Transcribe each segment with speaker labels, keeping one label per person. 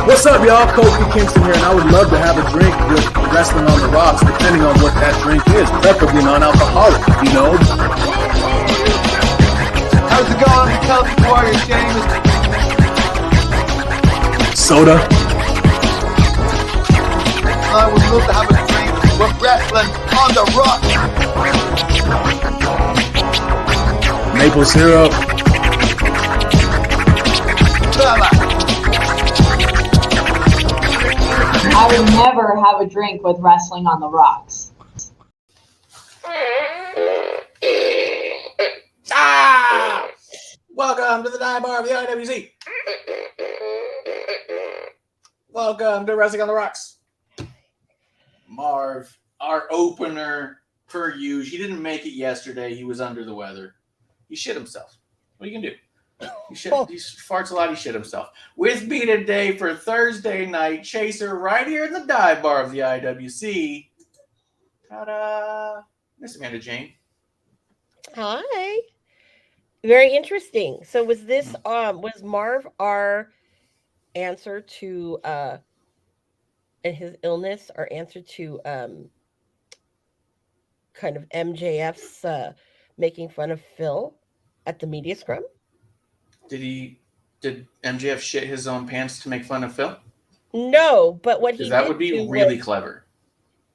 Speaker 1: What's up, y'all? Kofi Kingston here, and I would love to have a drink with Wrestling on the Rocks, depending on what that drink is, preferably non-alcoholic, you know?
Speaker 2: How's it going? Tell me more, your James.
Speaker 1: Soda.
Speaker 2: I would love to have a drink with Wrestling on the Rocks.
Speaker 1: Maple syrup.
Speaker 3: I would never have a drink with Wrestling on the Rocks.
Speaker 4: Welcome to the dive bar of the IWC. Welcome to Wrestling on the Rocks. Marv, our opener, per usual. He didn't make it yesterday. He was under the weather. He shit himself. What are you going to do? He farts a lot. He shit himself. With me today for Thursday night, Chaser, right here in the dive bar of the IWC. Ta-da! Miss Amanda Jane.
Speaker 5: Hi. Very interesting. So was this was Marv our answer to in his illness, our answer to kind of MJF's making fun of Phil at the media scrum?
Speaker 4: Did MJF shit his own pants to make fun of Phil?
Speaker 5: No, but what he
Speaker 4: that would be really clever.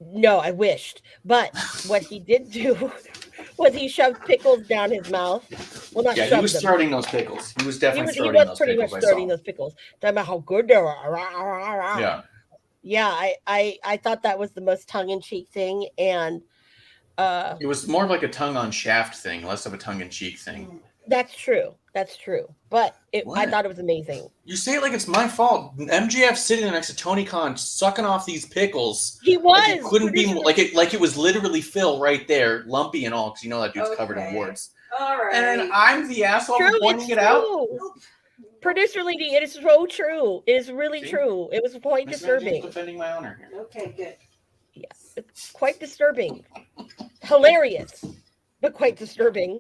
Speaker 5: No, I wished. But what he did do was he shoved pickles down his mouth. Well, not
Speaker 4: he was throating those pickles. He was definitely throating those pickles. He was pretty much
Speaker 5: throating those pickles. Talking about how good they are.
Speaker 4: Yeah.
Speaker 5: Yeah, I thought that was the most tongue-in-cheek thing, and
Speaker 4: it was more like a tongue-on-shaft thing, less of a tongue-in-cheek thing.
Speaker 5: That's true. But I thought it was amazing.
Speaker 4: You say it like it's my fault. MJF sitting next to Tony Khan sucking off these pickles.
Speaker 5: He was.
Speaker 4: Like it couldn't be like it was literally Phil right there, lumpy and all, because you know that dude's covered in warts.
Speaker 3: All right.
Speaker 4: And I'm the asshole for pointing it out.
Speaker 5: Producer Lady, it is so true. It is really true. It was quite disturbing.
Speaker 4: Defending my honor here.
Speaker 3: Okay, good.
Speaker 5: Yeah, it's quite disturbing. Hilarious, but quite disturbing.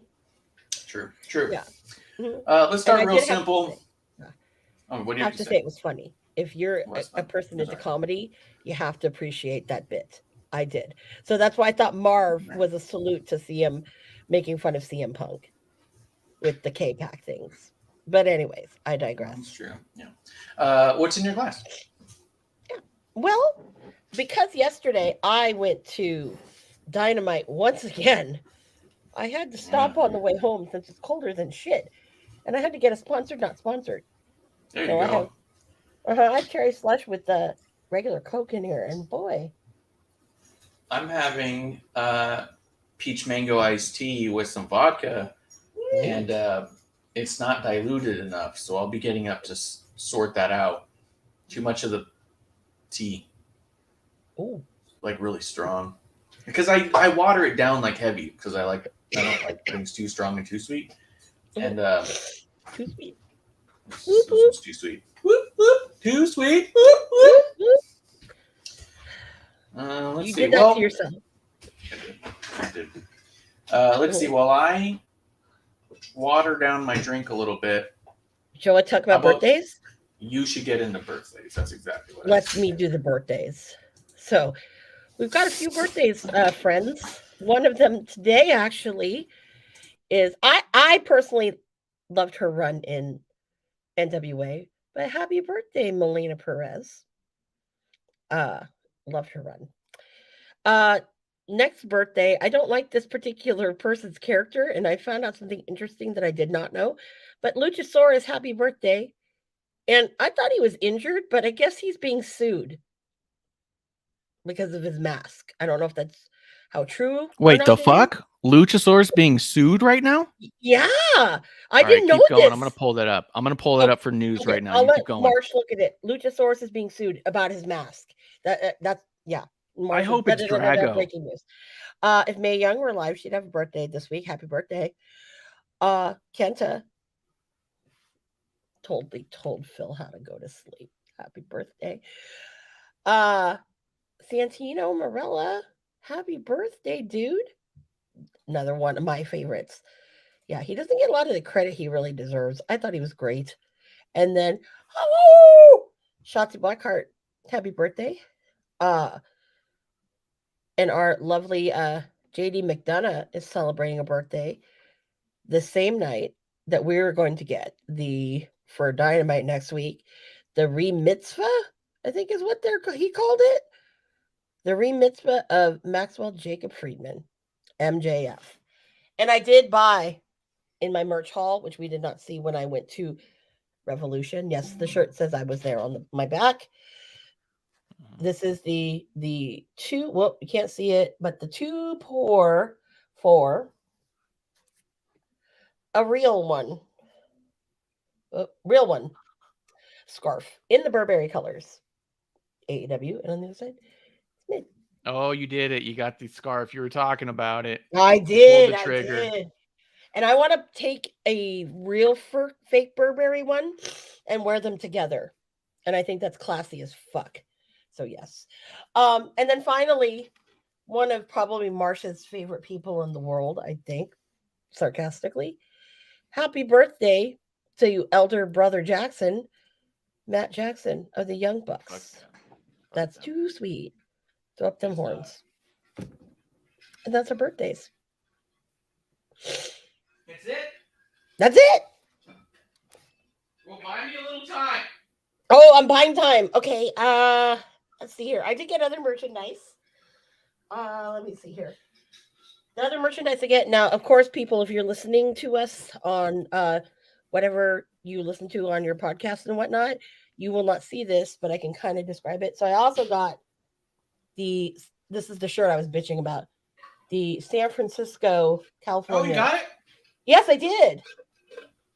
Speaker 4: True.
Speaker 5: Yeah.
Speaker 4: Let's start real simple.
Speaker 5: What do you have to say? It was funny. If you're a person into comedy, you have to appreciate that bit. I did. So that's why I thought Marv was a salute to CM making fun of CM Punk with the K-Pack things. But anyways, I digress.
Speaker 4: That's true. Yeah. What's in your glass?
Speaker 5: Yeah. Well, because yesterday I went to Dynamite once again. I had to stop on the way home since it's colder than shit. And I had to get a sponsored, not sponsored.
Speaker 4: There you go.
Speaker 5: I carry slush with the regular Coke in here, and boy.
Speaker 4: I'm having peach mango iced tea with some vodka, and it's not diluted enough, so I'll be getting up to sort that out. Too much of the tea.
Speaker 5: Ooh.
Speaker 4: Like really strong. Because I water it down like heavy, because I don't like things too strong and too sweet. And
Speaker 5: too sweet.
Speaker 4: It's too sweet. Too sweet. Let's
Speaker 5: you
Speaker 4: see.
Speaker 5: did that to yourself.
Speaker 4: I did. Let's see. While I water down my drink a little bit.
Speaker 5: Shall I talk about birthdays?
Speaker 4: You should get into birthdays. That's exactly what.
Speaker 5: Let me do the birthdays. So we've got a few birthdays, friends. One of them today actually is I personally loved her run in NWA, but happy birthday, Melina Perez. Loved her run. Next birthday, I don't like this particular person's character, and I found out something interesting that I did not know. But Luchasaurus, happy birthday. And I thought he was injured, but I guess he's being sued because of his mask. I don't know if that's how true.
Speaker 6: Wait, the fuck? Luchasaurus being sued right now?
Speaker 5: Yeah. I didn't know this.
Speaker 6: I'm going to pull that up. I'm going to pull that up for news right now.
Speaker 5: I'll let Marsh look at it. Luchasaurus is being sued about his mask. That's yeah.
Speaker 6: I hope it's Drago.
Speaker 5: Breaking news. If Mae Young were alive, she'd have a birthday this week. Happy birthday. Kenta totally told Phil how to go to sleep. Happy birthday. Santino Marella, happy birthday, dude. Another one of my favorites. Yeah, he doesn't get a lot of the credit he really deserves. I thought he was great. And then, Shotzi Blackheart, happy birthday. And our lovely JD McDonough is celebrating a birthday the same night that we're going to get for Dynamite next week, the re-mitzvah, I think is what he called it. The re-mitzvah of Maxwell Jacob Friedman, MJF. And I did buy in my merch haul, which we did not see when I went to Revolution. Yes, the shirt says I was there on my back. This is the two, well, you can't see it, but the 2 pour for a real one. Real one scarf in the Burberry colors. AEW, and on the other side, Smith.
Speaker 6: Oh, you did it. You got the scarf. You were talking about it.
Speaker 5: I did. I did. And I want to take a real fake Burberry one and wear them together. And I think that's classy as fuck. So yes. And then finally, one of probably Marsha's favorite people in the world, I think, sarcastically. Happy birthday to elder brother Jackson, Matt Jackson of the Young Bucks. That's too sweet. Throw up them horns. And that's our birthdays.
Speaker 4: That's it?
Speaker 5: That's it.
Speaker 4: Well, buy me a little time.
Speaker 5: Oh, I'm buying time. Okay. Let's see here. I did get other merchandise. Let me see here. The other merchandise I get now, of course, people, if you're listening to us on whatever you listen to on your podcast and whatnot, you will not see this, but I can kind of describe it. So I also got this is the shirt I was bitching about. The San Francisco, California.
Speaker 4: Oh, you got it?
Speaker 5: Yes, I did.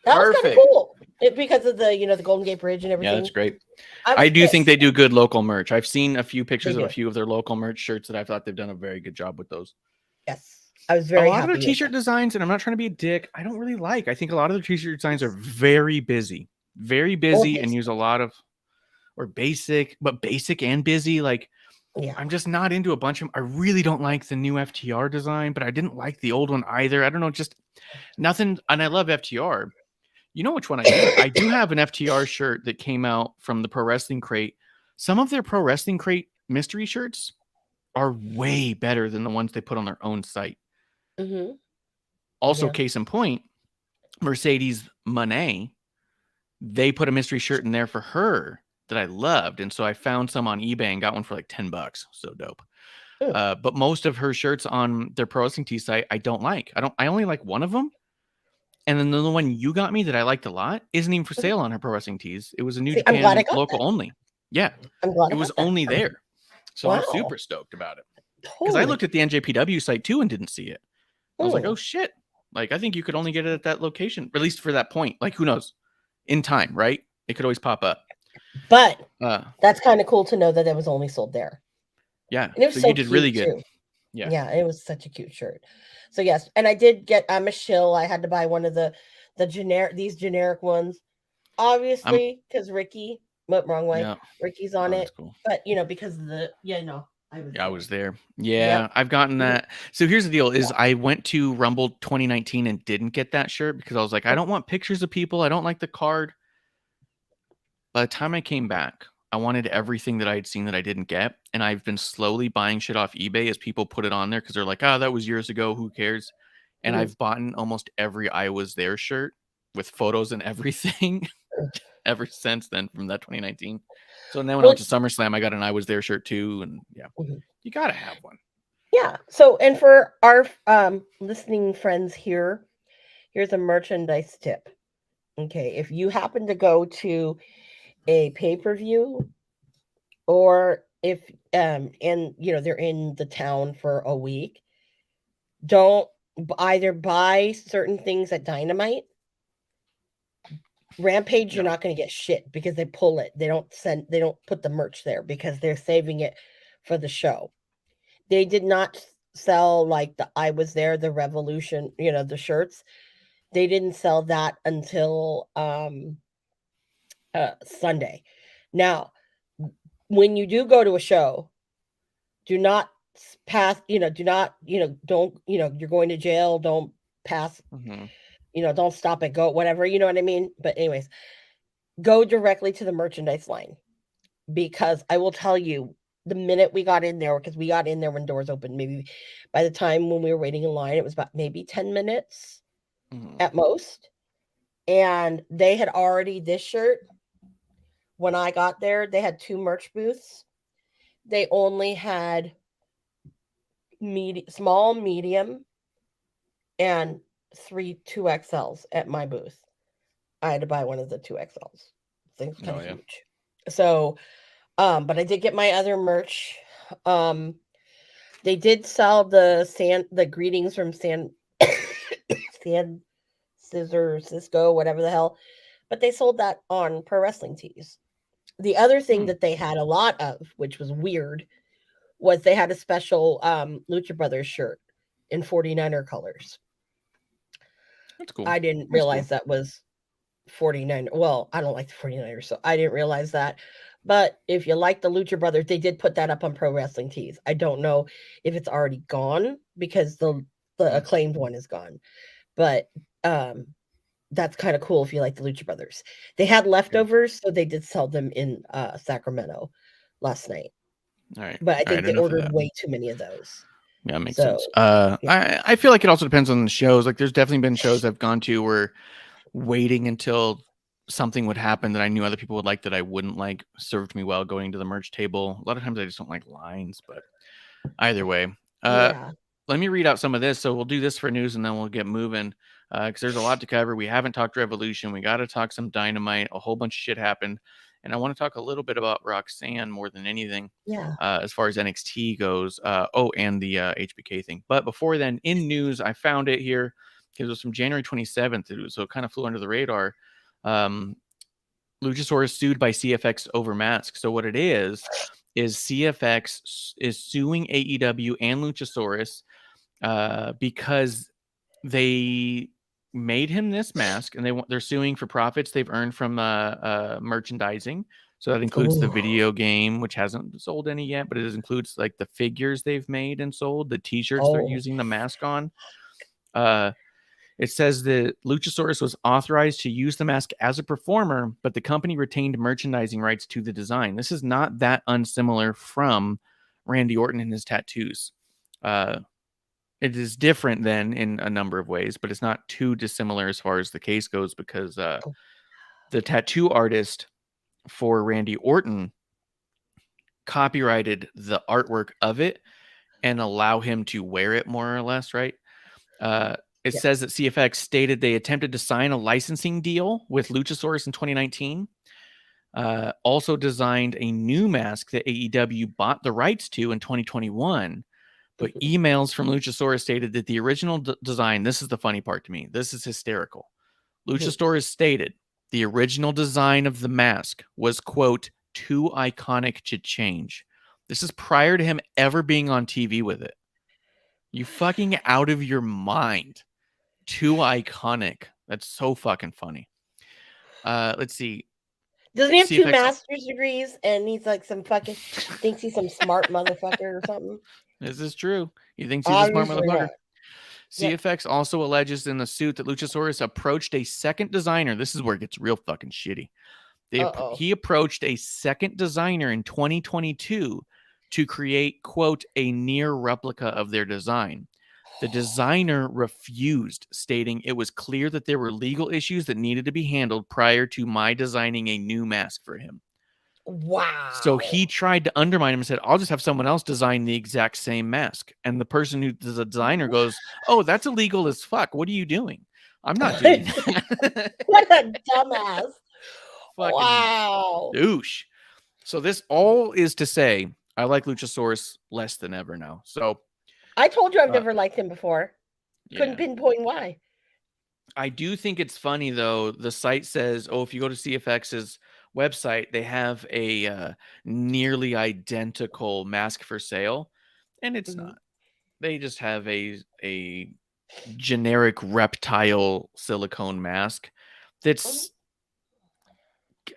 Speaker 5: That was kind of cool. Because of the Golden Gate Bridge and everything.
Speaker 6: Yeah, that's great. I do think they do good local merch. I've seen a few pictures of a few of their local merch shirts that I thought they've done a very good job with those.
Speaker 5: Yes. I was very happy.
Speaker 6: A lot of their t-shirt designs, and I'm not trying to be a dick, I don't really like. I think a lot of their t-shirt designs are very busy. Very busy and use a lot of basic and busy. Like, yeah. I'm just not into a bunch of I really don't like the new FTR design, but I didn't like the old one either. I don't know, just nothing. And I love FTR. You know which one I do? I do have an FTR shirt that came out from the Pro Wrestling Crate. Some of their Pro Wrestling Crate mystery shirts are way better than the ones they put on their own site.
Speaker 5: Mm-hmm.
Speaker 6: Also, case in point, Mercedes Moné, they put a mystery shirt in there for her that I loved. And so I found some on eBay and got one for like $10. So dope. But most of her shirts on their Pro Wrestling Tee site, I don't like. I only like one of them. And then the one you got me that I liked a lot isn't even for sale on her Pro Wrestling Tees. It was a New
Speaker 5: I'm glad I
Speaker 6: Japan
Speaker 5: got
Speaker 6: local
Speaker 5: that.
Speaker 6: only. Yeah.
Speaker 5: I'm glad
Speaker 6: it
Speaker 5: I
Speaker 6: was
Speaker 5: got that.
Speaker 6: only there. So
Speaker 5: Wow.
Speaker 6: I'm super stoked about it. Because I looked at the NJPW site too and didn't see it. I was like, oh shit. Like, I think you could only get it at that location, or at least for that point. Like, who knows? In time, right? It could always pop up.
Speaker 5: But that's kind of cool to know that it was only sold there.
Speaker 6: Yeah.
Speaker 5: And it was
Speaker 6: so you did really good.
Speaker 5: Too.
Speaker 6: Yeah.
Speaker 5: Yeah, it was such a cute shirt. So yes, and I did get. I'm a shill. I had to buy one of the generic ones, obviously, because Ricky. Wrong way. Yeah. Ricky's on it, cool. But because of the I
Speaker 6: was there. Yeah, I've gotten that. So here's the deal: is I went to Rumble 2019 and didn't get that shirt because I was like, I don't want pictures of people. I don't like the card. By the time I came back, I wanted everything that I had seen that I didn't get, and I've been slowly buying shit off eBay as people put it on there because they're like, "Oh, that was years ago. Who cares?" And I've bought almost every I Was There shirt with photos and everything ever since then from that 2019. So then when I went to SummerSlam, I got an I Was There shirt too, and you gotta have one.
Speaker 5: Yeah. So, and for our listening friends here, here's a merchandise tip. Okay, if you happen to go to a pay-per-view, or if and they're in the town for a week, don't either buy certain things at Dynamite. Rampage, you're not going to get shit because they pull it. They don't put the merch there because they're saving it for the show. They did not sell like the I Was There, the Revolution, the shirts. They didn't sell that until Sunday. Now, when you do go to a show, do not pass, don't, you're going to jail, don't pass, don't stop at go, whatever, you know what I mean? But anyways, go directly to the merchandise line, because I will tell you, the minute we got in there, because we got in there when doors opened, maybe by the time when we were waiting in line, it was about maybe 10 minutes at most. And they had already, this shirt, when I got there, they had 2 merch booths. They only had small, medium, and 2XLs at my booth. I had to buy one of the 2XLs. Things kind of huge. So, but I did get my other merch. They did sell the greetings from San Cisco, whatever the hell, but they sold that on Pro Wrestling Tees. The other thing that they had a lot of, which was weird, was they had a special Lucha Brothers shirt in 49er colors.
Speaker 6: That's cool.
Speaker 5: I didn't realize that was 49. Well, I don't like the 49ers, so I didn't realize that. But if you like the Lucha Brothers, they did put that up on Pro Wrestling Tees. I don't know if it's already gone because the acclaimed one is gone. But that's kind of cool if you like the Lucha Brothers. They had leftovers, so they did sell them in Sacramento last night.
Speaker 6: All right.
Speaker 5: But I think they ordered way too many of those.
Speaker 6: Yeah, makes sense. I feel like it also depends on the shows. Like, there's definitely been shows I've gone to where waiting until something would happen that I knew other people would like that I wouldn't like served me well going to the merch table. A lot of times I just don't like lines, but either way. Let me read out some of this. So we'll do this for news and then we'll get moving. Because there's a lot to cover. We haven't talked Revolution. We got to talk some Dynamite. A whole bunch of shit happened. And I want to talk a little bit about Roxanne more than anything.
Speaker 5: Yeah.
Speaker 6: As far as NXT goes. And the HBK thing. But before then, in news, I found it here. It was from January 27th. So it kind of flew under the radar. Luchasaurus sued by CFX over masks. So what it is CFX is suing AEW and Luchasaurus because they made him this mask, and they're suing for profits they've earned from merchandising. So that includes the video game, which hasn't sold any yet, but it includes like the figures they've made and sold, the t-shirts they're using the mask on. It says that Luchasaurus was authorized to use the mask as a performer, but the company retained merchandising rights to the design. This is not that unsimilar from Randy Orton and his tattoos. It is different then in a number of ways, but it's not too dissimilar as far as the case goes, because the tattoo artist for Randy Orton copyrighted the artwork of it and allow him to wear it more or less, right? It says that CFX stated they attempted to sign a licensing deal with Luchasaurus in 2019. Also designed a new mask that AEW bought the rights to in 2021. But emails from Luchasaurus stated that the original design, this is the funny part to me, this is hysterical. Luchasaurus stated the original design of the mask was, quote, too iconic to change. This is prior to him ever being on TV with it. You fucking out of your mind. Too iconic. That's so fucking funny. Let's see.
Speaker 5: Doesn't he have 2 master's degrees and he's like some fucking thinks he's some smart motherfucker or something?
Speaker 6: This is true. He thinks he's a smart motherfucker. CFX also alleges in the suit that Luchasaurus approached a second designer. This is where it gets real fucking shitty. He approached a second designer in 2022 to create, quote, a near replica of their design. The designer refused, stating it was clear that there were legal issues that needed to be handled prior to my designing a new mask for him.
Speaker 5: Wow.
Speaker 6: So he tried to undermine him and said, I'll just have someone else design the exact same mask. And the person who's the designer goes, oh, that's illegal as fuck. What are you doing? I'm not doing that.
Speaker 5: What a dumbass. Wow.
Speaker 6: Douche. So this all is to say, I like Luchasaurus less than ever now. So
Speaker 5: I told you I've never liked him before. Couldn't pinpoint why.
Speaker 6: I do think it's funny, though. The site says, oh, if you go to CFX's website, they have a nearly identical mask for sale. And it's not. They just have a generic reptile silicone mask that's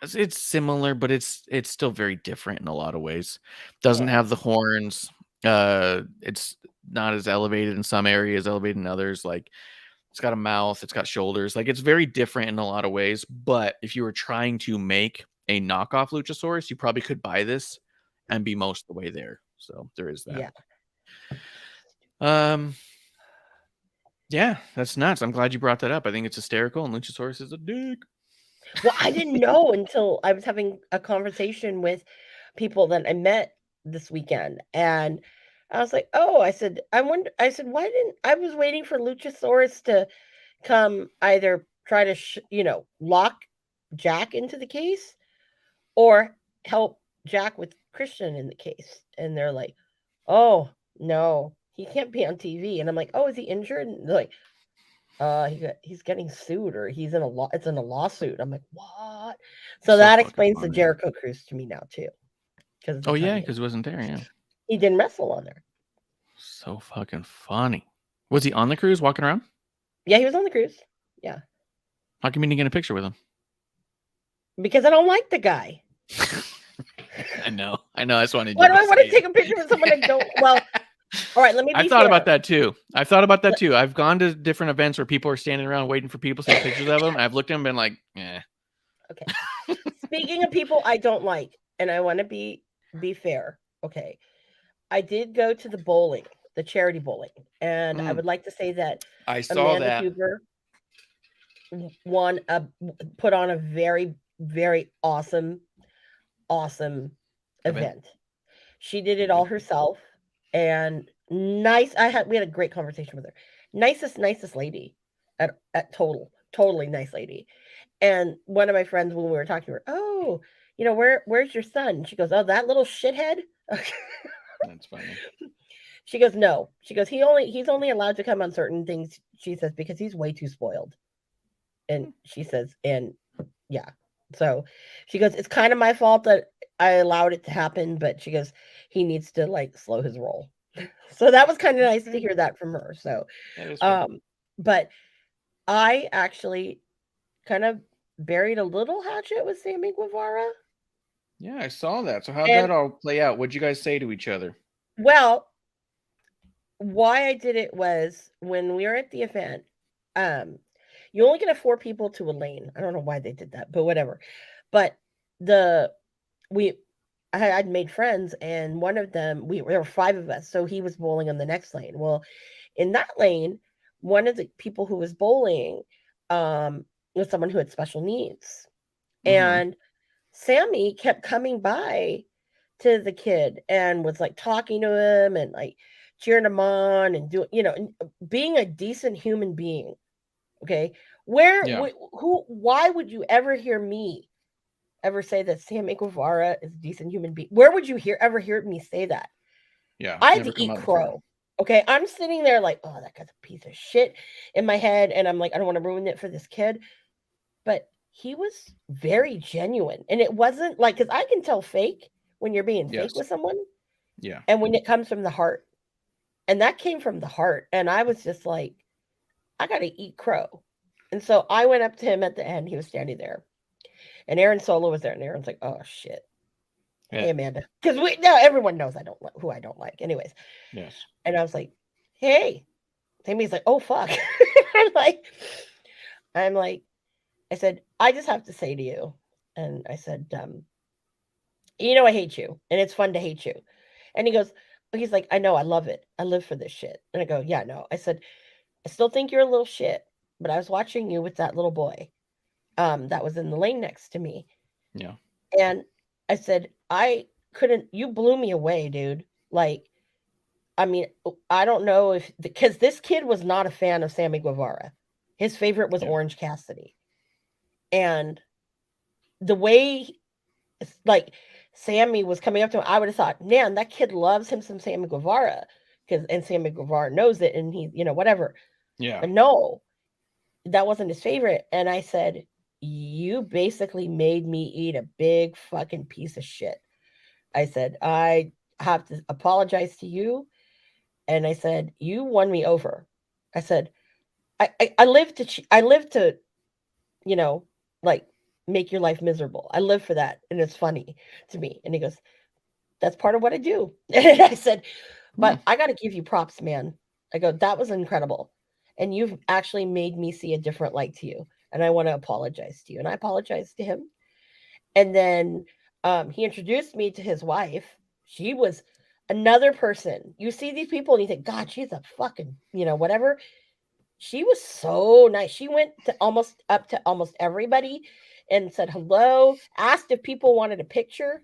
Speaker 6: it's similar, but it's still very different in a lot of ways. Doesn't have the horns. It's not as elevated in some areas, elevated in others. Like it's got a mouth, it's got shoulders. Like it's very different in a lot of ways. But if you were trying to make a knockoff Luchasaurus, you probably could buy this and be most of the way there. So there is that. Yeah, that's nuts. I'm glad you brought that up. I think it's hysterical, and Luchasaurus is a dick.
Speaker 5: Well, I didn't know until I was having a conversation with people that I met this weekend, and I was like, "Oh," I said, why didn't I was waiting for Luchasaurus to come either try to lock Jack into the case or help Jack with Christian in the case." And they're like, "Oh, no, he can't be on TV." And I'm like, "Oh, is he injured?" And they're like, he's getting sued, or it's in a lawsuit. I'm like, what? So that explains the Jericho cruise to me now too.
Speaker 6: Because he wasn't there. Yeah,
Speaker 5: he didn't wrestle on there.
Speaker 6: So fucking funny. Was he on the cruise walking around?
Speaker 5: Yeah, he was on the cruise. Yeah.
Speaker 6: How come you didn't get a picture with him?
Speaker 5: Because I don't like the guy.
Speaker 6: I know. I just wanted.
Speaker 5: Why do I want to take a picture with someone I don't? Well. All right, let me be
Speaker 6: I thought about that too. I've gone to different events where people are standing around waiting for people to take pictures of them. I've looked at them and been like, eh.
Speaker 5: Okay. Speaking of people I don't like, and I want to be fair. Okay. I did go to the charity bowling, and I would like to say that
Speaker 6: I saw
Speaker 5: Amanda Huber put on a very, very awesome event. She did it all herself. And nice. We had a great conversation with her. Nicest lady at totally nice lady. And one of my friends, when we were talking to her, "Oh, where's your son?" She goes, "Oh, that little shithead."
Speaker 6: That's funny.
Speaker 5: She goes, "No." She goes, he's only allowed to come on certain things, she says, because he's way too spoiled. And she says, and yeah. So she goes, "It's kind of my fault that I allowed it to happen," but she goes, he needs to slow his roll. So that was kind of nice to hear that from her. So, but I actually kind of buried a little hatchet with Sammy Guevara.
Speaker 6: Yeah, I saw that. So how did that all play out? What'd you guys say to each other?
Speaker 5: Well, why I did it was when we were at the event, you only can have 4 people to a lane. I don't know why they did that, but whatever. But I'd made friends, and one of them, there were 5 of us, so he was bowling on the next lane. Well, in that lane, one of the people who was bowling was someone who had special needs. And Sammy kept coming by to the kid and was talking to him and cheering him on and doing, being a decent human being. Okay. Why would you ever hear me ever say that Sammy Guevara is a decent human being? Where would you ever hear me say that?
Speaker 6: Yeah.
Speaker 5: I had to eat crow. Okay. I'm sitting there like, oh, that guy's a piece of shit in my head. And I'm like, I don't want to ruin it for this kid. But he was very genuine. And it wasn't like, because I can tell fake when you're being fake with someone.
Speaker 6: Yeah.
Speaker 5: And when it comes from the heart. And that came from the heart. And I was just like, I got to eat crow. And so I went up to him at the end. He was standing there. And Aaron Solo was there. And Aaron's like, oh, shit. Yeah. Hey, Amanda. Because everyone knows who I don't like. Anyways.
Speaker 6: Yes.
Speaker 5: And I was like, hey. Sammy's like, oh, fuck. I'm like, I said, I just have to say to you. And I said, I hate you. And it's fun to hate you. And he's like, I know. I love it. I live for this shit. And I go, yeah, no. I said, I still think you're a little shit. But I was watching you with that little boy that was in the lane next to me.
Speaker 6: Yeah.
Speaker 5: And I said, you blew me away, dude. Like, I mean, I don't know because this kid was not a fan of Sammy Guevara. His favorite was Orange Cassidy. And the way, like, Sammy was coming up to him, I would have thought, man, that kid loves him some Sammy Guevara. And Sammy Guevara knows it and he, whatever.
Speaker 6: Yeah.
Speaker 5: But no. That wasn't his favorite. And I said, you basically made me eat a big fucking piece of shit. I said, I have to apologize to you. And I said, you won me over. I said, I live to, like make your life miserable. I live for that. And it's funny to me. And he goes, that's part of what I do. And I said, but I got to give you props, man. I go, that was incredible. And you've actually made me see a different light to you. And I want to apologize to you. And I apologized to him. And then he introduced me to his wife. She was another person. You see these people and you think, God, she's a fucking, whatever. She was so nice. She went up to almost everybody and said hello, asked if people wanted a picture.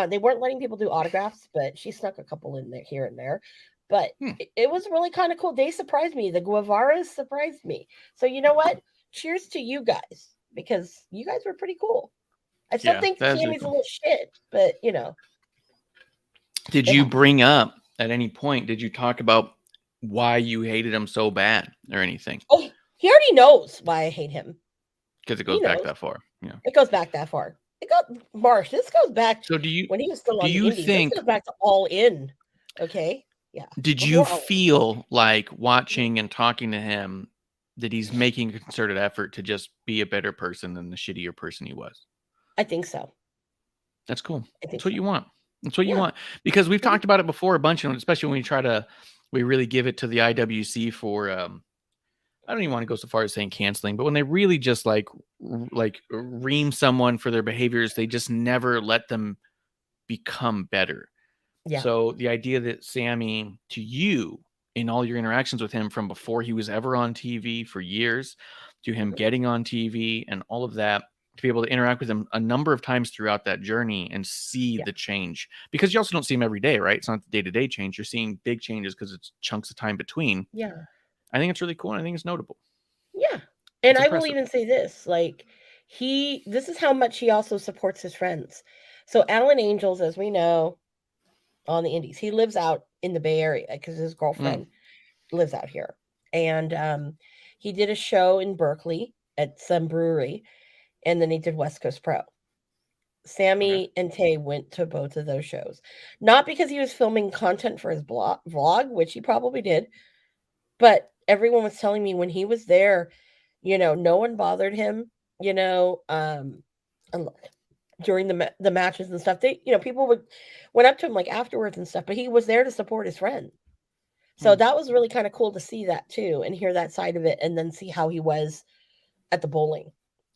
Speaker 5: They weren't letting people do autographs, but she snuck a couple in there here and there. But it was really kind of cool. They surprised me. The Guevaras surprised me. So you know what? Cheers to you guys because you guys were pretty cool. I still think Sammy's a little shit, but
Speaker 6: Did you bring up at any point? Did you talk about why you hated him so bad or anything?
Speaker 5: Oh, he already knows why I hate him.
Speaker 6: Because it goes back that far. Yeah,
Speaker 5: it goes back that far. Marsh. This goes back.
Speaker 6: So
Speaker 5: when he was still on the Indies. This goes back to All In. Okay. Yeah.
Speaker 6: Did you feel like watching and talking to him that he's making a concerted effort to just be a better person than the shittier person he was?
Speaker 5: I think so.
Speaker 6: That's cool. That's what you want. That's what you want. Because we've talked about it before a bunch, and especially when we really give it to the IWC for, I don't even want to go so far as saying canceling, but when they really just like ream someone for their behaviors, they just never let them become better. Yeah. So the idea that Sammy, to you, in all your interactions with him from before he was ever on TV for years, to him getting on TV and all of that, to be able to interact with him a number of times throughout that journey and see the change. Because you also don't see him every day, right? It's not the day-to-day change. You're seeing big changes because it's chunks of time between.
Speaker 5: Yeah.
Speaker 6: I think it's really cool and I think it's notable.
Speaker 5: Yeah. And I will even say this, like this is how much he also supports his friends. So Alan Angels, as we know, on the Indies, he lives out in the Bay Area because his girlfriend lives out here. And he did a show in Berkeley at some brewery, and then he did West Coast Pro. Sammy and Tay went to both of those shows. Not because he was filming content for his vlog, which he probably did, but everyone was telling me when he was there, no one bothered him, during the matches and stuff. They, people went up to him like afterwards and stuff, but he was there to support his friend. So that was really kind of cool to see that too and hear that side of it and then see how he was at the bowling.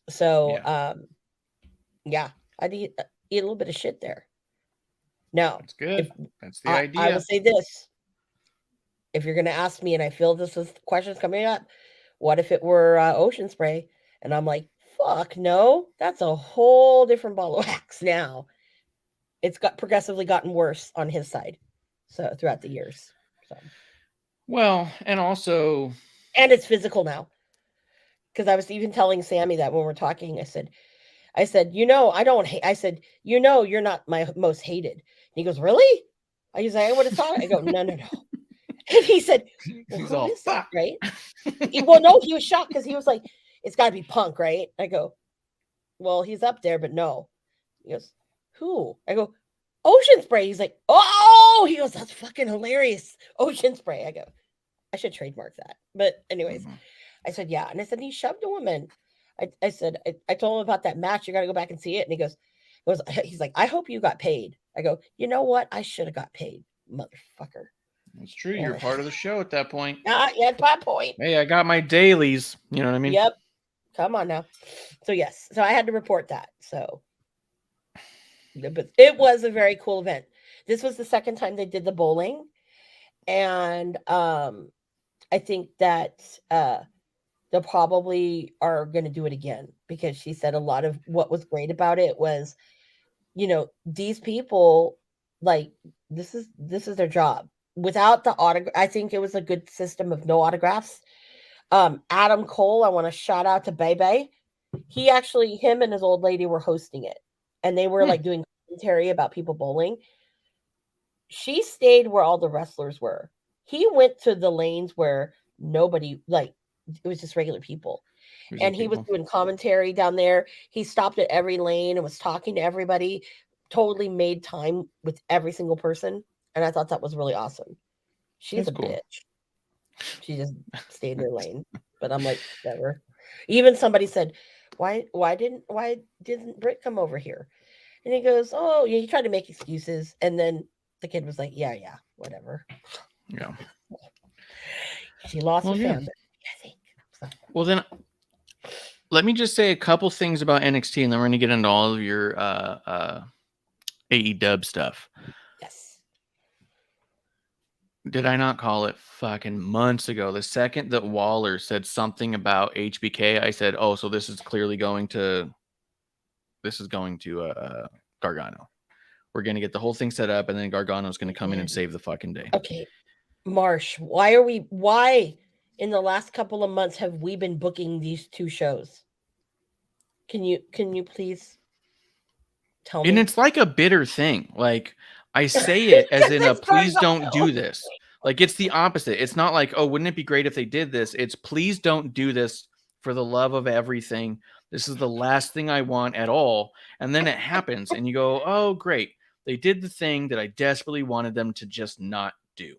Speaker 5: So, I'd eat a little bit of shit there. Now,
Speaker 6: that's good. That's the idea.
Speaker 5: I will say this. If you're going to ask me, and I feel this is questions coming up, what if it were Ocean Spray? And I'm like, fuck no, that's a whole different ball of wax now. It's got progressively gotten worse on his side. So throughout the years. So.
Speaker 6: Well, and also,
Speaker 5: and it's physical now. Because I was even telling Sammy that when we're talking, I said, I said, I don't hate. I said, you're not my most hated. And he goes, really? I was like, I would have thought it. I go, no. And he said, well,
Speaker 6: he's
Speaker 5: who
Speaker 6: all
Speaker 5: is that,
Speaker 6: fuck.
Speaker 5: right? Well, no, he was shocked because he was like, it's got to be Punk, right? I go, well, he's up there, but no. He goes, who? I go, Ocean Spray. He's like, oh, he goes, that's fucking hilarious. Ocean Spray. I go, I should trademark that. But anyways, I said, yeah. And I said, he shoved a woman. I said, I told him about that match. You got to go back and see it. And he goes, he's like, I hope you got paid. I go, you know what? I should have got paid, motherfucker.
Speaker 6: That's true. You're part of the show at that point.
Speaker 5: Yeah, at that point.
Speaker 6: Hey, I got my dailies. You know what I mean?
Speaker 5: Yep. Come on now. So yes. So I had to report that. So, but it was a very cool event. This was the second time they did the bowling. And I think that they probably are going to do it again, because she said a lot of what was great about it was, these people, like, this is their job. Without the autograph, I think it was a good system of no autographs. Adam Cole, I want to shout out to Bebe. Him and his old lady were hosting it, and they were like doing commentary about people bowling. She stayed where all the wrestlers were. He went to the lanes where nobody, like, it was just regular people. And he was doing commentary down there. He stopped at every lane and was talking to everybody, totally made time with every single person. And I thought that was really awesome. She's a bitch. She just stayed in her lane. But I'm like, whatever. Even somebody said, why didn't Britt come over here? And he goes, oh, yeah, he tried to make excuses. And then the kid was like, yeah, whatever.
Speaker 6: Yeah.
Speaker 5: She lost a fan, I think. So.
Speaker 6: Well, then let me just say a couple things about NXT, and then we're going to get into all of your AEW stuff.
Speaker 5: Yes.
Speaker 6: Did I not call it fucking months ago? The second that Waller said something about HBK, I said, oh, so this is clearly going to Gargano. We're going to get the whole thing set up, and then Gargano's going to come in and save the fucking day.
Speaker 5: Okay. Marsh, why in the last couple of months have we been booking these two shows? Can you please tell me?
Speaker 6: And it's like a bitter thing. Like, I say it as in a please don't do this. Like, it's the opposite. It's not like, oh, wouldn't it be great if they did this? It's please don't do this for the love of everything. This is the last thing I want at all. And then it happens and you go, oh, great. They did the thing that I desperately wanted them to just not do.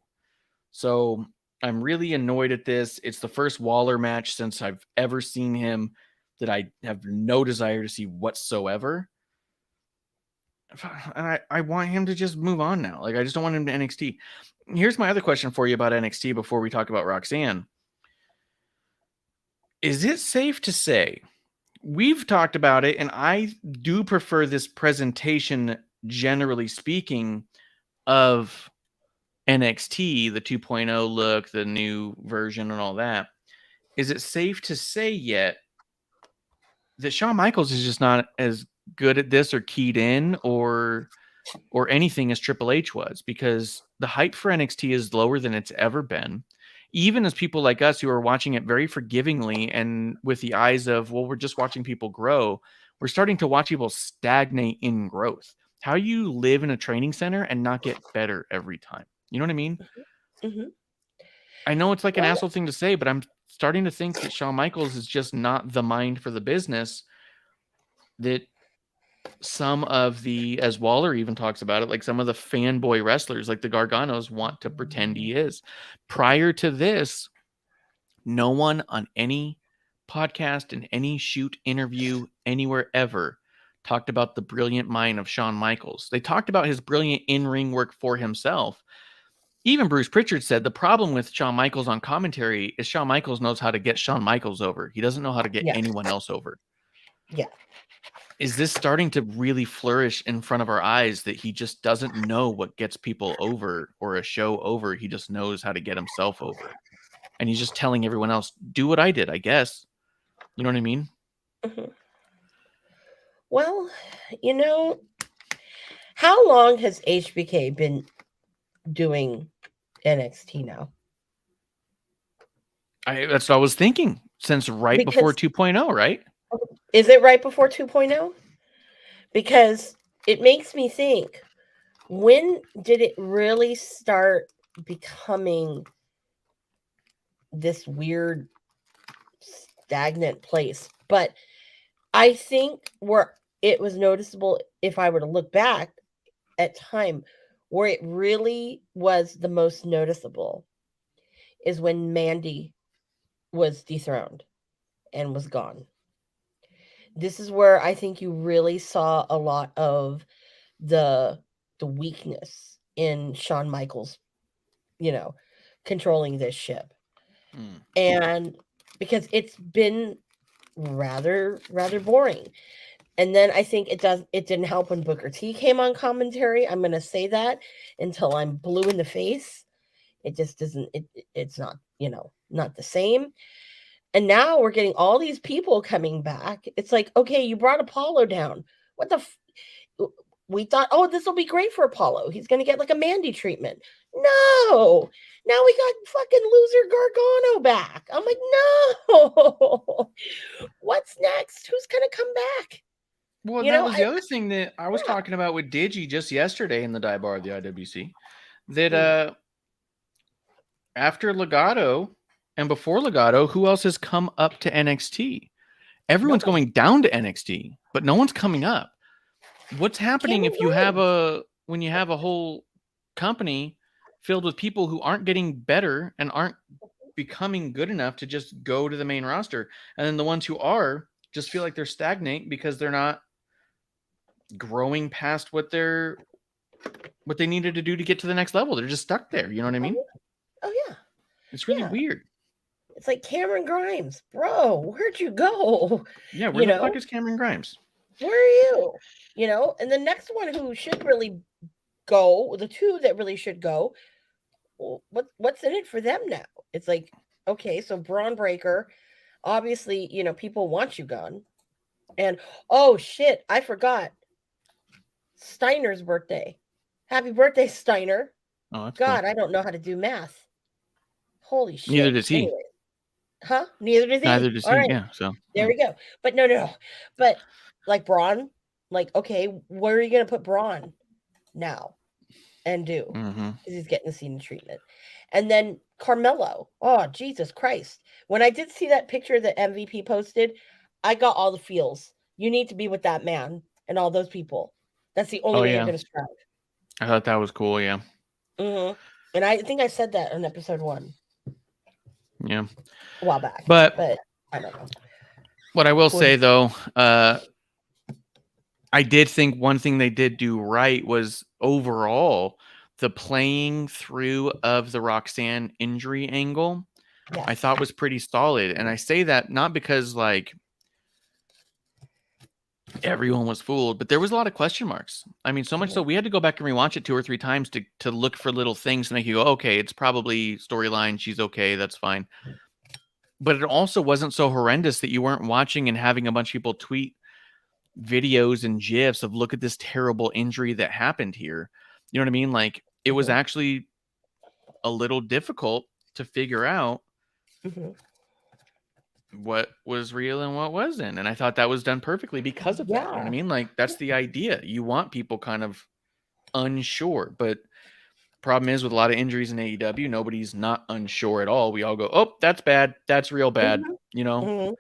Speaker 6: So I'm really annoyed at this. It's the first Waller match since I've ever seen him that I have no desire to see whatsoever. And I want him to just move on now. Like, I just don't want him to NXT. Here's my other question for you about NXT before we talk about Roxanne. Is it safe to say, we've talked about it, and I do prefer this presentation, generally speaking, of NXT, the 2.0 look, the new version and all that. Is it safe to say yet that Shawn Michaels is just not as good at this or keyed in or anything as Triple H was? Because the hype for NXT is lower than it's ever been. Even as people like us who are watching it very forgivingly and with the eyes of, well, we're just watching people grow, we're starting to watch people stagnate in growth. How you live in a training center and not get better every time. You know what I mean?
Speaker 5: Mm-hmm.
Speaker 6: I know it's like an asshole thing to say, but I'm starting to think that Shawn Michaels is just not the mind for the business that some of the, as Waller even talks about it, like some of the fanboy wrestlers, like the Garganos, want to pretend he is. Prior to this, no one on any podcast, in any shoot, interview, anywhere ever talked about the brilliant mind of Shawn Michaels. They talked about his brilliant in-ring work for himself. Even Bruce Pritchard said the problem with Shawn Michaels on commentary is Shawn Michaels knows how to get Shawn Michaels over. He doesn't know how to get anyone else over.
Speaker 5: Yeah.
Speaker 6: Is this starting to really flourish in front of our eyes that he just doesn't know what gets people over or a show over? He just knows how to get himself over. And he's just telling everyone else, do what I did, I guess. You know what I mean?
Speaker 5: Mm-hmm. Well, how long has HBK been doing NXT now.
Speaker 6: That's what I was thinking. Since before 2.0, right?
Speaker 5: Is it right before 2.0? Because it makes me think, when did it really start becoming this weird stagnant place? But I think where it was noticeable, if I were to look back at time, where it really was the most noticeable is when Mandy was dethroned and was gone. This is where I think you really saw a lot of the weakness in Shawn Michaels, controlling this ship. And because it's been rather boring. And then I think it didn't help when Booker T came on commentary. I'm going to say that until I'm blue in the face. It just doesn't, it's not, not the same. And now we're getting all these people coming back. It's like, okay, you brought Apollo down. What the we thought, oh, this will be great for Apollo. He's going to get like a Mandy treatment. No, now we got fucking loser Gargano back. I'm like, no, what's next? Who's going to come back?
Speaker 6: Well, that was the other thing that I was talking about with Digi just yesterday in the dive bar of the IWC. That after Legado and before Legado, who else has come up to NXT? Everyone's going down to NXT, but no one's coming up. What's happening if you have when you have a whole company filled with people who aren't getting better and aren't becoming good enough to just go to the main roster, and then the ones who are just feel like they're stagnant because they're not growing past what they needed to do to get to the next level. They're just stuck there. You know what I mean?
Speaker 5: Oh yeah.
Speaker 6: It's really weird.
Speaker 5: It's like Cameron Grimes, bro. Where'd you go?
Speaker 6: Yeah, where the fuck is Cameron Grimes?
Speaker 5: Where are you? And the next one who should really go, the two that really should go, what's in it for them now? It's like, okay, so Braun Breaker, obviously, people want you gone. And oh shit, I forgot. Steiner's birthday. Happy birthday, Steiner.
Speaker 6: Oh, that's
Speaker 5: God,
Speaker 6: cool.
Speaker 5: I don't know how to do math. Holy shit.
Speaker 6: Neither does he.
Speaker 5: Anyway. Huh? Neither does he.
Speaker 6: Neither does he.
Speaker 5: Right.
Speaker 6: Yeah. So
Speaker 5: there we go. But no. But like Braun, like, okay, where are you going to put Braun now and do? Because he's getting the Cena treatment. And then Carmelo. Oh, Jesus Christ. When I did see that picture that MVP posted, I got all the feels. You need to be with that man and all those people. That's the only way you're going to strive.
Speaker 6: I thought that was cool. Yeah.
Speaker 5: And I think I said that in episode 1.
Speaker 6: Yeah.
Speaker 5: A while back.
Speaker 6: But
Speaker 5: I don't know.
Speaker 6: What I will say, though, I did think one thing they did do right was overall the playing through of the Roxanne injury angle. Yes. I thought was pretty solid. And I say that not because like everyone was fooled, but there was a lot of question marks. I mean, so much so we had to go back and rewatch it 2 or 3 times to look for little things to make you go, okay, it's probably storyline. She's okay. That's fine. But it also wasn't so horrendous that you weren't watching and having a bunch of people tweet videos and GIFs of look at this terrible injury that happened here. You know what I mean? Like it was actually a little difficult to figure out what was real and what wasn't. And I thought that was done perfectly because of that. You know what I mean? Like that's the idea. You want people kind of unsure, but problem is with a lot of injuries in AEW, nobody's not unsure at all. We all go, oh, that's bad. That's real bad. You know,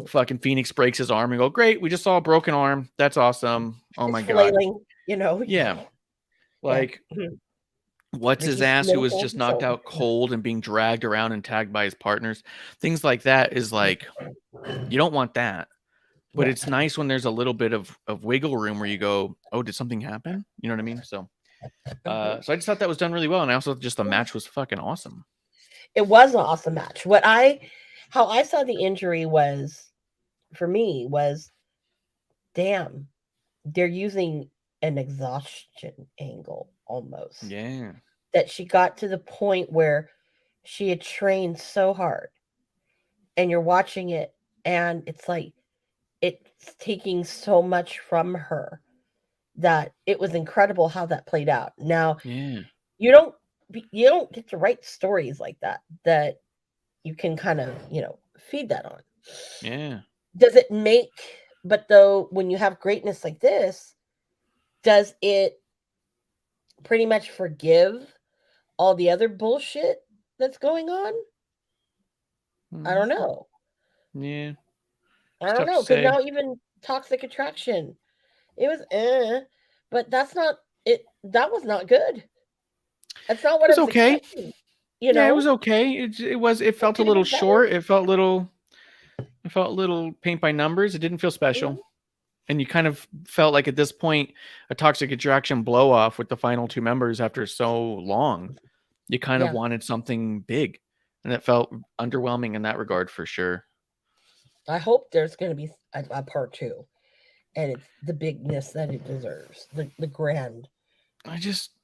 Speaker 6: fucking Phoenix breaks his arm and go, great. We just saw a broken arm. That's awesome. Oh my God. Yeah. Like what's his ass who was just knocked out cold and being dragged around and tagged by his partners. Things like that is like, you don't want that. But it's nice when there's a little bit of wiggle room where you go, oh, did something happen? You know what I mean? So I just thought that was done really well. And I also just the match was fucking awesome.
Speaker 5: It was an awesome match. How I saw the injury was, for me, was, damn, they're using an exhaustion angle almost.
Speaker 6: Yeah.
Speaker 5: That she got to the point where she had trained so hard and you're watching it and it's like, it's taking so much from her that it was incredible how that played out. Now, you don't you don't get to write stories like that you can kind of, feed that on.
Speaker 6: Yeah.
Speaker 5: Does it make, but though, when you have greatness like this, does it pretty much forgive all the other bullshit that's going on? I don't know.
Speaker 6: Yeah.
Speaker 5: I don't know. Because now even Toxic Attraction, it was but that's not it. That was not good. That's not what I was
Speaker 6: okay.
Speaker 5: expecting.
Speaker 6: Yeah, it was okay. It felt a little short. It felt little paint by numbers. It didn't feel special. Mm-hmm. And you kind of felt like at this point, a Toxic Attraction blow off with the final 2 members after so long. You kind of wanted something big, and it felt underwhelming in that regard for sure.
Speaker 5: I hope there's going to be a part 2, and it's the bigness that it deserves, the grand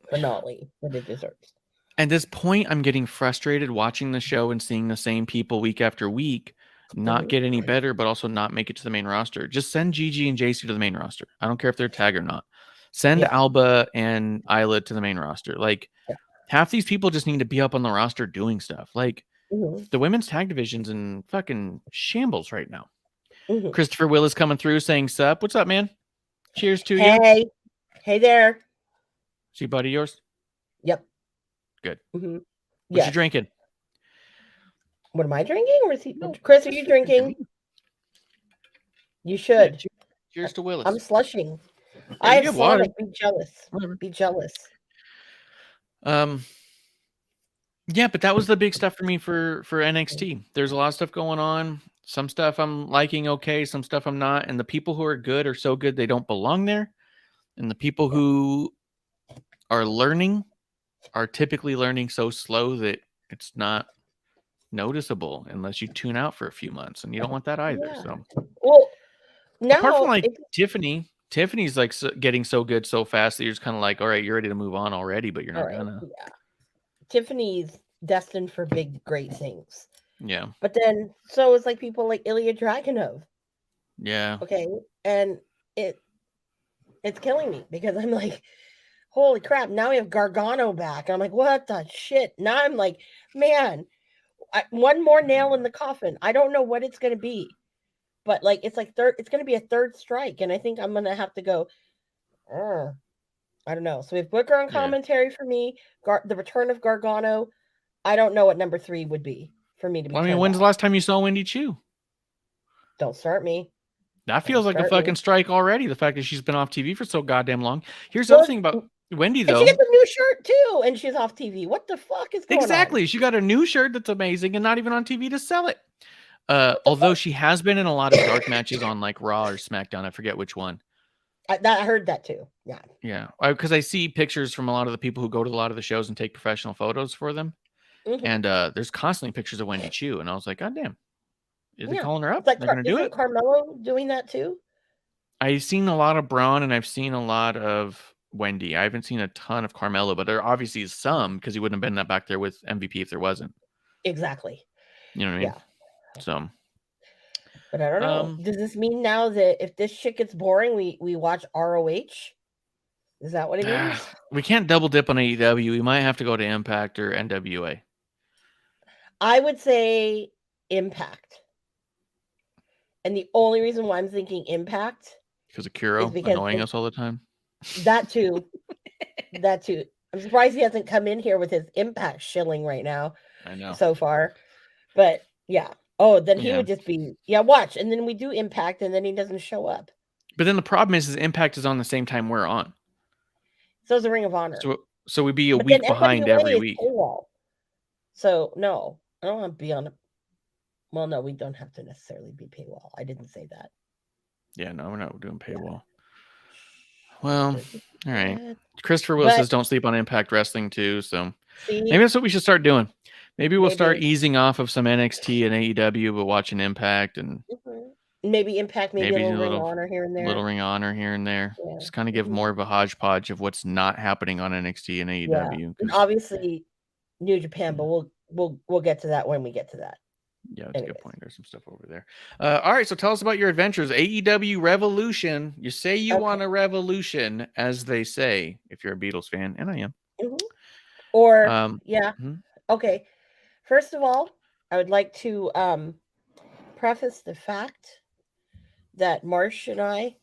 Speaker 5: finale that it deserves.
Speaker 6: At this point, I'm getting frustrated watching the show and seeing the same people week after week not get any better, but also not make it to the main roster. Just send Gigi and JC to the main roster. I don't care if they're tag or not. Send Alba and Isla to the main roster. Like, half these people just need to be up on the roster doing stuff. Like, the women's tag division's in fucking shambles right now. Christopher Willis coming through saying, sup. What's up, man? Cheers to you.
Speaker 5: Hey there.
Speaker 6: Is he buddy yours?
Speaker 5: Yep.
Speaker 6: Good. What you drinking?
Speaker 5: What am I drinking? Or is he? No, Chris, are you drinking? You should.
Speaker 6: Yeah, cheers to Willis.
Speaker 5: I'm slushing. I have Sonic. Be jealous. Be jealous.
Speaker 6: Yeah, but that was the big stuff for me for NXT. There's a lot of stuff going on. Some stuff I'm liking okay, some stuff I'm not. And the people who are good are so good they don't belong there. And the people who are learning are typically learning so slow that it's not noticeable unless you tune out for a few months, and you don't want that either. So,
Speaker 5: well, now
Speaker 6: apart from like Tiffany's like getting so good so fast that you're just kind of like, all right, you're ready to move on already, but you're not gonna.
Speaker 5: Yeah. Tiffany's destined for big, great things.
Speaker 6: Yeah.
Speaker 5: But then, so it's like people like Ilya Dragunov.
Speaker 6: Yeah.
Speaker 5: Okay, and it's killing me because I'm like, holy crap! Now we have Gargano back. I'm like, what the shit? Now I'm like, man. One more nail in the coffin. I don't know what it's going to be, but like it's like it's going to be a third strike, and I think I'm going to have to go. I don't know. So we have Booker on commentary for me. The return of Gargano. I don't know what number 3 would be for me to be.
Speaker 6: Well, I mean, when's the last time you saw Wendy Chu?
Speaker 5: Don't start me.
Speaker 6: That feels like a fucking strike already. The fact that she's been off TV for so goddamn long. Here's the other thing about Wendy, though.
Speaker 5: And she gets a new shirt too, and she's off TV. What the fuck is going on?
Speaker 6: Exactly. She got a new shirt that's amazing and not even on TV to sell it. Although she has been in a lot of dark matches on like Raw or SmackDown. I forget which one.
Speaker 5: I heard that too. Yeah.
Speaker 6: Yeah. Because I see pictures from a lot of the people who go to a lot of the shows and take professional photos for them. And there's constantly pictures of Wendy Chu. And I was like, God damn. Is he calling her up?
Speaker 5: Like,
Speaker 6: they're going to do it?
Speaker 5: Carmelo doing that too?
Speaker 6: I've seen a lot of Braun and I've seen a lot of Wendy. I haven't seen a ton of Carmelo, but there obviously is some because he wouldn't have been back there with MVP if there wasn't.
Speaker 5: Exactly.
Speaker 6: You know what I mean? Yeah. So.
Speaker 5: But I don't know. Does this mean now that if this shit gets boring, we watch ROH? Is that what it means?
Speaker 6: We can't double dip on AEW. We might have to go to Impact or NWA.
Speaker 5: I would say Impact. And the only reason why I'm thinking Impact
Speaker 6: because of Kuro annoying us all the time.
Speaker 5: That too. That too. I'm surprised he hasn't come in here with his Impact shilling right now.
Speaker 6: I know.
Speaker 5: So far. But yeah. Oh, then he would just be watch. And then we do Impact and then he doesn't show up.
Speaker 6: But then the problem is Impact is on the same time we're on.
Speaker 5: So is the Ring of Honor.
Speaker 6: So we'd be a week behind every week.
Speaker 5: So no, I don't want to be on well, no, we don't have to necessarily be paywall. I didn't say that.
Speaker 6: Yeah, no, we're not doing paywall. Well, all right. Christopher Will says don't sleep on Impact Wrestling too. So maybe that's what we should start doing. Maybe we'll start easing off of some NXT and AEW, but watching Impact and
Speaker 5: maybe Impact, maybe a little Ring of Honor here and there.
Speaker 6: Little Ring of Honor here and there. Yeah. Just kind of give more of a hodgepodge of what's not happening on NXT and AEW.
Speaker 5: Yeah. And obviously New Japan, but we'll get to that when we get to that.
Speaker 6: Yeah, that's a good point. There's some stuff over there. All right, so tell us about your adventures. AEW Revolution. You say you want a revolution, as they say, if you're a Beatles fan, and I am.
Speaker 5: Or
Speaker 6: Mm-hmm.
Speaker 5: Okay. First of all, I would like to preface the fact that Marsh and I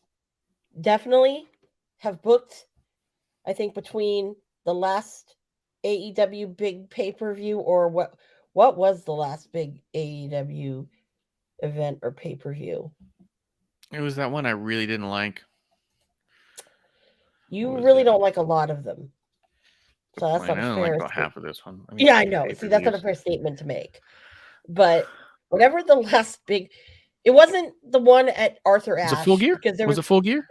Speaker 5: definitely have booked, I think, between the last AEW big pay-per-view, or what was the last big AEW event or pay-per-view?
Speaker 6: It was that one I really didn't like.
Speaker 5: You really don't like a lot of them. So that's not a fair
Speaker 6: like about
Speaker 5: statement.
Speaker 6: half of this one. I mean,
Speaker 5: yeah, I know. See, that's not a fair statement to make. But whatever the last big, it wasn't the one at Arthur Ashe.
Speaker 6: Was it Full Gear?
Speaker 5: Because there
Speaker 6: was it Full Gear?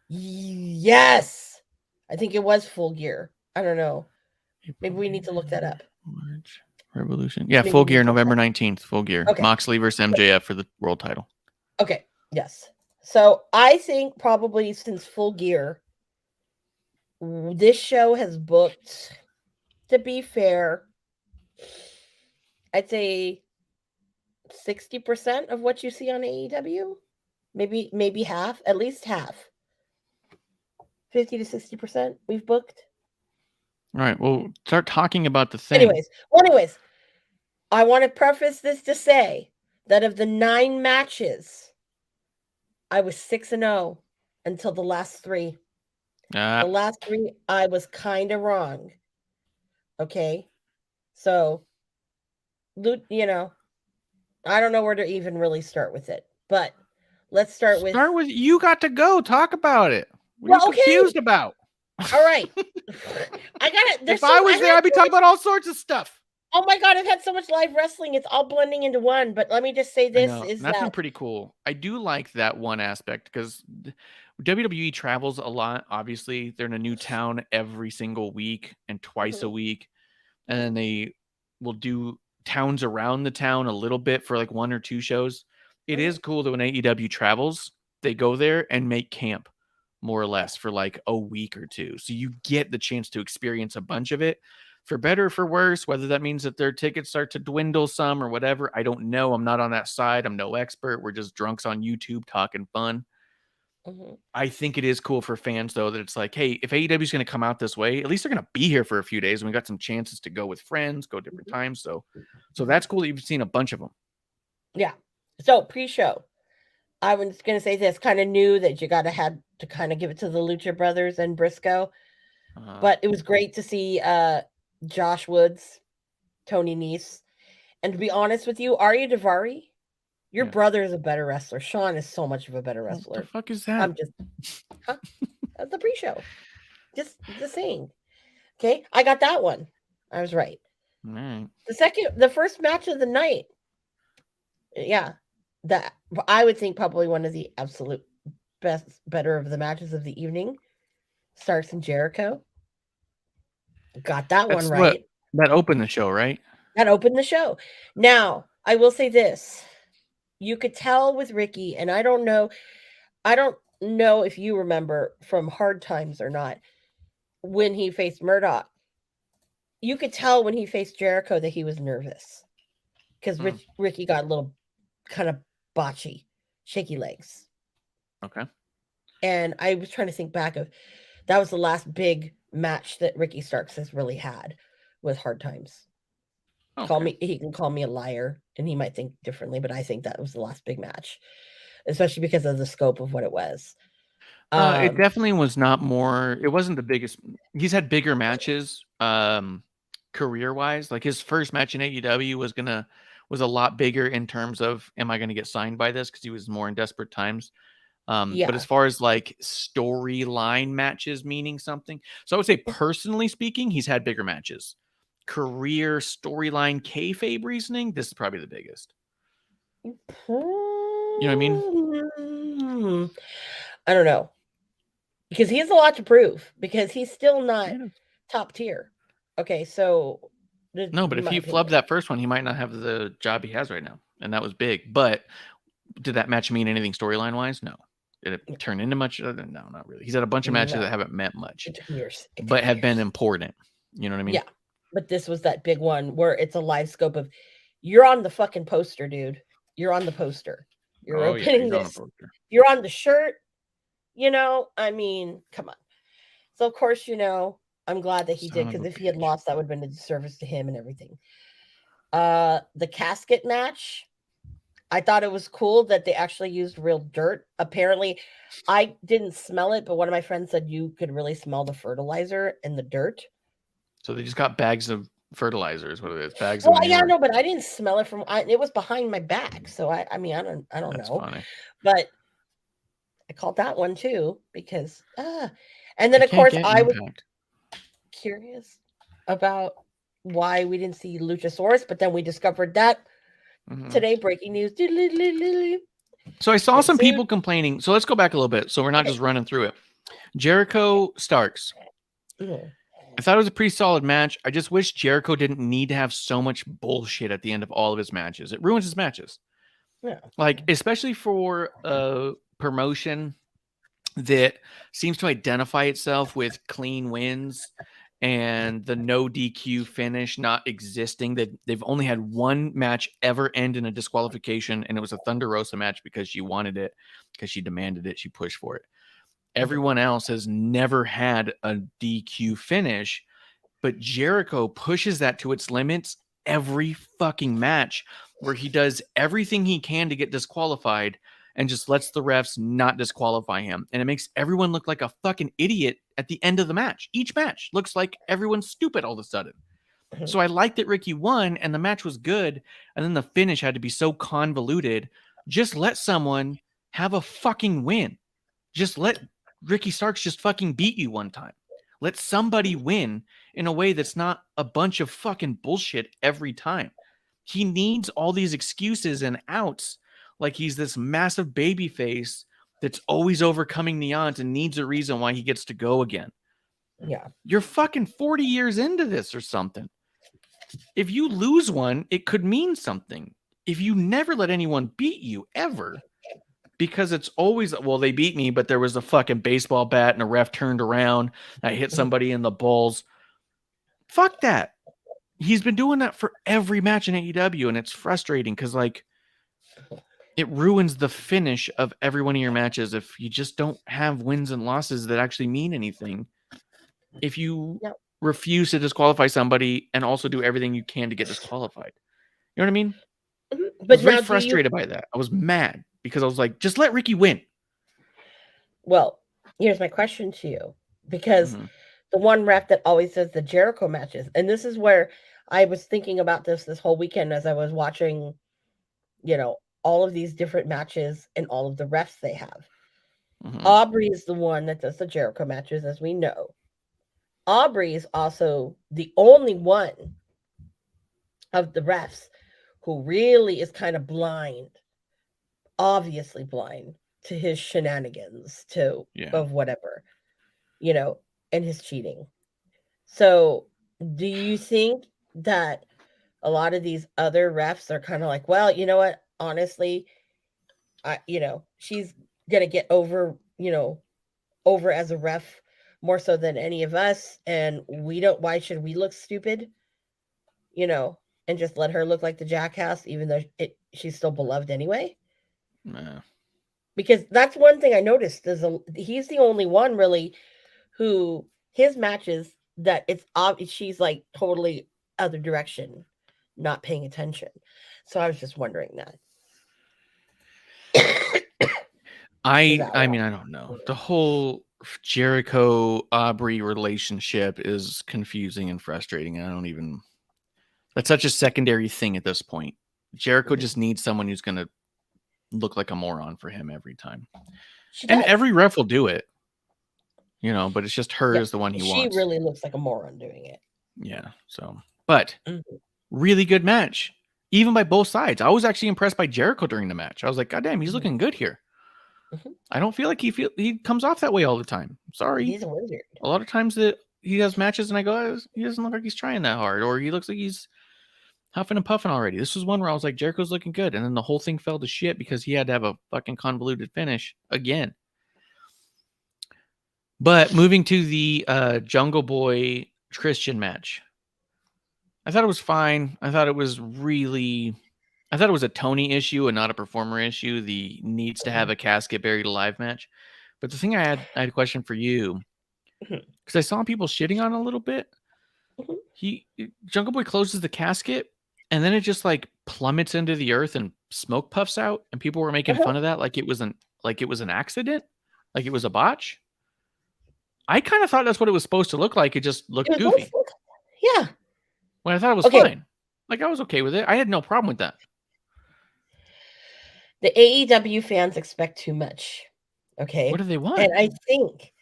Speaker 5: Yes, I think it was Full Gear. I don't know. Maybe we need to look that up.
Speaker 6: March Revolution. Yeah,
Speaker 5: Maybe
Speaker 6: Full
Speaker 5: we
Speaker 6: Gear,
Speaker 5: need to look
Speaker 6: November
Speaker 5: that
Speaker 6: 19th. Full Gear.
Speaker 5: Okay.
Speaker 6: Moxley versus MJF for the world title.
Speaker 5: Okay. Yes. So I think probably since Full Gear, this show has booked, to be fair, I'd say 60% of what you see on AEW. Maybe half, at least half. 50 to 60% we've booked.
Speaker 6: All right. Well, start talking about the thing.
Speaker 5: Anyways, I want to preface this to say that of the 9 matches, I was 6-0 until the last 3. The last 3, I was kind of wrong. Okay. So, I don't know where to even really start with it, but let's start with
Speaker 6: you got to go talk about it. What are you confused about?
Speaker 5: All right. I got it.
Speaker 6: If I was there, I'd be talking about all sorts of stuff.
Speaker 5: Oh my God, I've had so much live wrestling. It's all blending into one. But let me just say this
Speaker 6: that's been pretty cool. I do like that one aspect because WWE travels a lot. Obviously, they're in a new town every single week and twice a week. And then they will do towns around the town a little bit for like 1 or 2 shows. It is cool that when AEW travels, they go there and make camp more or less for like a week or 2. So you get the chance to experience a bunch of it, for better or for worse, whether that means that their tickets start to dwindle some or whatever. I don't know. I'm not on that side. I'm no expert. We're just drunks on YouTube talking fun. I think it is cool for fans, though, that it's like, hey, if AEW is going to come out this way, at least they're going to be here for a few days, and we got some chances to go with friends, go different times. So that's cool that you've seen a bunch of them.
Speaker 5: Yeah. So pre-show, I was going to say this, kind of knew that you had to kind of give it to the Lucha Brothers and Briscoe, but it was great to see Josh Woods, Tony Nese, and to be honest with you, Arya Daivari, your brother is a better wrestler. Sean is so much of a better wrestler.
Speaker 6: What the fuck is that?
Speaker 5: I'm just the pre-show. Just saying. Okay, I got that one. I was right.
Speaker 6: All right.
Speaker 5: The first match of the night. Yeah, that I would think probably one of the absolute better of the matches of the evening. Starks and Jericho. Got that one right.
Speaker 6: That opened the show, right?
Speaker 5: That opened the show. Now, I will say this. You could tell with Ricky, and I don't know if you remember from Hard Times or not, when he faced Murdoch. You could tell when he faced Jericho that he was nervous because Ricky got a little kind of botchy, shaky legs.
Speaker 6: Okay. And
Speaker 5: I was trying to think back of, that was the last big match that Ricky Starks has really had with Hard Times. Okay. He can call me a liar and he might think differently, but I think that was the last big match, especially because of the scope of what it was.
Speaker 6: It definitely was not more. It wasn't the biggest. He's had bigger matches career wise. Like his first match in AEW was a lot bigger in terms of, am I going to get signed by this? Because he was more in desperate times. But as far as like storyline matches meaning something, so I would say personally speaking, he's had bigger matches. Career storyline kayfabe reasoning, this is probably the biggest. You know what I mean?
Speaker 5: I don't know, because he has a lot to prove, because he's still not top tier. Okay, so
Speaker 6: no, but if he flubbed that first one, he might not have the job he has right now, and that was big. But did that match mean anything storyline wise? No. Did it turn into much? No, not really. He's had a bunch of matches that haven't meant much, but have been important. You know what I mean?
Speaker 5: Yeah. But this was that big one where it's a live scope of, you're on the fucking poster, dude. You're on the poster. You're opening this. You're on the shirt. I mean, come on. So of course, I'm glad that he did, because if he had lost, that would have been a disservice to him and everything. The casket match, I thought it was cool that they actually used real dirt. Apparently, I didn't smell it, but one of my friends said you could really smell the fertilizer in the dirt.
Speaker 6: So they just got bags of fertilizer, is what it is. Bags
Speaker 5: well,
Speaker 6: of manure.
Speaker 5: Yeah, no, but I didn't smell it it was behind my back. So I mean, I don't
Speaker 6: That's
Speaker 5: know.
Speaker 6: Funny.
Speaker 5: But I called that one too, because and then of course I was curious about why we didn't see Luchasaurus, but then we discovered that today. Breaking news.
Speaker 6: So I saw some people complaining. So let's go back a little bit. So we're not just running through it. Jericho Starks. I thought it was a pretty solid match. I just wish Jericho didn't need to have so much bullshit at the end of all of his matches. It ruins his matches.
Speaker 5: Yeah.
Speaker 6: Like, especially for a promotion that seems to identify itself with clean wins and the no DQ finish not existing. That they've only had one match ever end in a disqualification, and it was a Thunder Rosa match because she wanted it, because she demanded it, she pushed for it. Everyone else has never had a DQ finish, but Jericho pushes that to its limits every fucking match, where he does everything he can to get disqualified and just lets the refs not disqualify him. And it makes everyone look like a fucking idiot at the end of the match. Each match looks like everyone's stupid all of a sudden. So I liked that Ricky won and the match was good. And then the finish had to be so convoluted. Just let someone have a fucking win. Just let Ricky Starks just fucking beat you one time. Let somebody win in a way that's not a bunch of fucking bullshit every time. He needs all these excuses and outs, like he's this massive baby face that's always overcoming the odds and needs a reason why he gets to go again.
Speaker 5: Yeah.
Speaker 6: You're fucking 40 years into this or something. If you lose one, it could mean something. If you never let anyone beat you ever, because it's always, well, they beat me, but there was a fucking baseball bat and a ref turned around. I hit somebody in the balls. Fuck that. He's been doing that for every match in AEW, and it's frustrating because, like, it ruins the finish of every one of your matches if you just don't have wins and losses that actually mean anything. If you refuse to disqualify somebody and also do everything you can to get disqualified. You know what I mean?
Speaker 5: But
Speaker 6: I was very frustrated by that. I was mad because I was like, just let Ricky win.
Speaker 5: Well, here's my question to you, because the one ref that always does the Jericho matches, and this is where I was thinking about this whole weekend as I was watching, all of these different matches and all of the refs they have. Aubrey is the one that does the Jericho matches, as we know. Aubrey is also the only one of the refs who really is kind of blind, obviously blind to his shenanigans, of whatever, and his cheating. So do you think that a lot of these other refs are kind of like, well, you know what, honestly, she's gonna get over as a ref more so than any of us, and why should we look stupid, and just let her look like the jackass, even though she's still beloved anyway?
Speaker 6: Nah.
Speaker 5: Because that's one thing I noticed, he's the only one really who his matches that it's obvious she's like totally other direction, not paying attention. So I was just wondering that.
Speaker 6: I mean, I don't know. The whole Jericho Aubrey relationship is confusing and frustrating. That's such a secondary thing at this point. Jericho just needs someone who's going to look like a moron for him every time. And every ref will do it, but it's just her is the one he wants.
Speaker 5: She really looks like a moron doing it.
Speaker 6: Yeah. So, but really good match, even by both sides. I was actually impressed by Jericho during the match. I was like, God damn, he's looking good here. I don't feel like he comes off that way all the time. Sorry.
Speaker 5: He's a wizard.
Speaker 6: A lot of times that he has matches and I go, he doesn't look like he's trying that hard, or he looks like he's huffing and puffing already. This was one where I was like, Jericho's looking good. And then the whole thing fell to shit because he had to have a fucking convoluted finish again. But moving to the Jungle Boy Christian match, I thought it was fine. I thought it was a Tony issue and not a performer issue. The needs to have a casket buried alive match. But the thing I had a question for you. because I saw people shitting on it a little bit. Jungle Boy closes the casket, and then it just like plummets into the earth and smoke puffs out, and people were making fun of that like it was an accident, like it was a botch. I kind of thought that's what it was supposed to look like. It just looked goofy.
Speaker 5: Yeah.
Speaker 6: When I thought it was fine. Like I was okay with it. I had no problem with that.
Speaker 5: The AEW fans expect too much. Okay.
Speaker 6: What do they want?
Speaker 5: And I think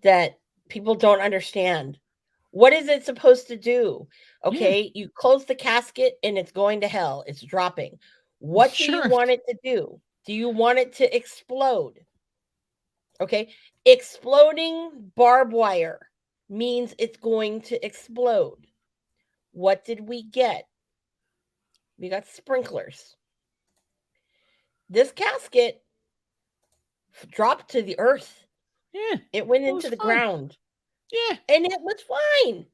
Speaker 5: that people don't understand. What is it supposed to do? Okay. You close the casket and it's going to hell. It's dropping. What do you want it to do? Do you want it to explode? Okay. Exploding barbed wire means it's going to explode. What did we get? We got sprinklers. This casket dropped to the earth.
Speaker 6: Yeah.
Speaker 5: It went into the ground.
Speaker 6: Yeah.
Speaker 5: And it was fine.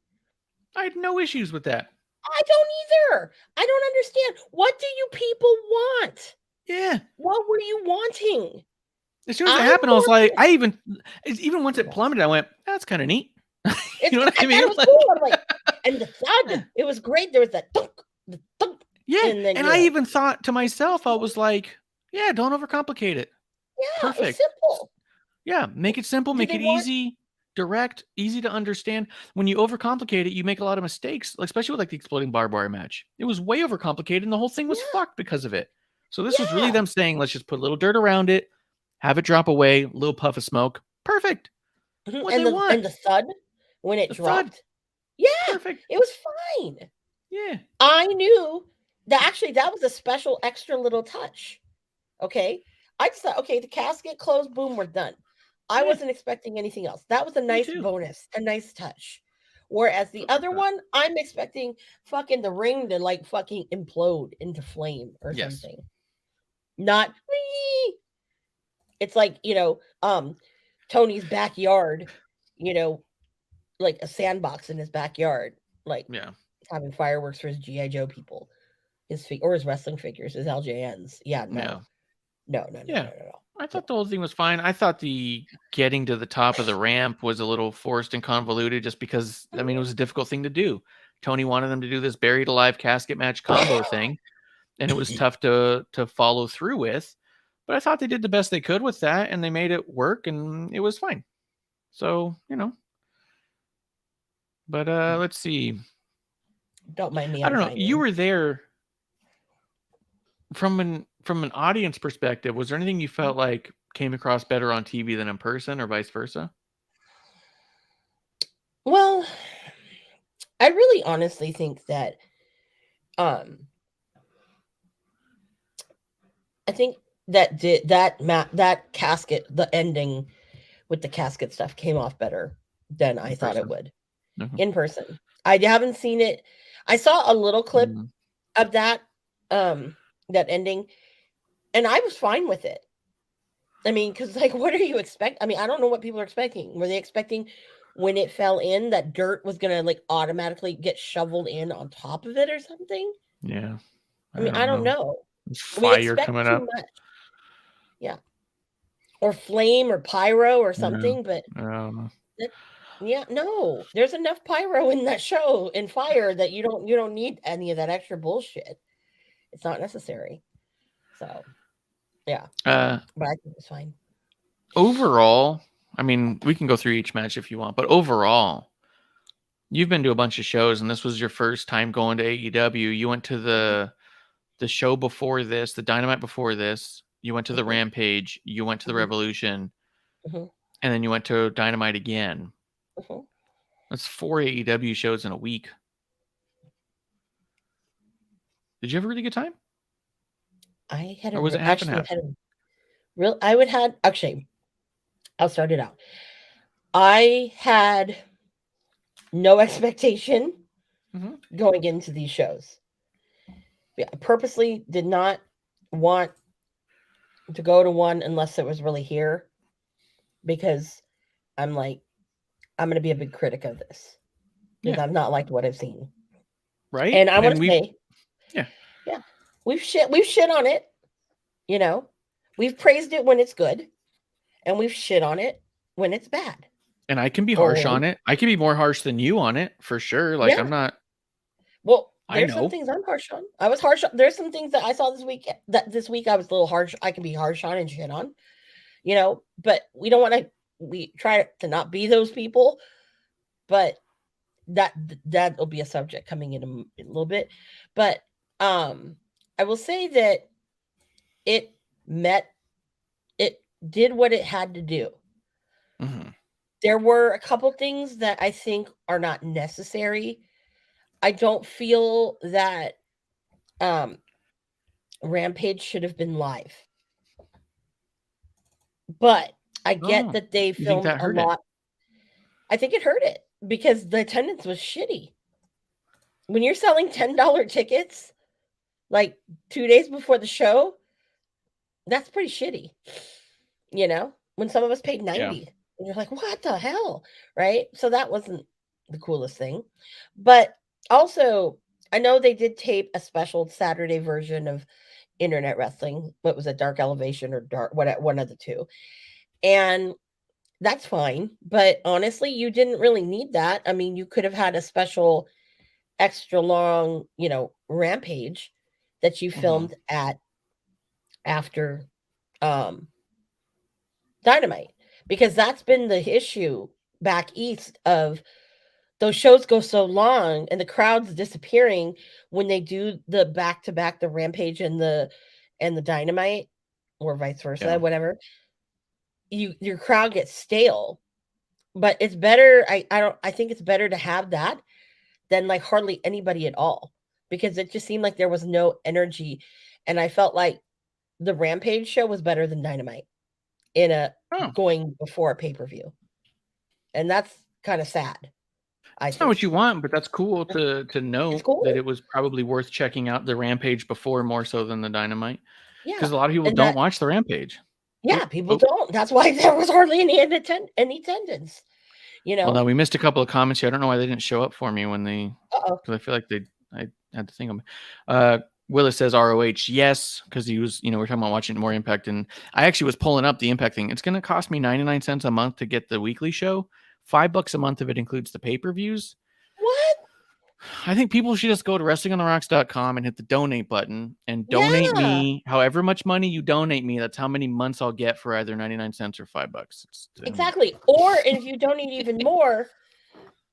Speaker 6: I had no issues with that.
Speaker 5: I don't either. I don't understand. What do you people want?
Speaker 6: Yeah.
Speaker 5: What were you wanting?
Speaker 6: As soon as it happened, I was like, even once it plummeted, I went, that's kind of neat. You know what I mean?
Speaker 5: It was cool. I'm like, and the thud, it was great. There was that thunk, the thunk.
Speaker 6: Yeah. And I even thought to myself, I was like, yeah, don't overcomplicate it.
Speaker 5: Yeah,
Speaker 6: perfect.
Speaker 5: It's simple.
Speaker 6: Yeah, make it simple, make it easy, direct, easy to understand. When you overcomplicate it, you make a lot of mistakes, especially with like the exploding barbed wire match. It was way overcomplicated, and the whole thing was fucked because of it. So this was really them saying, let's just put a little dirt around it, have it drop away, a little puff of smoke. Perfect. What
Speaker 5: and
Speaker 6: they want.
Speaker 5: And the thud when it dropped. Thud. Yeah, perfect. It was fine.
Speaker 6: Yeah.
Speaker 5: I knew that actually that was a special extra little touch. Okay. I just thought, okay, the casket closed, boom, we're done. I wasn't expecting anything else. That was a nice bonus, a nice touch. Whereas the other one, I'm expecting fucking the ring to like fucking implode into flame or something. Not me. It's like, Tony's backyard, like a sandbox in his backyard, like having fireworks for his G.I. Joe people, his wrestling figures, his LJNs. Yeah, no. No.
Speaker 6: I thought the whole thing was fine. I thought the getting to the top of the ramp was a little forced and convoluted just because, it was a difficult thing to do. Tony wanted them to do this buried alive casket match combo thing, and it was tough to follow through with. But I thought they did the best they could with that, and they made it work, and it was fine. So, But let's see.
Speaker 5: Don't mind me.
Speaker 6: I don't know. You were there. From an audience perspective, was there anything you felt like came across better on TV than in person, or vice versa?
Speaker 5: Well, I really honestly think that I think that casket, the ending with the casket stuff came off better than I thought it would. In person. I haven't seen it. I saw a little clip of that that ending, and I was fine with it. Because what are you expecting? I don't know what people are expecting. Were they expecting when it fell in that dirt was gonna like automatically get shoveled in on top of it or something?
Speaker 6: Yeah.
Speaker 5: I don't know.
Speaker 6: There's fire coming up.
Speaker 5: Much. Yeah. Or flame or pyro or something, but no. There's enough pyro in that show and fire that you don't need any of that extra bullshit. It's not necessary. So, yeah. But I think it's fine.
Speaker 6: Overall, we can go through each match if you want, but overall, you've been to a bunch of shows, and this was your first time going to AEW. You went to the show before this, the Dynamite before this. You went to the Rampage. You went to the Revolution. And then you went to Dynamite again. That's 4 AEW shows in a week. Did you have a really good time?
Speaker 5: I had
Speaker 6: or was it half and half?
Speaker 5: I'll start it out. I had no expectation going into these shows. I purposely did not want to go to one unless it was really here, because I'm like, I'm going to be a big critic of this because I've not liked what I've seen.
Speaker 6: Right.
Speaker 5: And I want to say, we've shit on it. We've praised it when it's good, and we've shit on it when it's bad.
Speaker 6: And I can be harsh on it. I can be more harsh than you on it for sure. Like I'm not.
Speaker 5: Well, there's some things I'm harsh on. I was harsh on. There's some things that I saw this week I was a little harsh. I can be harsh on and shit on, but we don't want to. We try to not be those people, but that will be a subject coming in a little bit. But I will say that it did what it had to do.
Speaker 6: Mm-hmm.
Speaker 5: There were a couple things that I think are not necessary. I don't feel that Rampage should have been live. But I get that they filmed a lot. I think it hurt it because the attendance was shitty. When you're selling $10 tickets like 2 days before the show, that's pretty shitty. When some of us paid $90 and you're like, what the hell? Right? So that wasn't the coolest thing. But also, I know they did tape a special Saturday version of Internet Wrestling. What was it, Dark Elevation or Dark, one of the two. And that's fine. But honestly, you didn't really need that. I mean, you could have had a special extra long, Rampage that you filmed after Dynamite, because that's been the issue back east of those shows go so long and the crowd's disappearing when they do the back-to-back, the Rampage and the Dynamite, or vice versa, whatever. Your crowd gets stale. But it's better. I think it's better to have that than like hardly anybody at all, because it just seemed like there was no energy, and I felt like the Rampage show was better than Dynamite in going before a pay-per-view, and that's kind of sad.
Speaker 6: It's not what you want, but that's cool to know that it was probably worth checking out the Rampage before more so than the Dynamite. Yeah, because a lot of people don't watch the Rampage.
Speaker 5: Yeah, people don't. That's why there was hardly any attendance.
Speaker 6: Well, no, we missed a couple of comments here. I don't know why they didn't show up for me when they. Because I feel like I had to think of them. Willis says ROH, yes, because he was, we're talking about watching more Impact, and I actually was pulling up the Impact thing. It's going to cost me 99 cents a month to get the weekly show. $5 a month if it includes the pay-per-views.
Speaker 5: What?
Speaker 6: I think people should just go to wrestlingontherocks.com and hit the donate button and donate me however much money you donate me. That's how many months I'll get for either 99 cents or $5.
Speaker 5: Exactly. Or if you donate even more,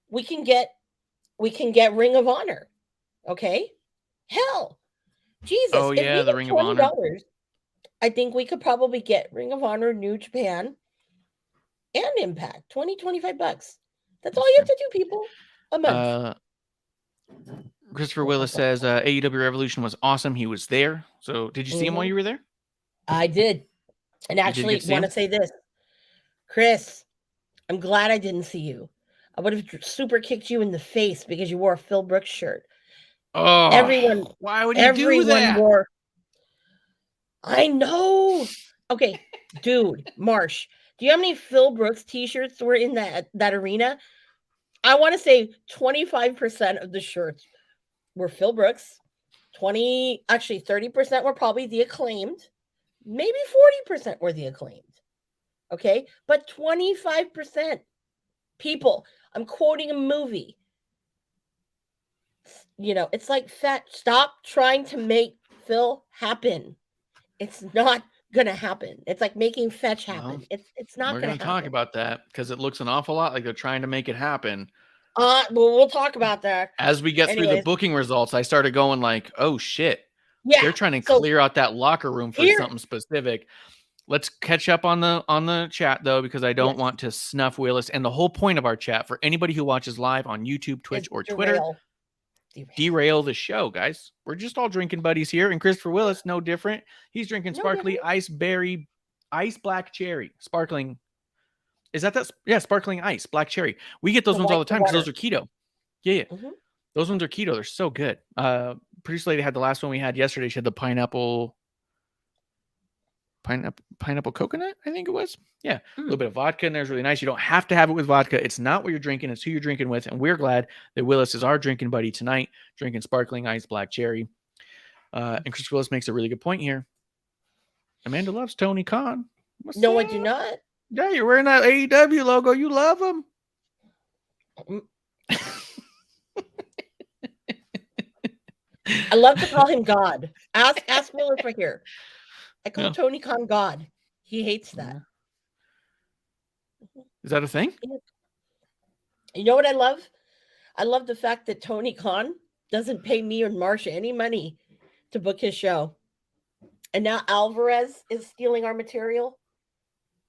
Speaker 5: we can get Ring of Honor. Okay. Hell, Jesus.
Speaker 6: Oh yeah, the Ring of Honor.
Speaker 5: I think we could probably get Ring of Honor, New Japan, and Impact. $25. That's all you have to do, people. A month.
Speaker 6: Christopher Willis says AEW Revolution was awesome. He was there. So did you see him while you were there?
Speaker 5: I did. And actually want to say this. Chris, I'm glad I didn't see you. I would have super kicked you in the face because you wore a Phil Brooks shirt.
Speaker 6: Oh, why would you do that?
Speaker 5: I know. Okay, dude, Marsh, do you know how many Phil Brooks t-shirts were in that arena? I want to say 25% of the shirts were Phil Brooks. 30% were probably the Acclaimed. Maybe 40% were the Acclaimed. Okay, but 25%. People, I'm quoting a movie. It's like stop trying to make Phil happen. It's not gonna happen. It's like making fetch happen. It's not gonna happen. We're gonna
Speaker 6: talk about that because it looks an awful lot like they're trying to make it happen.
Speaker 5: Well, we'll talk about that
Speaker 6: as we get through the booking results. I started going like, oh shit, they're trying to clear out that locker room for something specific. Let's catch up on the chat though, because I don't want to snuff Willis. And the whole point of our chat, for anybody who watches live on YouTube, Twitch, or Twitter, derail the show, guys. We're just all drinking buddies here, and Christopher Willis, no different. He's drinking sparkly ice black cherry, sparkling. Is that? Yeah, sparkling ice black cherry. We get those ones all the time because those are keto. Yeah. Mm-hmm. Those ones are keto. They're so good. Producer lady had the last one we had yesterday. She had the pineapple coconut, I think it was. Yeah, a little bit of vodka in there is really nice. You don't have to have it with vodka. It's not what you're drinking. It's who you're drinking with. And we're glad that Willis is our drinking buddy tonight, drinking sparkling ice black cherry. And Chris Willis makes a really good point here. Amanda loves Tony Khan.
Speaker 5: I do not.
Speaker 6: Yeah, you're wearing that AEW logo. You love him.
Speaker 5: I love to call him God. Ask Willis right here. I call Tony Khan God. He hates that.
Speaker 6: Is that a thing?
Speaker 5: You know what I love? I love the fact that Tony Khan doesn't pay me or Marsha any money to book his show. And now Alvarez is stealing our material.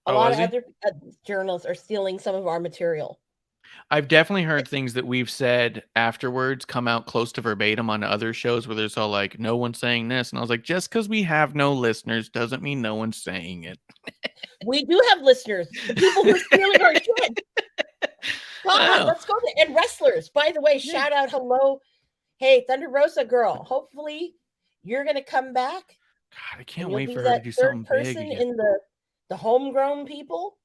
Speaker 5: A lot of other journalists are stealing some of our material.
Speaker 6: I've definitely heard things that we've said afterwards come out close to verbatim on other shows where there's all like, no one's saying this. And I was like, just because we have no listeners doesn't mean no one's saying it.
Speaker 5: We do have listeners. The people who are stealing our shit. God, let's go. And wrestlers, by the way, shout out, hello. Hey, Thunder Rosa girl, hopefully you're going to come back.
Speaker 6: God, I can't wait for her to do something big
Speaker 5: again. In the homegrown people.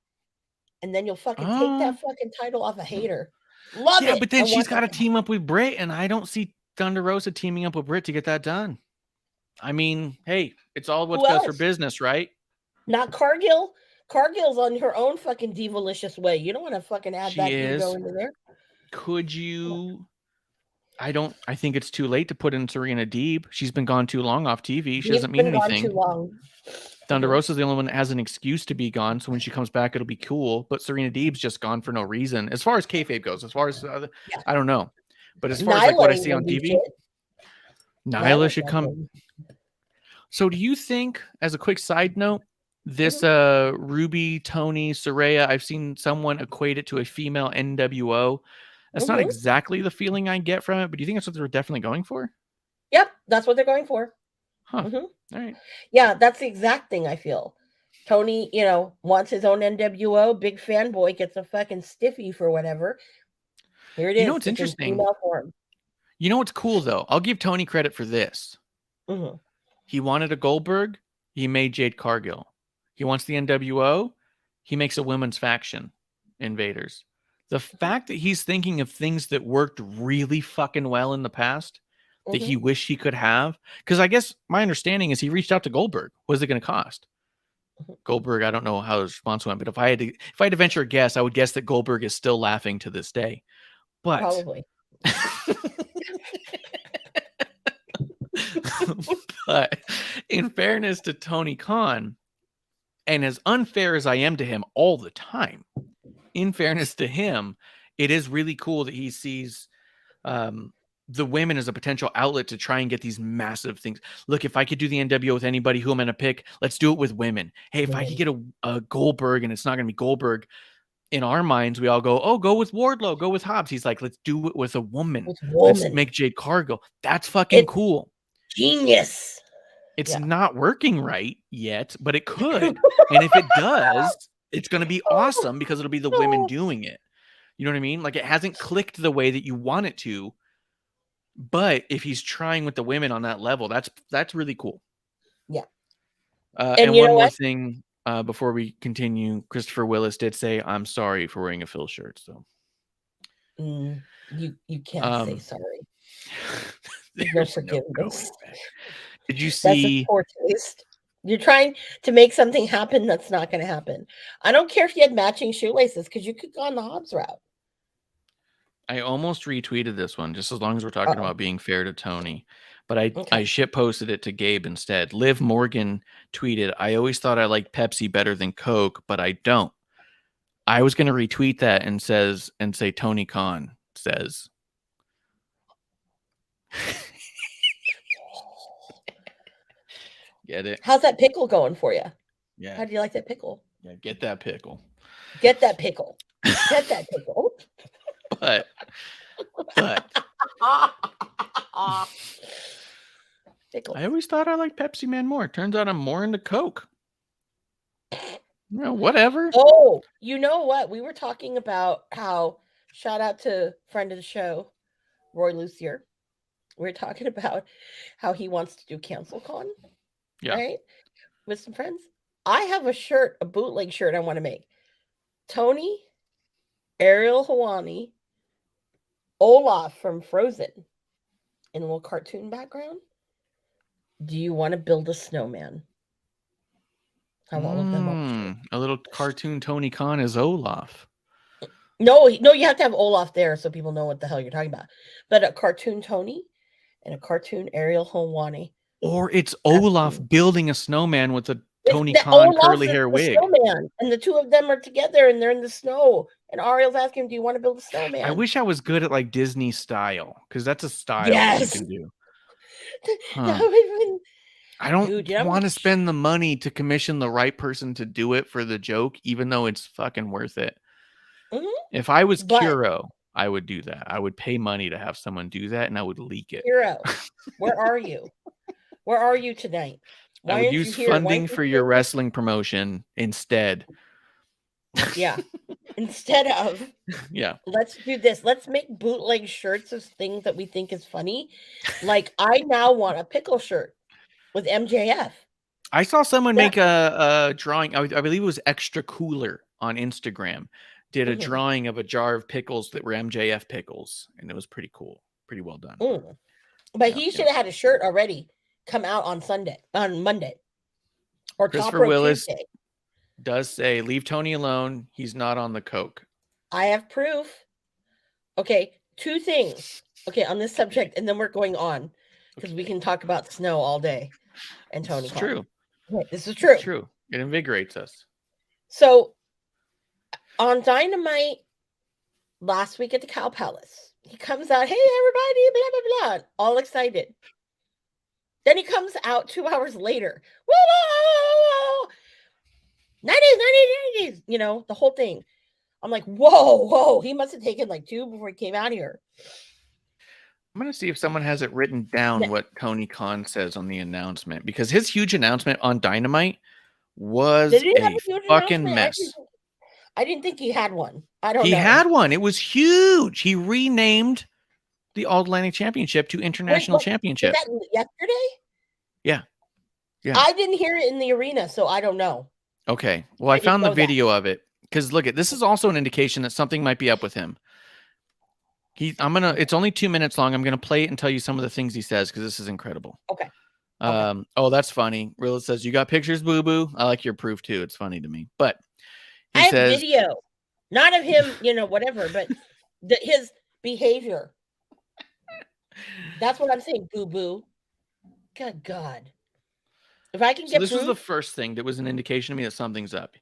Speaker 5: And then you'll fucking take that fucking title off a hater. Love it.
Speaker 6: Yeah, but then she's got to team up with Britt, and I don't see Thunder Rosa teaming up with Britt to get that done. I mean, hey, it's all what's best for business, right?
Speaker 5: Not Cargill. Cargill's on her own fucking divalicious way. You don't want to fucking add that ego into there.
Speaker 6: Could you? I think it's too late to put in Serena Deeb. She's been gone too long off TV. She doesn't mean anything.
Speaker 5: Too long.
Speaker 6: Thunder Rosa's the only one that has an excuse to be gone, so when she comes back, it'll be cool. But Serena Deeb's just gone for no reason. As far as kayfabe goes, as far as I don't know, but as far as like what I see on TV, Nyla should come. So, do you think, as a quick side note, this Ruby, Tony, Saraya, I've seen someone equate it to a female NWO. That's not exactly the feeling I get from it, but do you think that's what they're definitely going for?
Speaker 5: Yep, that's what they're going for.
Speaker 6: Huh. All right.
Speaker 5: Yeah, that's the exact thing I feel. Tony, wants his own NWO. Big fanboy, gets a fucking stiffy for whatever. Here it is.
Speaker 6: You know what's interesting? You know what's cool, though? I'll give Tony credit for this. He wanted a Goldberg. He made Jade Cargill. He wants the NWO. He makes a women's faction, Invaders. The fact that he's thinking of things that worked really fucking well in the past that he wished he could have. Because I guess my understanding is he reached out to Goldberg. What is it going to cost? Goldberg, I don't know how his response went, but if I had to venture a guess, I would guess that Goldberg is still laughing to this day. But
Speaker 5: probably.
Speaker 6: But in fairness to Tony Khan, and as unfair as I am to him all the time, in fairness to him, it is really cool that he sees the women as a potential outlet to try and get these massive things. Look, if I could do the NWO with anybody who I'm going to pick, let's do it with women. Hey, if I could get a Goldberg and it's not going to be Goldberg, in our minds, we all go, oh, go with Wardlow, go with Hobbs. He's like, let's do it with a woman. Let's make Jade Cargill. That's fucking cool.
Speaker 5: Genius.
Speaker 6: It's not working right yet, but it could. And if it does, it's going to be awesome because it'll be the women doing it. You know what I mean? Like, it hasn't clicked the way that you want it to. But if he's trying with the women on that level, that's really cool.
Speaker 5: Yeah.
Speaker 6: And one more thing before we continue, Christopher Willis did say, "I'm sorry for wearing a Phil shirt." So
Speaker 5: you can't say sorry.
Speaker 6: There's no forgiveness. Did you see?
Speaker 5: That's a poor taste. You're trying to make something happen that's not going to happen. I don't care if you had matching shoelaces because you could go on the Hobbs route.
Speaker 6: I almost retweeted this one, just as long as we're talking about being fair to Tony. But I shit posted it to Gabe instead. Liv Morgan tweeted, "I always thought I liked Pepsi better than Coke, but I don't." I was going to retweet that and say Tony Khan says. Get it?
Speaker 5: How's that pickle going for you?
Speaker 6: Yeah.
Speaker 5: How do you like that pickle?
Speaker 6: Yeah, get that pickle.
Speaker 5: Get that pickle. Get that pickle.
Speaker 6: But I always thought I liked Pepsi Man more. Turns out I'm more into Coke. Whatever.
Speaker 5: Oh, you know what? We were talking about how, shout out to friend of the show, Roy Lucier. We were talking about how he wants to do Cancel Con.
Speaker 6: Yeah.
Speaker 5: Right? With some friends. I have a shirt, a bootleg shirt I want to make. Tony, Ariel Hawani, Olaf from Frozen in a little cartoon background. Do you want to build a snowman? Have all of them up.
Speaker 6: A little cartoon Tony Khan as Olaf.
Speaker 5: No, you have to have Olaf there so people know what the hell you're talking about. But a cartoon Tony and a cartoon Ariel Helwani.
Speaker 6: Or it's Olaf building a snowman with a Tony Khan
Speaker 5: Olaf
Speaker 6: curly hair wig.
Speaker 5: Snowman, and the two of them are together and they're in the snow. And Ariel's asking him, "Do you want to build a snowman?"
Speaker 6: I wish I was good at like Disney style, because that's a style that you can do. Huh. I don't want to spend the money to commission the right person to do it for the joke, even though it's fucking worth it.
Speaker 5: Mm-hmm.
Speaker 6: If I was Kuro, I would do that. I would pay money to have someone do that, and I would leak it.
Speaker 5: Kuro, where are you? Where are you tonight?
Speaker 6: I would use funding for your wrestling promotion instead.
Speaker 5: Yeah. Instead of, let's do this. Let's make bootleg shirts of things that we think is funny. Like, I now want a pickle shirt with MJF.
Speaker 6: I saw someone make a drawing. I believe it was Extra Cooler on Instagram. Did a drawing of a jar of pickles that were MJF pickles, and it was pretty cool. Pretty well done.
Speaker 5: But he should have had a shirt already come out on Monday. Or
Speaker 6: Christopher Willis Tuesday. Does say, leave Tony alone. He's not on the coke.
Speaker 5: I have proof. Okay, 2 things. Okay, on this subject, and then we're going on because we can talk about snow all day. And Tony.
Speaker 6: It's true.
Speaker 5: Okay, this is true.
Speaker 6: It's true. It invigorates us.
Speaker 5: So on Dynamite last week at the Cow Palace, he comes out, hey everybody, blah blah blah, all excited. Then he comes out 2 hours later. Whoa! 90s, you know, the whole thing. I'm like, whoa. He must have taken like 2 before he came out here.
Speaker 6: I'm going to see if someone has it written down what Tony Khan says on the announcement, because his huge announcement on Dynamite was a fucking mess.
Speaker 5: I didn't think he had one. I don't know.
Speaker 6: He had one. It was huge. He renamed the All-Atlantic Championship to International Championship.
Speaker 5: Was that yesterday?
Speaker 6: Yeah.
Speaker 5: I didn't hear it in the arena, so I don't know.
Speaker 6: Okay. Well, I found the video of it, because look, this is also an indication that something might be up with him. It's only 2 minutes long. I'm gonna play it and tell you some of the things he says, because this is incredible.
Speaker 5: Okay.
Speaker 6: Oh, that's funny. Rilla says, you got pictures, boo boo. I like your proof too. It's funny to me. But
Speaker 5: I have video, not of him, you know, whatever, but his behavior. That's what I'm saying, boo boo. Good God. If I can get
Speaker 6: this was the first thing that was an indication to me that something's up.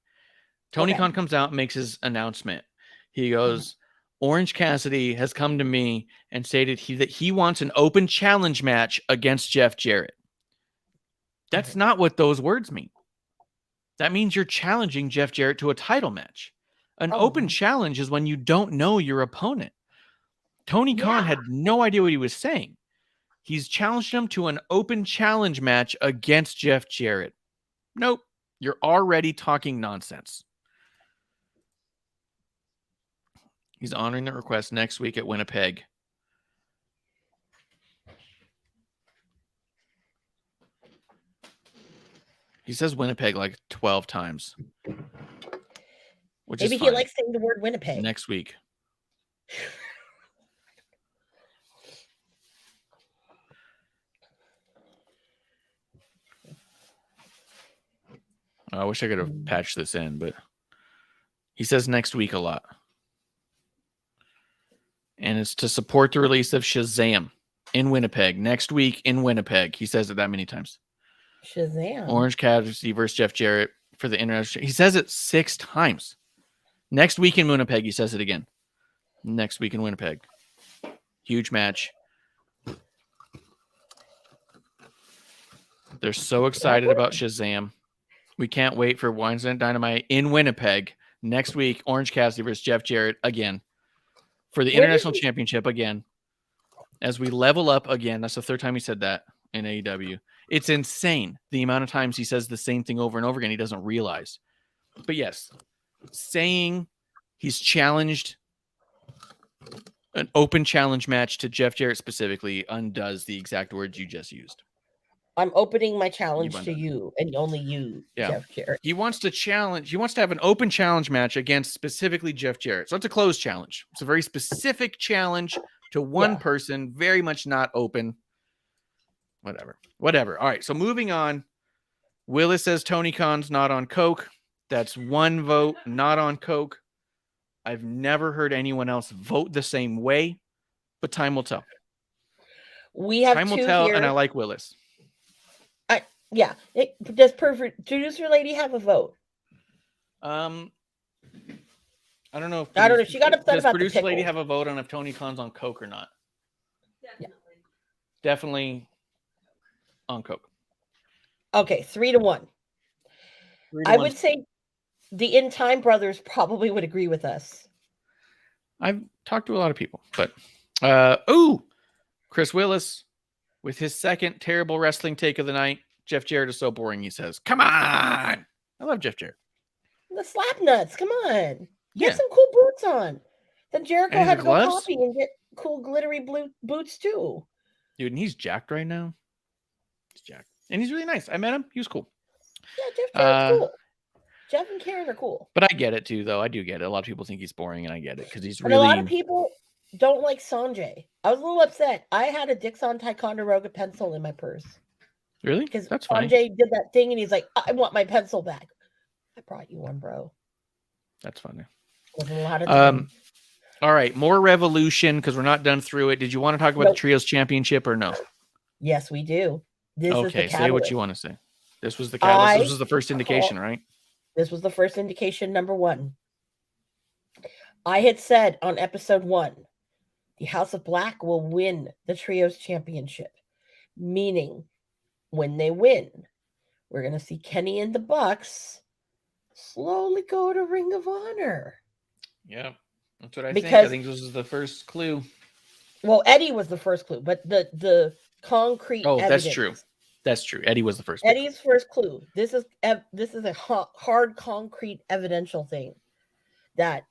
Speaker 6: Tony Khan comes out and makes his announcement. He goes, Orange Cassidy has come to me and stated that he wants an open challenge match against Jeff Jarrett. That's not what those words mean. That means you're challenging Jeff Jarrett to a title match. An open challenge is when you don't know your opponent. Tony Khan had no idea what he was saying. He's challenged him to an open challenge match against Jeff Jarrett. Nope. You're already talking nonsense. He's honoring the request next week at Winnipeg. He says Winnipeg like 12 times.
Speaker 5: Maybe he likes saying the word Winnipeg.
Speaker 6: Next week. I wish I could have patched this in, but he says next week a lot. And it's to support the release of Shazam in Winnipeg. Next week in Winnipeg. He says it that many times.
Speaker 5: Shazam.
Speaker 6: Orange Cassidy versus Jeff Jarrett for the international. He says it 6 times. Next week in Winnipeg, he says it again. Next week in Winnipeg. Huge match. They're so excited about Shazam. We can't wait for Wednesday Night Dynamite in Winnipeg. Next week, Orange Cassidy versus Jeff Jarrett again. For the International Championship again. As we level up again. That's the 3rd time he said that in AEW. It's insane the amount of times he says the same thing over and over again. He doesn't realize. But yes, saying he's challenged an open challenge match to Jeff Jarrett specifically undoes the exact words you just used.
Speaker 5: I'm opening my challenge to you and only you, Jeff Jarrett.
Speaker 6: He wants to challenge. He wants to have an open challenge match against specifically Jeff Jarrett. So it's a closed challenge. It's a very specific challenge to one person, very much not open. Whatever. All right. So moving on. Willis says Tony Khan's not on coke. That's 1 vote, not on coke. I've never heard anyone else vote the same way, but time will tell.
Speaker 5: We have
Speaker 6: time will
Speaker 5: two
Speaker 6: tell,
Speaker 5: here.
Speaker 6: and I like Willis.
Speaker 5: Yeah. Does producer lady have a vote?
Speaker 6: I don't know.
Speaker 5: I don't know. She got upset
Speaker 6: does
Speaker 5: about the
Speaker 6: producer lady
Speaker 5: pickle.
Speaker 6: have a vote on if Tony Khan's on coke or not?
Speaker 3: Definitely.
Speaker 6: Definitely on coke.
Speaker 5: Okay, 3-1. I would say the In Time brothers probably would agree with us.
Speaker 6: I've talked to a lot of people, but Chris Willis with his second terrible wrestling take of the night. Jeff Jarrett is so boring, he says. Come on. I love Jeff Jarrett.
Speaker 5: The slap nuts. Come on. Get
Speaker 6: Yeah.
Speaker 5: some cool boots on. Then Jericho
Speaker 6: And
Speaker 5: had to go
Speaker 6: gloves?
Speaker 5: copy and get cool glittery boots too.
Speaker 6: Dude, and he's jacked right now. He's jacked. And he's really nice. I met him. He was cool.
Speaker 5: Yeah, Jeff Jarrett's cool. Jeff and Karen are cool.
Speaker 6: But I get it too, though. I do get it. A lot of people think he's boring, and I get it because he's
Speaker 5: And a lot of people don't like Sanjay. I was a little upset. I had a Dixon Ticonderoga pencil in my purse.
Speaker 6: Really?
Speaker 5: Because
Speaker 6: that's fine.
Speaker 5: Sanjay did that thing, and he's like, "I want my pencil back." I brought you one, bro.
Speaker 6: That's funny.
Speaker 5: Wasn't a lot of time.
Speaker 6: All right, more Revolution because we're not done through it. Did you want to talk about the Trios Championship or no?
Speaker 5: Yes, we do. This is the
Speaker 6: say what you want to say. This was the catalyst. This was the first indication, right?
Speaker 5: This was the first indication, number 1. I had said on episode 1, the House of Black will win the Trios Championship, meaning when they win, we're going to see Kenny and the Bucks slowly go to Ring of Honor.
Speaker 6: Yeah, that's what I think. I think this is the first clue.
Speaker 5: Well, Eddie was the first clue, but the concrete evidence.
Speaker 6: That's true. That's true. Eddie was the first.
Speaker 5: Eddie's first clue. This is a hard concrete evidential thing that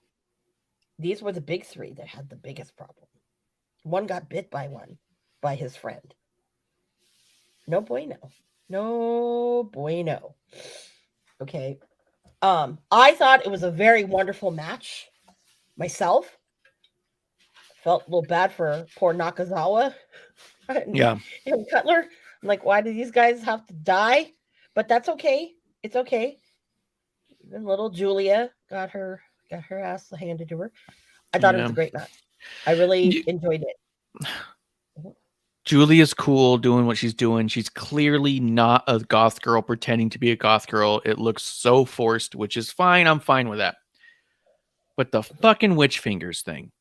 Speaker 5: these were the big 3 that had the biggest problem. One got bit by his friend. No bueno. No bueno. Okay. I thought it was a very wonderful match myself. Felt a little bad for poor Nakazawa. And Cutler. I'm like, why do these guys have to die? But that's okay. It's okay. Even little Julia got her ass handed to her. I thought it was a great match. I really enjoyed it.
Speaker 6: Julia's cool doing what she's doing. She's clearly not a goth girl pretending to be a goth girl. It looks so forced, which is fine. I'm fine with that. But the fucking witch fingers thing,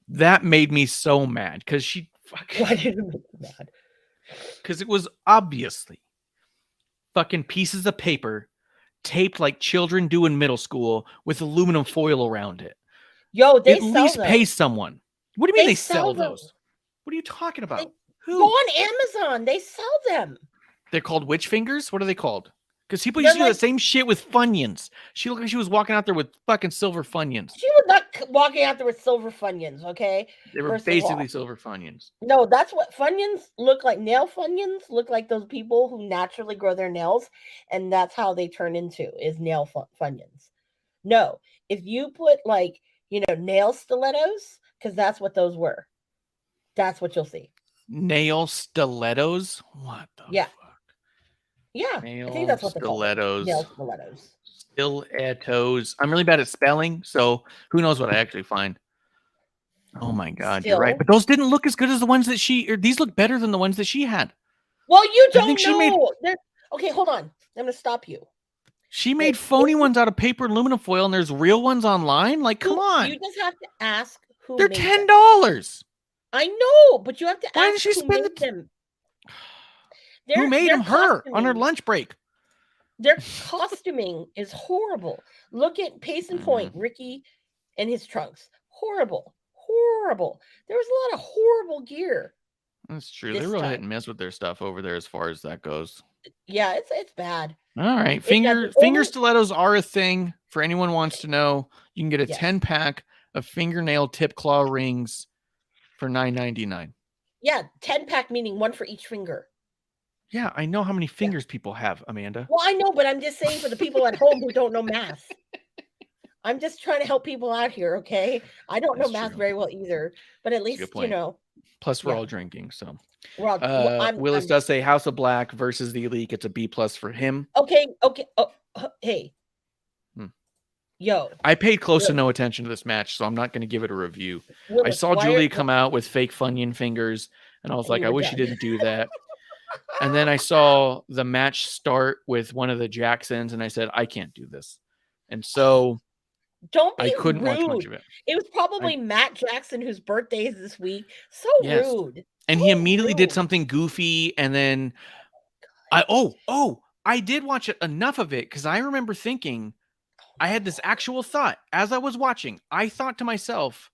Speaker 6: that made me so mad because she fucking.
Speaker 5: Why did it make you mad?
Speaker 6: Because it was obviously fucking pieces of paper taped like children do in middle school with aluminum foil around it.
Speaker 5: Yo, they
Speaker 6: at least pay someone. What do you mean they sell those? What are you talking about?
Speaker 5: Who? Go on Amazon. They sell them.
Speaker 6: They're called witch fingers? What are they called? Because people used to do the same shit with Funyuns. She looked like she was walking out there with fucking silver Funyuns.
Speaker 5: She was not walking out there with silver Funyuns, okay?
Speaker 6: They were basically silver Funyuns.
Speaker 5: No, that's what Funyuns look like. Nail Funyuns look like those people who naturally grow their nails, and that's how they turn into, is nail Funyuns. No, if you put nail stilettos, because that's what those were. That's what you'll see.
Speaker 6: Nail stilettos? What the fuck?
Speaker 5: Yeah,
Speaker 6: nail
Speaker 5: I think that's what they're called. Nail stilettos.
Speaker 6: Stilettos. I'm really bad at spelling, so who knows what I actually find. Oh my God, you're right. But those didn't look as good as the ones that these look better than the ones that she had.
Speaker 5: Well, you don't know. Okay, hold on. I'm going to stop you.
Speaker 6: She made phony ones out of paper and aluminum foil, and there's real ones online? Like, come on.
Speaker 5: You just have to ask who
Speaker 6: They're
Speaker 5: made
Speaker 6: $10.
Speaker 5: I know, but you have to
Speaker 6: Why
Speaker 5: ask
Speaker 6: did she spend
Speaker 5: them.
Speaker 6: Who made them? Her on her lunch break.
Speaker 5: Their costuming is horrible. Look at Pace in Point, Ricky and his trunks. Horrible. There was a lot of horrible gear.
Speaker 6: That's true. They're real hit and miss with their stuff over there as far as that goes.
Speaker 5: Yeah, it's bad.
Speaker 6: All right. Finger stilettos are a thing. For anyone who wants to know, you can get a 10-pack of fingernail tip claw rings for $9.99.
Speaker 5: Yeah, 10-pack meaning one for each finger.
Speaker 6: Yeah, I know how many fingers people have, Amanda.
Speaker 5: Well, I know, but I'm just saying for the people at home who don't know math. I'm just trying to help people out here, okay? I don't know math very well either, but at least,
Speaker 6: Plus, we're all drinking, so.
Speaker 5: Willis
Speaker 6: does say House of Black versus the Elite. It's a B+ for him.
Speaker 5: Okay. Oh, hey.
Speaker 6: I paid close to no attention to this match, so I'm not going to give it a review.
Speaker 5: Willis,
Speaker 6: I saw Julia come out with fake Funyun fingers, and I was like, I wish you didn't do that. And then I saw the match start with one of the Jacksons, and I said, I can't do this. And so
Speaker 5: I couldn't watch much of it. It was probably Matt Jackson, whose birthday is this week. So rude.
Speaker 6: And he immediately did something goofy, and then I did watch enough of it because I remember thinking, I had this actual thought as I was watching. I thought to myself,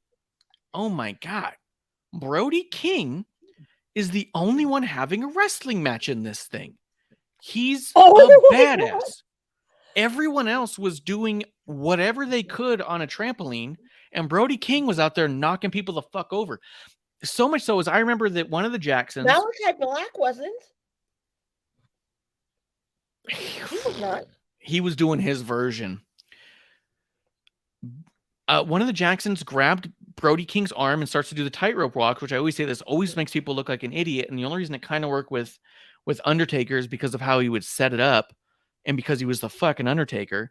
Speaker 6: oh my God, Brody King is the only one having a wrestling match in this thing. He's a badass. Everyone else was doing whatever they could on a trampoline, and Brody King was out there knocking people the fuck over. So much so as I remember that one of the Jacksons...
Speaker 5: Malachi Black wasn't. He was not.
Speaker 6: He was doing his version. One of the Jacksons grabbed Brody King's arm and starts to do the tightrope walk, which I always say this always makes people look like an idiot. And the only reason it kind of worked with Undertaker is because of how he would set it up and because he was the fucking Undertaker.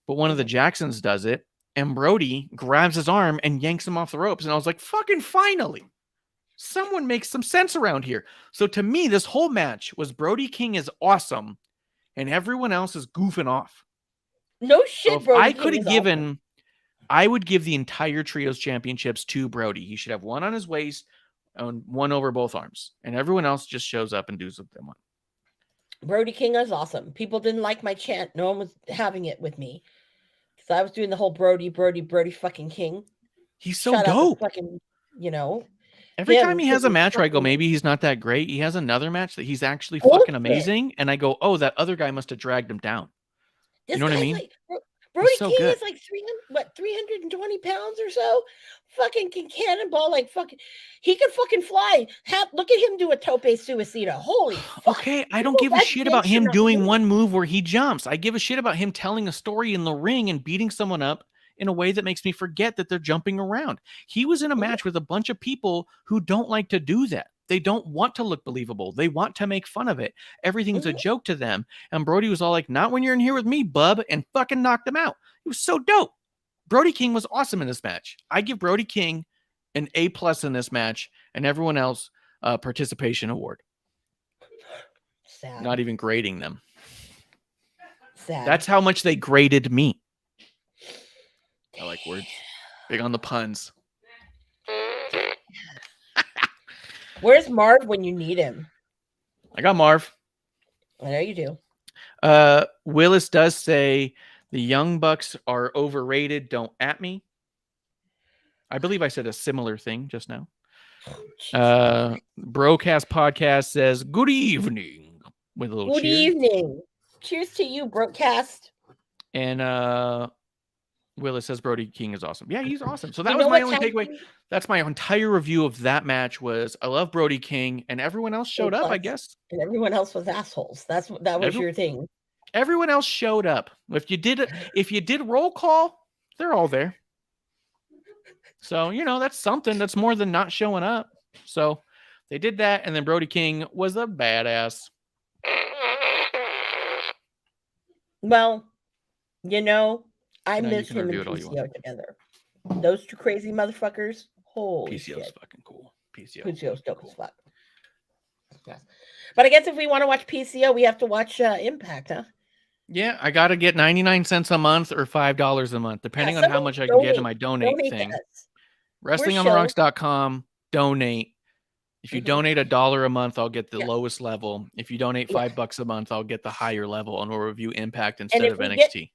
Speaker 6: But one of the Jacksons does it, and Brody grabs his arm and yanks him off the ropes. And I was like, fucking finally, someone makes some sense around here. So to me, this whole match was Brody King is awesome and everyone else is goofing off.
Speaker 5: No shit,
Speaker 6: so
Speaker 5: Brody
Speaker 6: I
Speaker 5: King
Speaker 6: could have
Speaker 5: is
Speaker 6: given...
Speaker 5: awesome.
Speaker 6: I would give the entire trios championships to Brody. He should have one on his waist and one over both arms. And everyone else just shows up and does what they want.
Speaker 5: Brody King is awesome. People didn't like my chant. No one was having it with me. Because I was doing the whole Brody fucking King.
Speaker 6: He's so dope.
Speaker 5: Fucking,
Speaker 6: Every time he has a match where I go, maybe he's not that great. He has another match that he's actually fucking amazing. And I go, oh, that other guy must have dragged him down. You know what I mean?
Speaker 5: Brody King is like 320 pounds or so. Fucking can cannonball like fucking. He can fucking fly. Look at him do a tope suicida. Holy fuck.
Speaker 6: Okay, I don't give a shit about him doing one move where he jumps. I give a shit about him telling a story in the ring and beating someone up in a way that makes me forget that they're jumping around. He was in a match with a bunch of people who don't like to do that. They don't want to look believable. They want to make fun of it. Everything's a joke to them. And Brody was all like, not when you're in here with me, bub, and fucking knocked him out. It was so dope. Brody King was awesome in this match. I give Brody King an A+ in this match and everyone else a participation award.
Speaker 5: Sad.
Speaker 6: Not even grading them.
Speaker 5: Sad.
Speaker 6: That's how much they graded me. I like words. Big on the puns.
Speaker 5: Where's Marv when you need him?
Speaker 6: I got Marv.
Speaker 5: I know you do.
Speaker 6: Willis does say the Young Bucks are overrated. Don't at me. I believe I said a similar thing just now. Brocast Podcast says good evening with a little
Speaker 5: good
Speaker 6: cheer.
Speaker 5: Evening. Cheers to you, Brocast.
Speaker 6: And Willis says Brody King is awesome. Yeah, he's awesome. So that was my only takeaway. That's my entire review of that match. Was I love Brody King, and everyone else showed up, I guess.
Speaker 5: And everyone else was assholes. That was your thing.
Speaker 6: Everyone else showed up. If you did roll call, they're all there. So that's something. That's more than not showing up. So they did that, and then Brody King was a badass.
Speaker 5: Well, I miss him and PCO together. Those two crazy motherfuckers. Holy
Speaker 6: PCO's
Speaker 5: shit.
Speaker 6: Fucking cool.
Speaker 5: PCO's dope as fuck. Yes. But I guess if we want to watch PCO, we have to watch Impact, huh?
Speaker 6: Yeah, I got to get 99 cents a month or $5 a month, depending on how much I can get to my donate thing. WrestlingOnTheRocks.com. Donate. If you donate $1 a month, I'll get the lowest level. If you donate $5 a month, I'll get the higher level, and we'll review Impact instead of NXT.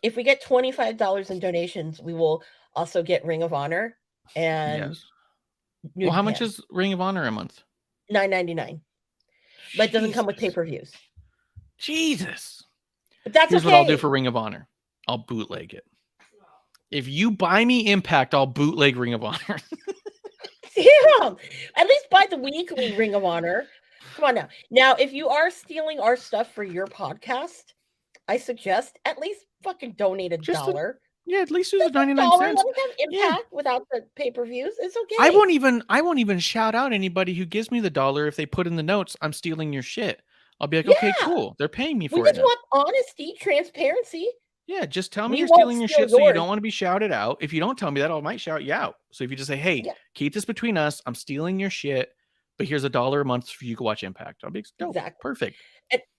Speaker 5: If we get $25 in donations, we will also get Ring of Honor and.
Speaker 6: Yes. Well, how much is Ring of Honor a month?
Speaker 5: $9.99. But it doesn't come with pay-per-views.
Speaker 6: Jesus.
Speaker 5: But that's
Speaker 6: Here's
Speaker 5: okay.
Speaker 6: what I'll do for Ring of Honor. I'll bootleg it. If you buy me Impact, I'll bootleg Ring of Honor.
Speaker 5: Damn. At least buy the weekly Ring of Honor. Come on now. Now, if you are stealing our stuff for your podcast, I suggest at least fucking donate $1.
Speaker 6: Yeah, at least use the 99 cents.
Speaker 5: Let me have Impact without the pay-per-views. It's okay.
Speaker 6: I won't even shout out anybody who gives me the $1 if they put in the notes, I'm stealing your shit. I'll be like, okay, cool. They're paying me for it.
Speaker 5: We just want honesty, transparency.
Speaker 6: Yeah, just tell me
Speaker 5: We
Speaker 6: you're
Speaker 5: won't
Speaker 6: stealing your
Speaker 5: steal
Speaker 6: shit so you
Speaker 5: yours.
Speaker 6: don't want to be shouted out. If you don't tell me that, I might shout you out. So if you just say, hey, keep this between us. I'm stealing your shit, but here's $1 a month for you to watch Impact. I'll be
Speaker 5: Exactly.
Speaker 6: Perfect.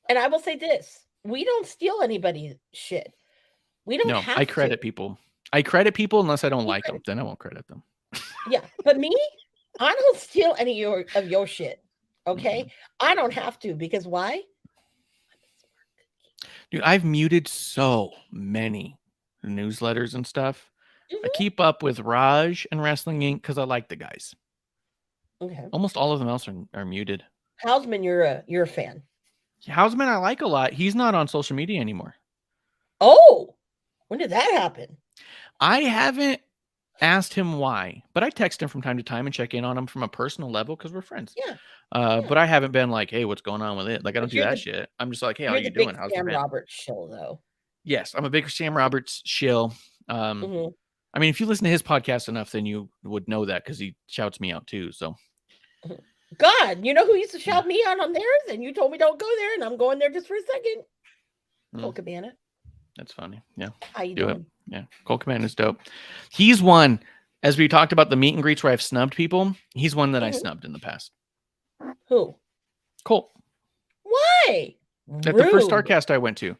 Speaker 5: And I will say this. We don't steal anybody's shit. We don't have
Speaker 6: I credit people. I credit people unless I don't like them. Then I won't credit them.
Speaker 5: Yeah, but me, I don't steal any of your shit. Okay? I don't have to because why?
Speaker 6: Dude, I've muted so many newsletters and stuff. I keep up with Raj and Wrestling Inc. because I like the guys.
Speaker 5: Okay.
Speaker 6: Almost all of them else are muted.
Speaker 5: Hausman, you're a fan.
Speaker 6: Hausman, I like a lot. He's not on social media anymore.
Speaker 5: Oh, when did that happen?
Speaker 6: I haven't asked him why, but I text him from time to time and check in on him from a personal level because we're friends.
Speaker 5: Yeah.
Speaker 6: But I haven't been like, hey, what's going on with it? Like, I don't do that shit. I'm just like, hey, how you doing? How's
Speaker 5: Sam
Speaker 6: it been?
Speaker 5: Roberts shill, though.
Speaker 6: Yes, I'm a big Sam Roberts shill. I mean, if you listen to his podcast enough, then you would know that because he shouts me out too. So,
Speaker 5: God, you know who used to shout me out on theirs, and you told me don't go there, and I'm going there just for a second. Cole Cabana.
Speaker 6: That's funny. Yeah,
Speaker 5: how you doing?
Speaker 6: Yeah, Cole Cabana is dope. He's one, as we talked about the meet and greets where I've snubbed people. He's one that I snubbed in the past.
Speaker 5: Who?
Speaker 6: Cole.
Speaker 5: Why?
Speaker 6: At the first Starcast I went to,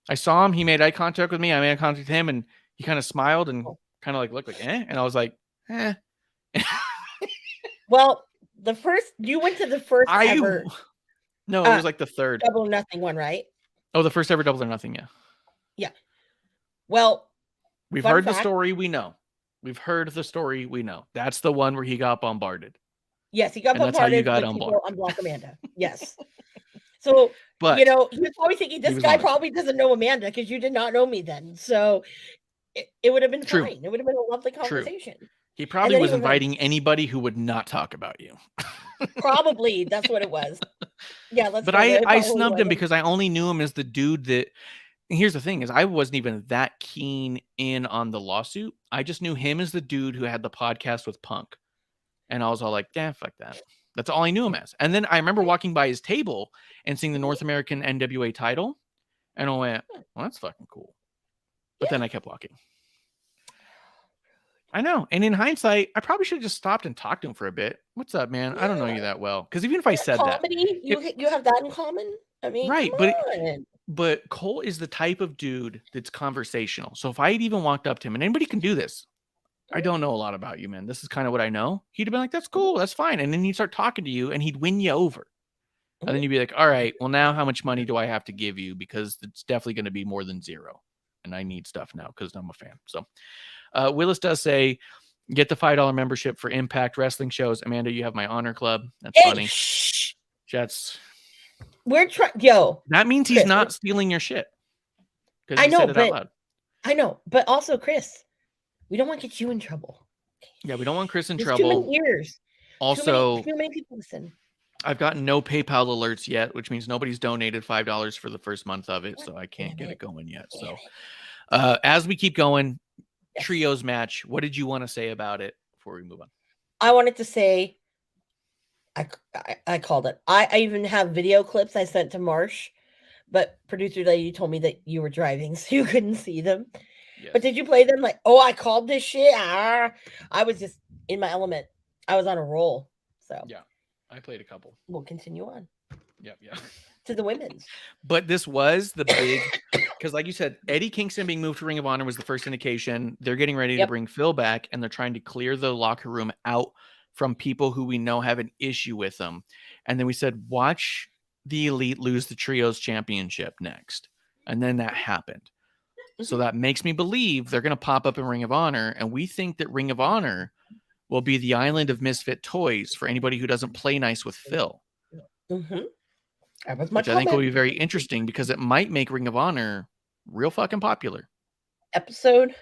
Speaker 6: I saw him. He made eye contact with me. I made eye contact with him, and he kind of smiled and kind of like looked like, and I was like, eh.
Speaker 5: Well, you went to the first ever.
Speaker 6: No, it was like the third
Speaker 5: Double or Nothing one, right?
Speaker 6: Oh, the first ever Double or Nothing, yeah.
Speaker 5: Yeah. Well,
Speaker 6: we've heard the story. We know. We've heard the story. We know. That's the one where he got bombarded.
Speaker 5: Yes, he got bombarded.
Speaker 6: That's how you got on board.
Speaker 5: On Block Amanda. Yes. So, but he was probably thinking this guy probably doesn't know Amanda because you did not know me then. So it would have been fine. It would have been a lovely conversation.
Speaker 6: True. He probably was inviting anybody who would not talk about you.
Speaker 5: Probably that's what it was. Yeah,
Speaker 6: but I snubbed him because I only knew him as the dude that. Here's the thing: is I wasn't even that keen in on the lawsuit. I just knew him as the dude who had the podcast with Punk, and I was all like, "Damn, fuck that." That's all I knew him as. And then I remember walking by his table and seeing the North American NWA title, and I went, "Well, that's fucking cool." But then I kept walking. I know. And in hindsight, I probably should have just stopped and talked to him for a bit. What's up, man? I don't know you that well. Because even if I said
Speaker 5: comedy, you have that in common? I mean,
Speaker 6: right. But Cole is the type of dude that's conversational. So if I had even walked up to him, and anybody can do this, I don't know a lot about you, man. This is kind of what I know. He'd have been like, that's cool. That's fine. And then he'd start talking to you and he'd win you over. And then you'd be like, all right, well, now how much money do I have to give you? Because it's definitely going to be more than zero. And I need stuff now because I'm a fan. So Willis does say, get the $5 membership for Impact Wrestling shows. Amanda, you have my honor club. That's funny. Jets.
Speaker 5: We're trying. Yo.
Speaker 6: That means he's not stealing your shit.
Speaker 5: I know, but I know. But also, Chris, we don't want to get you in trouble.
Speaker 6: Yeah, we don't want Chris in trouble.
Speaker 5: Too many ears.
Speaker 6: Also,
Speaker 5: too many people listen.
Speaker 6: I've gotten no PayPal alerts yet, which means nobody's donated $5 for the first month of it, so I can't get it going yet. So, as we keep going, trios match. What did you want to say about it before we move on?
Speaker 5: I wanted to say, I called it. I even have video clips I sent to Marsh, but producer lady told me that you were driving, so you couldn't see them. Yes. But did you play them? Like, I called this shit. I was just in my element. I was on a roll. So
Speaker 6: yeah, I played a couple.
Speaker 5: We'll continue on.
Speaker 6: Yeah.
Speaker 5: To the women's.
Speaker 6: But this was the big, because like you said, Eddie Kingston being moved to Ring of Honor was the first indication. They're getting ready to bring Phil back, and they're trying to clear the locker room out from people who we know have an issue with them. And then we said, watch the Elite lose the Trios Championship next. And then that happened. So that makes me believe they're going to pop up in Ring of Honor. And we think that Ring of Honor will be the island of misfit toys for anybody who doesn't play nice with Phil.
Speaker 5: Mm-hmm.
Speaker 6: Which I think will be very interesting because it might make Ring of Honor real fucking popular.
Speaker 5: Episode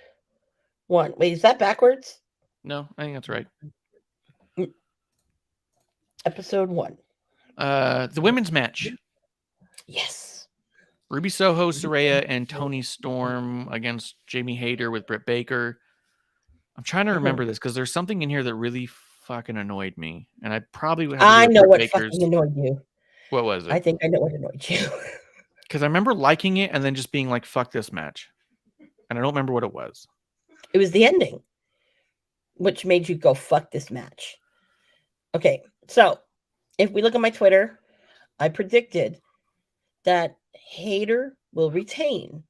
Speaker 5: 1. Wait, is that backwards?
Speaker 6: No, I think that's right.
Speaker 5: Episode 1.
Speaker 6: The women's match.
Speaker 5: Yes.
Speaker 6: Ruby Soho, Saraya, and Toni Storm against Jamie Hayter with Britt Baker. I'm trying to remember this because there's something in here that really fucking annoyed me. And I probably would have
Speaker 5: I know what fucking annoyed you.
Speaker 6: What was it?
Speaker 5: I think I know what annoyed you.
Speaker 6: Because I remember liking it and then just being like, fuck this match. and I don't remember what it was.
Speaker 5: It was the ending, which made you go, fuck this match. Okay, so if we look at my Twitter, I predicted that Hayter will retain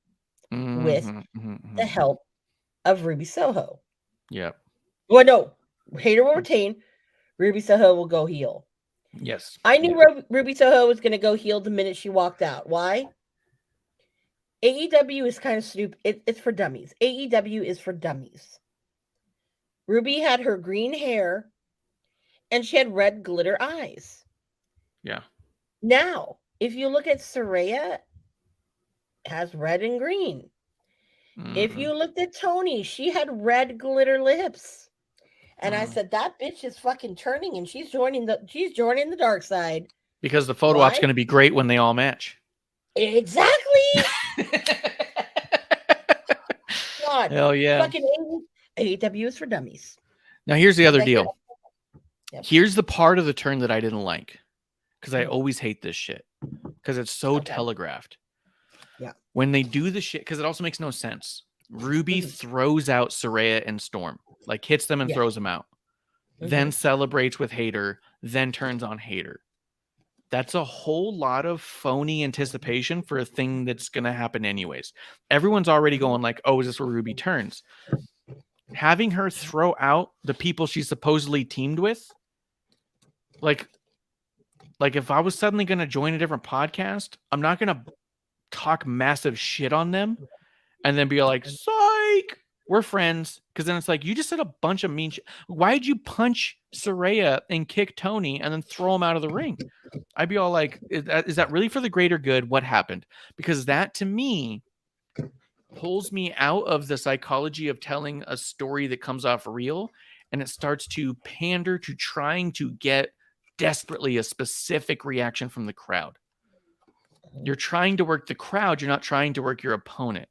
Speaker 5: with the help of Ruby Soho.
Speaker 6: Yep.
Speaker 5: Well, no, Hayter will retain. Ruby Soho will go heel.
Speaker 6: Yes.
Speaker 5: I knew Ruby Soho was going to go heel the minute she walked out. Why? AEW is kind of stupid. It's for dummies. AEW is for dummies. Ruby had her green hair and she had red glitter eyes.
Speaker 6: Yeah.
Speaker 5: Now, if you look at Saraya, has red and green. If you looked at Tony, she had red glitter lips. And I said, that bitch is fucking turning and she's joining the dark side.
Speaker 6: Because the photo op's going to be great when they all match.
Speaker 5: Exactly. God,
Speaker 6: hell yeah.
Speaker 5: Fucking AEW is for dummies.
Speaker 6: Now here's the other deal.
Speaker 5: Yep.
Speaker 6: Here's the part of the turn that I didn't like. Because I always hate this shit. Because it's so telegraphed.
Speaker 5: Yeah.
Speaker 6: When they do the shit, because it also makes no sense. Ruby throws out Saraya and Storm. Like hits them and throws them out. Then celebrates with Hayter. Then turns on Hayter. That's a whole lot of phony anticipation for a thing that's going to happen anyways. Everyone's already going like, oh, is this where Ruby turns? Having her throw out the people she's supposedly teamed with, like if I was suddenly going to join a different podcast, I'm not going to talk massive shit on them and then be like, psych, we're friends. Because then it's like, you just said a bunch of mean shit. Why'd you punch Saraya and kick Tony and then throw him out of the ring? I'd be all like, is that really for the greater good? What happened? Because that to me pulls me out of the psychology of telling a story that comes off real, and it starts to pander to trying to get desperately a specific reaction from the crowd. You're trying to work the crowd. You're not trying to work your opponent,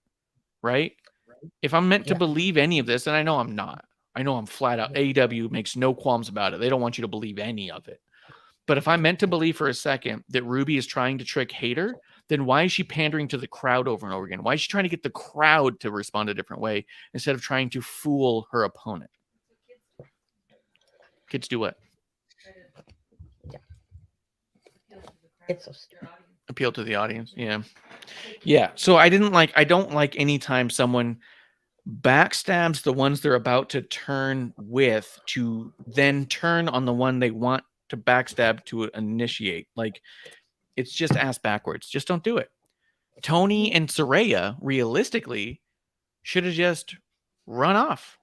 Speaker 6: right? If I'm meant to believe any of this, and I know I'm not, I know I'm flat out, AEW makes no qualms about it. They don't want you to believe any of it. But if I'm meant to believe for a second that Ruby is trying to trick Hayter, then why is she pandering to the crowd over and over again? Why is she trying to get the crowd to respond a different way instead of trying to fool her opponent? Kids do what?
Speaker 5: It's so stupid.
Speaker 6: Appeal to the audience. Yeah. Yeah. So I don't like anytime someone backstabs the ones they're about to turn with to then turn on the one they want to backstab to initiate. Like, it's just ass backwards. Just don't do it. Tony and Saraya realistically should have just run off.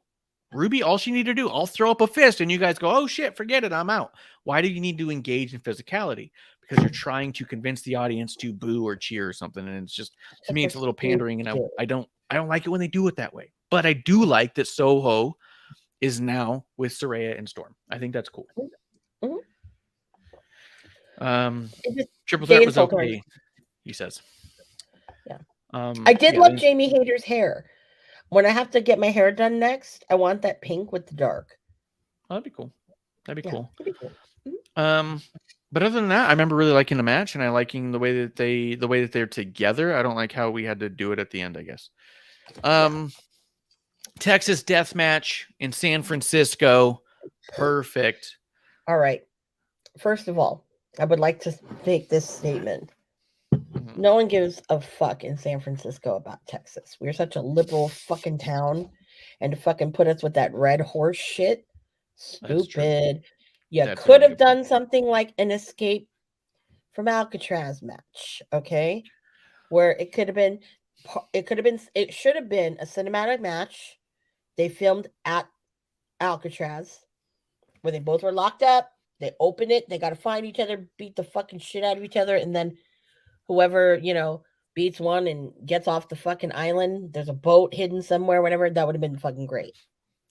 Speaker 6: Ruby, all she needed to do, I'll throw up a fist and you guys go, oh shit, forget it, I'm out. Why do you need to engage in physicality? Because you're trying to convince the audience to boo or cheer or something. And it's just, to me, it's a little pandering, and I don't like it when they do it that way. But I do like that Soho is now with Saraya and Storm. I think that's cool. Triple Threat was okay, he says.
Speaker 5: Yeah. I did love Jamie Hayter's hair. When I have to get my hair done next, I want that pink with the dark.
Speaker 6: Oh, that'd be cool. That'd be cool. But other than that, I remember really liking the match, and I liking the way that they're together. I don't like how we had to do it at the end, I guess. Texas death match in San Francisco. Perfect.
Speaker 5: All right. First of all, I would like to make this statement. No one gives a fuck in San Francisco about Texas. We're such a liberal fucking town, and to fucking put us with that red horse shit, stupid. You could have done something like an Escape from Alcatraz match, okay? Where it should have been a cinematic match. They filmed at Alcatraz, where they both were locked up. They open it. They got to find each other, beat the fucking shit out of each other, and then whoever, beats one and gets off the fucking island, there's a boat hidden somewhere, whatever. That would have been fucking great.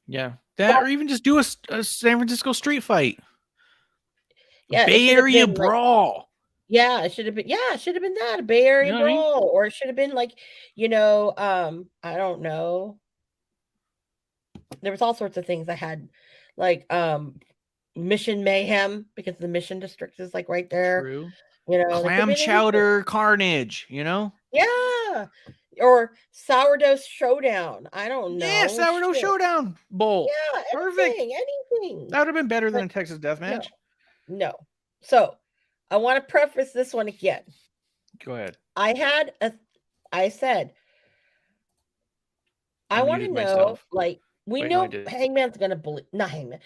Speaker 6: Yeah. That, or even just do a San Francisco street fight.
Speaker 5: Yeah.
Speaker 6: Bay Area brawl.
Speaker 5: It should have been that, a Bay Area brawl. Or it should have been like, I don't know. There was all sorts of things I had, like Mission Mayhem, because the Mission District is like right there.
Speaker 6: True.
Speaker 5: Like,
Speaker 6: Clam chowder carnage,
Speaker 5: Yeah. Yeah. Or sourdough showdown. I don't know.
Speaker 6: Yeah, sourdough showdown bowl.
Speaker 5: Yeah,
Speaker 6: Perfect.
Speaker 5: anything.
Speaker 6: That would have been better than a Texas death match.
Speaker 5: No. So I want to preface this one again.
Speaker 6: Go ahead.
Speaker 5: I said, I want to know,
Speaker 6: myself.
Speaker 5: like, we know Hangman's going to bleed. Not Hangman.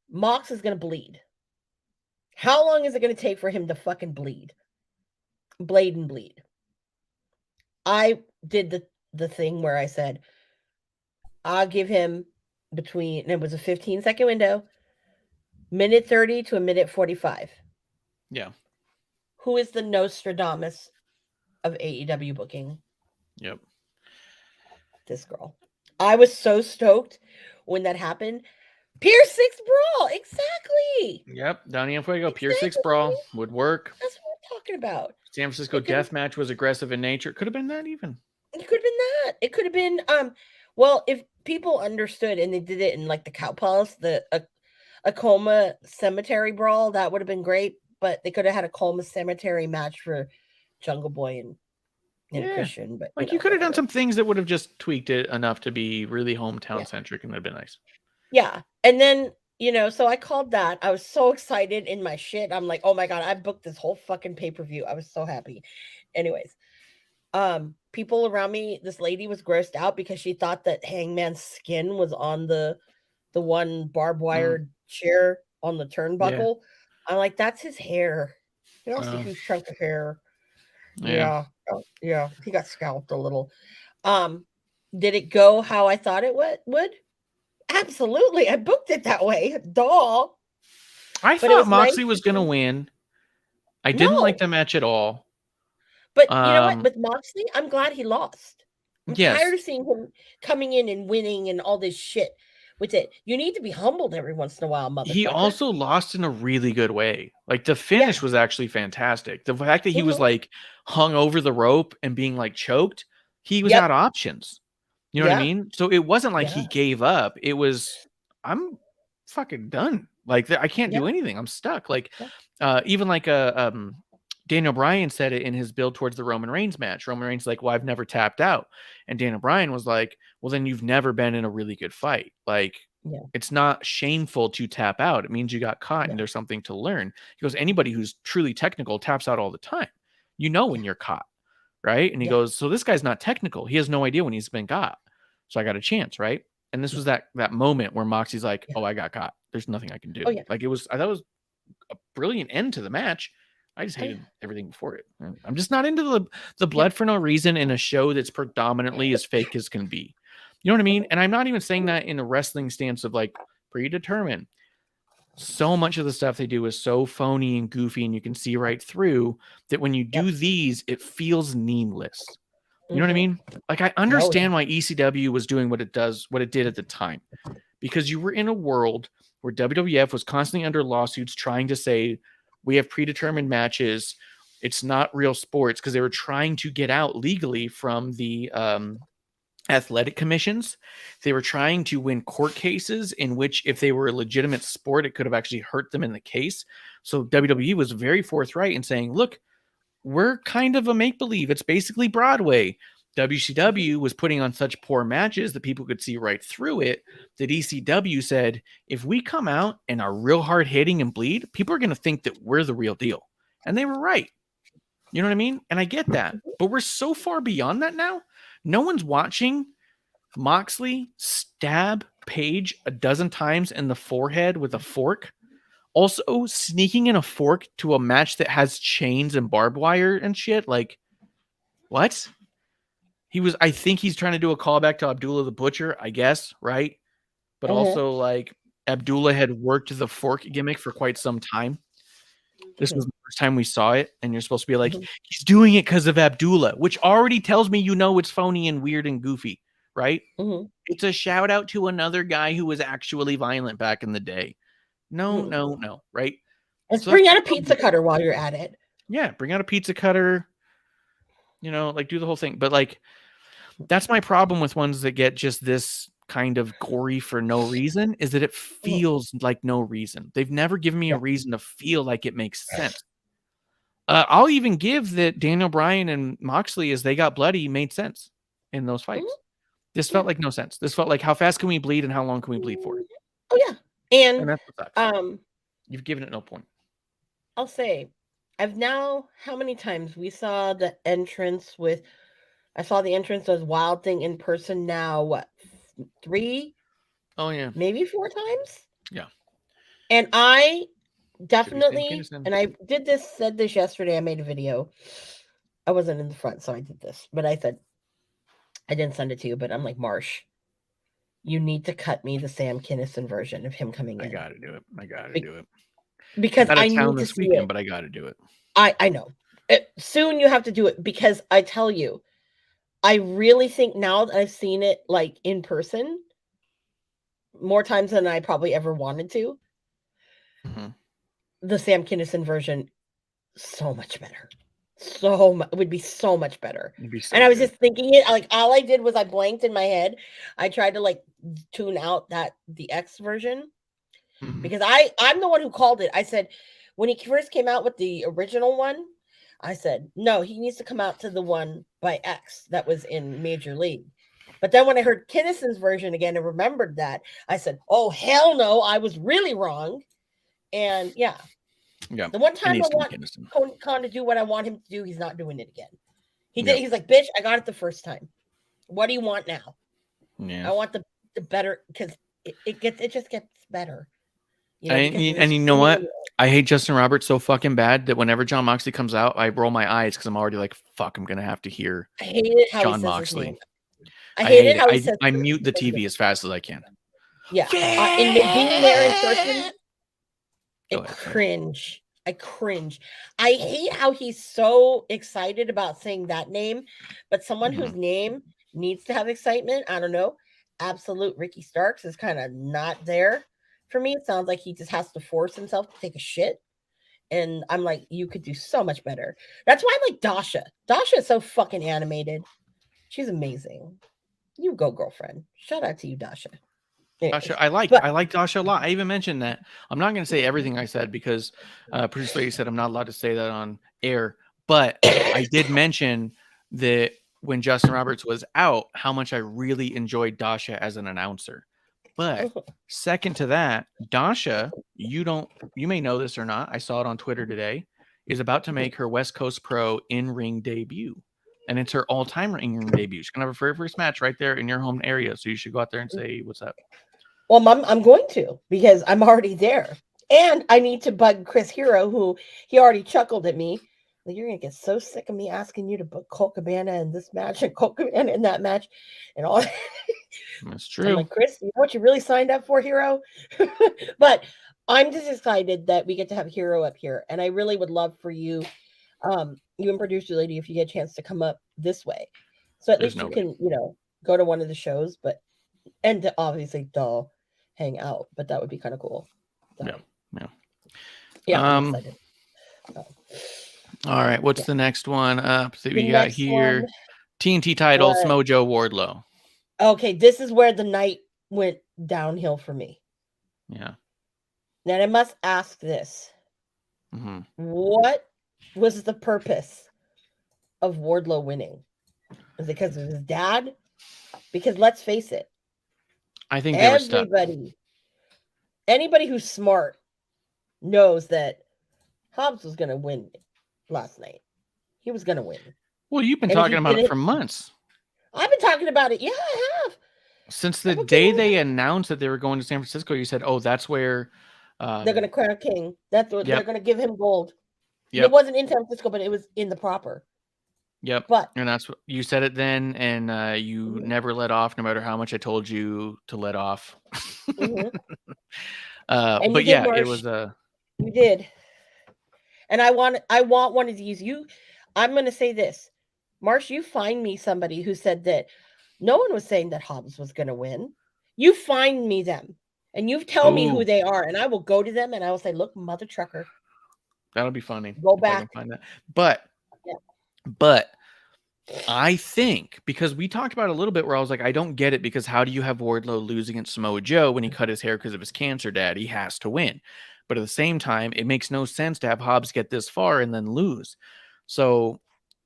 Speaker 5: Mox is going to bleed. How long is it going to take for him to fucking bleed? Blade and bleed. I did the thing where I said, I'll give him between, it was a 15-second window, minute 30 to a minute 45.
Speaker 6: Yeah.
Speaker 5: Who is the Nostradamus of AEW booking?
Speaker 6: Yep.
Speaker 5: This girl. I was so stoked when that happened. Pier 6 brawl. Exactly.
Speaker 6: Yep. Donnie and Fuego. Pier 6 brawl would work.
Speaker 5: That's what I'm talking about.
Speaker 6: San Francisco death match was aggressive in nature. Could have been that even.
Speaker 5: It could have been that. It could have been well, if people understood and they did it in like the Cow Palace, the Acoma Cemetery brawl, that would have been great. But they could have had a Acoma Cemetery match for Jungle Boy and Christian. But
Speaker 6: like you could have done some things that would have just tweaked it enough to be really hometown centric, and that'd been nice.
Speaker 5: Yeah. And then, so I called that. I was so excited in my shit. I'm like, oh my God, I booked this whole fucking pay-per-view. I was so happy. Anyways, people around me, this lady was grossed out because she thought that Hangman's skin was on the one barbed wire chair on the turnbuckle. Yeah. I'm like, that's his hair. You don't see huge chunk of hair. Yeah. Yeah. He got scalped a little. Did it go how I thought it would? Absolutely. I booked it that way. Duh.
Speaker 6: I thought Moxley was going to win. I didn't like the match at all.
Speaker 5: But you know what? With Moxley, I'm glad he lost. I'm tired of seeing him coming in and winning and all this shit with it. You need to be humbled every once in a while, motherfucker.
Speaker 6: He also lost in a really good way. Like the finish was actually fantastic. The fact that he was like hung over the rope and being like choked, he was out of options. You know what I mean? So it wasn't like he gave up. It was, I'm fucking done. Like I can't do anything. I'm stuck. Like even like Daniel Bryan said it in his build towards the Roman Reigns match. Roman Reigns like, well, I've never tapped out. And Daniel Bryan was like, well, then you've never been in a really good fight. Like it's not shameful to tap out. It means you got caught and there's something to learn. He goes, anybody who's truly technical taps out all the time. You know when you're caught, right? And he goes, so this guy's not technical. He has no idea when he's been got. So I got a chance, right? And this was that moment where Moxie's like, oh, I got caught. There's nothing I can do. Like I thought it was a brilliant end to the match. I just hated everything before it. I'm just not into the blood for no reason in a show that's predominantly as fake as can be. You know what I mean? And I'm not even saying that in a wrestling stance of like predetermined. So much of the stuff they do is so phony and goofy, and you can see right through that when you do these, it feels needless. You know what I mean? Like I understand why ECW was doing what it did at the time, because you were in a world where WWF was constantly under lawsuits trying to say we have predetermined matches. It's not real sports, because they were trying to get out legally from the athletic commissions. They were trying to win court cases in which if they were a legitimate sport, it could have actually hurt them in the case. So WWE was very forthright in saying, look, we're kind of a make-believe. It's basically Broadway. WCW was putting on such poor matches that people could see right through it, that ECW said, if we come out and are real hard hitting and bleed, people are going to think that we're the real deal. And they were right. You know what I mean? And I get that. But we're so far beyond that now. No one's watching Moxley stab Page a dozen times in the forehead with a fork. Also, sneaking in a fork to a match that has chains and barbed wire and shit. Like, what? I think he's trying to do a callback to Abdullah the Butcher, I guess, right? But also, like, Abdullah had worked the fork gimmick for quite some time. This was the first time we saw it, and you're supposed to be like, he's doing it because of Abdullah, which already tells me it's phony and weird and goofy, right? It's a shout out to another guy who was actually violent back in the day. No, right?
Speaker 5: Let's bring out a pizza cutter while you're at it.
Speaker 6: Yeah, bring out a pizza cutter. Like do the whole thing. But like, that's my problem with ones that get just this kind of gory for no reason, is that it feels like no reason. They've never given me a reason to feel like it makes sense. I'll even give that Daniel Bryan and Moxley, as they got bloody, made sense in those fights. Mm-hmm. This felt like no sense. This felt like, how fast can we bleed and how long can we bleed for?
Speaker 5: Oh yeah, and
Speaker 6: that's what sucks. You've given it no point.
Speaker 5: I'll say, how many times we saw the entrance with. I saw the entrance of Wild Thing in person now, what, 3?
Speaker 6: Oh, yeah.
Speaker 5: Maybe 4 times?
Speaker 6: Yeah.
Speaker 5: And I definitely, and I said this yesterday, I made a video. I wasn't in the front, so I did this. But I said, I didn't send it to you, but I'm like, Marsh, you need to cut me the Sam Kinison version of him coming in.
Speaker 6: I got to do it.
Speaker 5: Because I need to see it.
Speaker 6: But I got to do it.
Speaker 5: I know. Soon you have to do it, because I tell you, I really think now that I've seen it like in person more times than I probably ever wanted to, the Sam Kinison version, so much better. It would be so much better. And I was just thinking it, like, all I did was I blanked in my head. I tried to like tune out the X version, because I'm the one who called it. I said, when he first came out with the original one, I said, no, he needs to come out to the one by X that was in Major League. But then when I heard Kinison's version again and remembered that, I said, oh, hell no, I was really wrong. And yeah. The one time I want Tony Khan to do what I want him to do, he's not doing it again. He's like, bitch, I got it the first time. What do you want now?
Speaker 6: Yeah.
Speaker 5: I want the better, because it just gets better.
Speaker 6: And you know what? I hate Justin Roberts so fucking bad that whenever John Moxley comes out, I roll my eyes because I'm already like, fuck, I'm going to have to hear John Moxley.
Speaker 5: I hate it how he says
Speaker 6: I mute the TV as fast as I can.
Speaker 5: Yeah. And being there in person, I cringe. I hate how he's so excited about saying that name, but someone whose name needs to have excitement, I don't know. Absolute Ricky Starks is kind of not there. For me, it sounds like he just has to force himself to take a shit. And I'm like, you could do so much better. That's why I like Dasha. Dasha is so fucking animated. She's amazing. You go, girlfriend. Shout out to you, Dasha. Anyways,
Speaker 6: Dasha, I like Dasha a lot. I even mentioned that. I'm not going to say everything I said because producer lady said I'm not allowed to say that on air. But I did mention that when Justin Roberts was out, how much I really enjoyed Dasha as an announcer. But second to that, Dasha, you may know this or not, I saw it on Twitter today, is about to make her West Coast Pro in-ring debut. And it's her all-time in-ring debut. She's going to have her very first match right there in your home area. So you should go out there and say, what's up?
Speaker 5: Well, I'm going to, because I'm already there. And I need to bug Chris Hero, who he already chuckled at me. Like, you're going to get so sick of me asking you to book Colt Cabana in this match and Colt Cabana in that match and all.
Speaker 6: That's true.
Speaker 5: I'm like, Chris, you know what you really signed up for, Hero? But I'm just excited that we get to have Hero up here. And I really would love for you, you and producer lady, if you get a chance to come up this way. So at least you can, go to one of the shows, and to obviously hang out. But that would be kind of cool. So, yeah. I'm excited.
Speaker 6: All right, what's the next one up that we got here? TNT titles, Mojo Wardlow.
Speaker 5: Okay, this is where the night went downhill for me.
Speaker 6: Yeah.
Speaker 5: Now I must ask this. What was the purpose of Wardlow winning? Is it because of his dad? Because let's face it,
Speaker 6: I think
Speaker 5: anybody who's smart knows that Hobbs was going to win last night. He was going to win.
Speaker 6: Well, you've been talking about it for months.
Speaker 5: I've been talking about it. Yeah, I have.
Speaker 6: Since the day they announced that they were going to San Francisco, you said, oh, that's where
Speaker 5: they're going to crown a king. That's what they're going to give him gold. It wasn't in San Francisco, but it was in the proper.
Speaker 6: Yep. And that's what you said it then, and you never let off, no matter how much I told you to let off. But yeah, it was
Speaker 5: you did. And I want one of these. I'm going to say this, Marsh. You find me somebody who said that no one was saying that Hobbs was going to win. You find me them, and you tell me who they are, and I will go to them and I will say, "Look, mother trucker."
Speaker 6: That'll be funny.
Speaker 5: Go back.
Speaker 6: I can find that. But I think, because we talked about it a little bit where I was like, I don't get it, because how do you have Wardlow lose against Samoa Joe when he cut his hair because of his cancer dad? He has to win. But at the same time, it makes no sense to have Hobbs get this far and then lose. So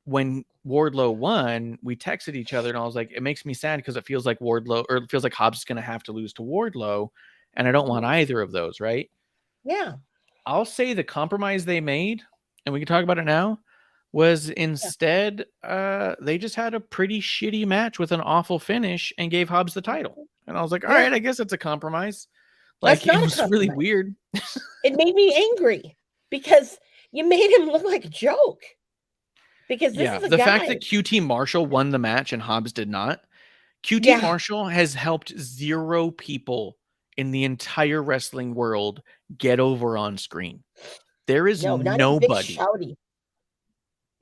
Speaker 6: when Wardlow won, we texted each other and I was like, it makes me sad because it feels like it feels like Hobbs is going to have to lose to Wardlow. And I don't want either of those, right?
Speaker 5: Yeah.
Speaker 6: I'll say the compromise they made, and we can talk about it now, was instead they just had a pretty shitty match with an awful finish and gave Hobbs the title. And I was like, all right, I guess it's a compromise. Like, it was really weird.
Speaker 5: It made me angry because you made him look like a joke. Because this is
Speaker 6: the fact that QT Marshall won the match and Hobbs did not. QT Marshall has helped 0 people in the entire wrestling world get over on screen. There is nobody.
Speaker 5: Big Shouty.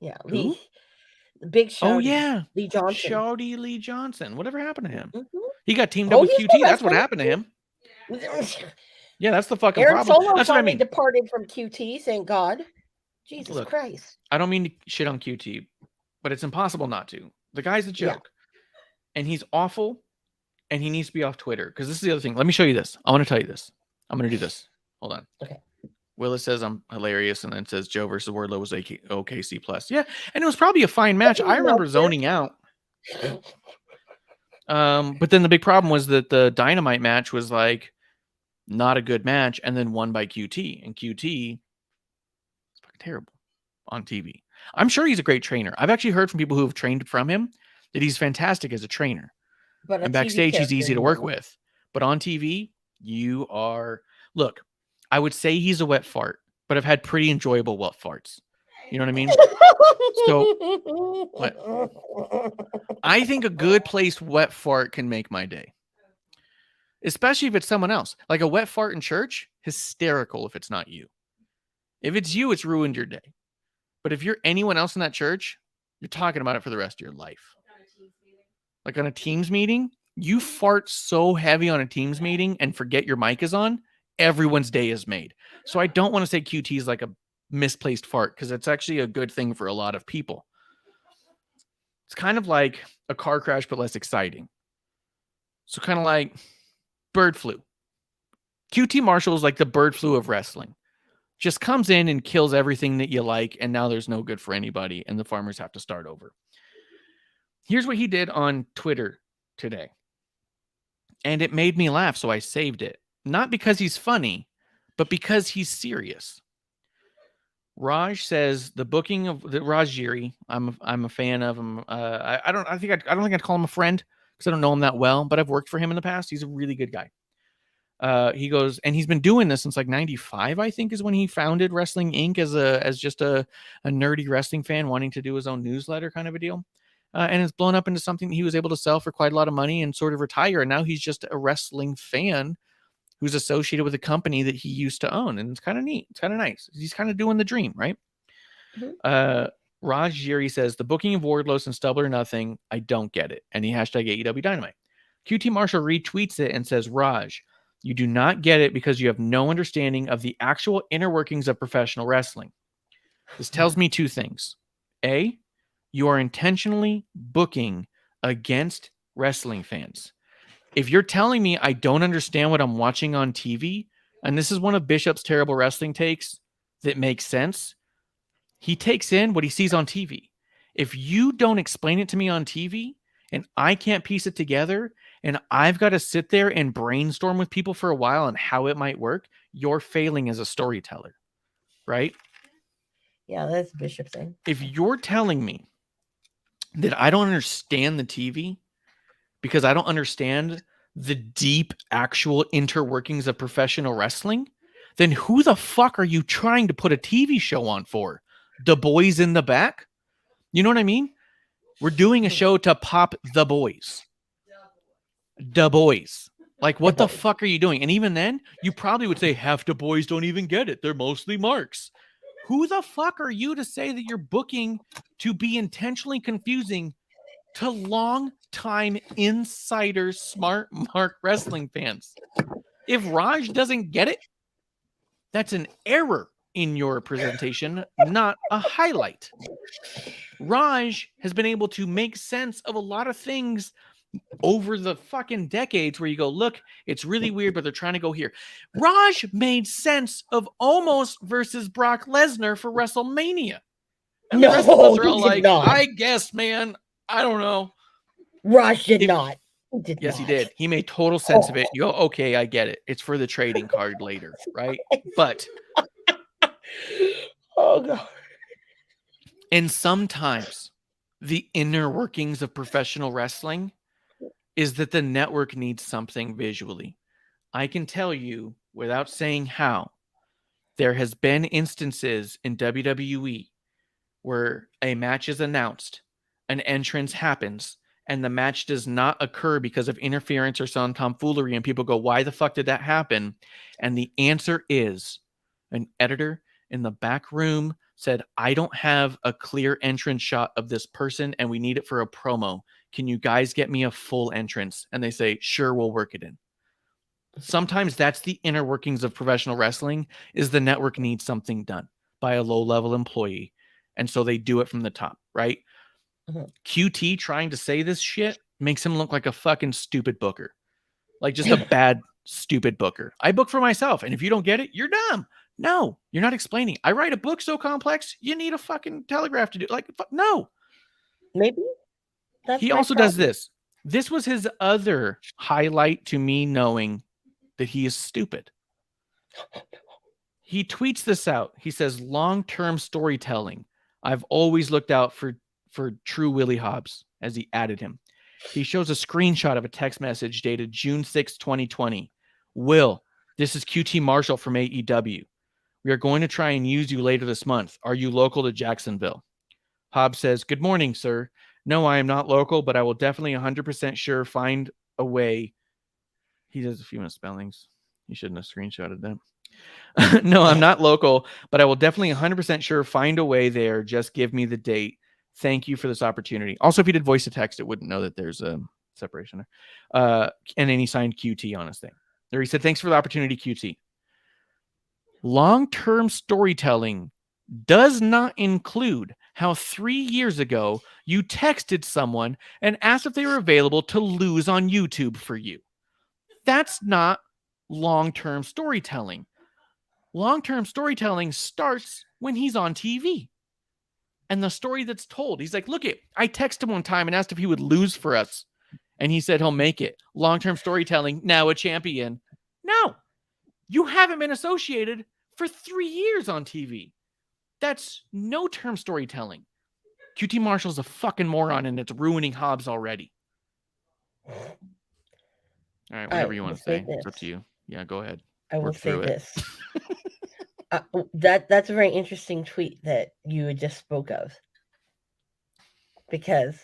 Speaker 5: Yeah, Lee. Big Shouty.
Speaker 6: Oh yeah,
Speaker 5: Lee Johnson.
Speaker 6: Shouty Lee Johnson. Whatever happened to him? He got teamed up with QT. That's what happened to him. Yeah, that's the fucking problem.
Speaker 5: Solo
Speaker 6: That's what I mean.
Speaker 5: Departed from QT. Thank God. Jesus Christ.
Speaker 6: I don't mean to shit on QT, but it's impossible not to. The guy's a joke, and he's awful, and he needs to be off Twitter. Because this is the other thing. Let me show you this. I want to tell you this. I'm going to do this. Hold on.
Speaker 5: Okay.
Speaker 6: Willis says I'm hilarious, and then says Joe versus Wardlow was OKC plus. Yeah, and it was probably a fine match. I remember zoning out. But then the big problem was that the Dynamite match was like not a good match, and then won by QT, and QT is fucking terrible on TV. I'm sure he's a great trainer. I've actually heard from people who have trained from him that he's fantastic as a trainer.
Speaker 5: But
Speaker 6: and backstage, he's easy to work with. But on TV, you are... Look, I would say he's a wet fart, but I've had pretty enjoyable wet farts. You know what I mean? So, what? I think a good placed wet fart can make my day. Especially if it's someone else. Like a wet fart in church, hysterical if it's not you. If it's you, it's ruined your day. But if you're anyone else in that church, you're talking about it for the rest of your life. Like on a Teams meeting, you fart so heavy on a Teams meeting and forget your mic is on, everyone's day is made. So I don't want to say QT is like a misplaced fart because it's actually a good thing for a lot of people. It's kind of like a car crash, but less exciting. So kind of like bird flu. QT Marshall is like the bird flu of wrestling. Just comes in and kills everything that you like, and now there's no good for anybody, and the farmers have to start over. Here's what he did on Twitter today. And it made me laugh, so I saved it. Not because he's funny, but because he's serious. Raj says the booking of the Raj Giri. I'm a fan of him. I don't think I'd call him a friend because I don't know him that well, but I've worked for him in the past. He's a really good guy. He goes, and he's been doing this since like 95, I think, is when he founded Wrestling Inc. as just a nerdy wrestling fan wanting to do his own newsletter kind of a deal. And it's blown up into something he was able to sell for quite a lot of money and sort of retire. And now he's just a wrestling fan who's associated with a company that he used to own. And it's kind of neat. It's kind of nice. He's kind of doing the dream, right? Mm-hmm. Raj Giri says, the booking of Wardlow since Double or Nothing, I don't get it. And he hashtag AEW Dynamite. QT Marshall retweets it and says, Raj, you do not get it because you have no understanding of the actual inner workings of professional wrestling. This tells me two things. A, you are intentionally booking against wrestling fans. If you're telling me I don't understand what I'm watching on TV, and this is one of Bishop's terrible wrestling takes that makes sense, he takes in what he sees on TV. If you don't explain it to me on TV and I can't piece it together and I've got to sit there and brainstorm with people for a while on how it might work, you're failing as a storyteller, right?
Speaker 5: Yeah, that's Bishop's thing.
Speaker 6: If you're telling me that I don't understand the TV because I don't understand the deep actual interworkings of professional wrestling, then who the fuck are you trying to put a TV show on for? The boys in the back? You know what I mean? We're doing a show to pop the boys. The boys. Like, what the fuck are you doing? And even then, you probably would say half the boys don't even get it. They're mostly marks. Who the fuck are you to say that you're booking to be intentionally confusing to long-time insider smart mark wrestling fans? If Raj doesn't get it, that's an error in your presentation, not a highlight. Raj has been able to make sense of a lot of things over the fucking decades where you go, look, it's really weird, but they're trying to go here. Raj made sense of Omos versus Brock Lesnar for WrestleMania. And the rest of us are all like, I guess, man, I don't know.
Speaker 5: Raj did not.
Speaker 6: He did. He made total sense of it. You go, okay, I get it. It's for the trading card later, right? But
Speaker 5: oh god.
Speaker 6: And sometimes the inner workings of professional wrestling is that the network needs something visually. I can tell you, without saying how, there has been instances in WWE where a match is announced, an entrance happens, and the match does not occur because of interference or some tomfoolery, and people go, why the fuck did that happen? And the answer is an editor in the back room said, I don't have a clear entrance shot of this person, and we need it for a promo. Can you guys get me a full entrance? And they say, sure, we'll work it in. Sometimes that's the inner workings of professional wrestling, is the network needs something done by a low-level employee. And so they do it from the top, right? QT trying to say this shit makes him look like a fucking stupid booker. Like just a bad, stupid booker. I book for myself, and if you don't get it, you're dumb. No, you're not explaining. I write a book so complex, you need a fucking telegraph to do it. Like, no.
Speaker 5: Maybe.
Speaker 6: He also does this. This was his other highlight to me knowing that he is stupid. He tweets this out. He says, long-term storytelling. I've always looked out for true Willie Hobbs, as he added him. He shows a screenshot of a text message dated June 6, 2020. Will, this is QT Marshall from AEW. We are going to try and use you later this month. Are you local to Jacksonville? Hobbs says, good morning, sir. No, I am not local, but I will definitely 100% sure find a way. He does a few misspellings. He shouldn't have screenshotted that. No, I'm not local, but I will definitely 100% sure find a way there. Just give me the date. Thank you for this opportunity. Also, if he did voice to text, it wouldn't know that there's a separation there. And then he signed QT on his thing. There he said, thanks for the opportunity, QT. Long-term storytelling does not include how 3 years ago you texted someone and asked if they were available to lose on YouTube for you. That's not long-term storytelling. Long-term storytelling starts when he's on TV. And the story that's told, he's like, look it, I texted him one time and asked if he would lose for us. And he said he'll make it. Long-term storytelling, now a champion. No, you haven't been associated for 3 years on TV. That's no term storytelling. QT Marshall's a fucking moron, and it's ruining Hobbs already. All right, whatever you want to say. It's up to you. Yeah, go ahead.
Speaker 5: I will say this. That's a very interesting tweet that you just spoke of. Because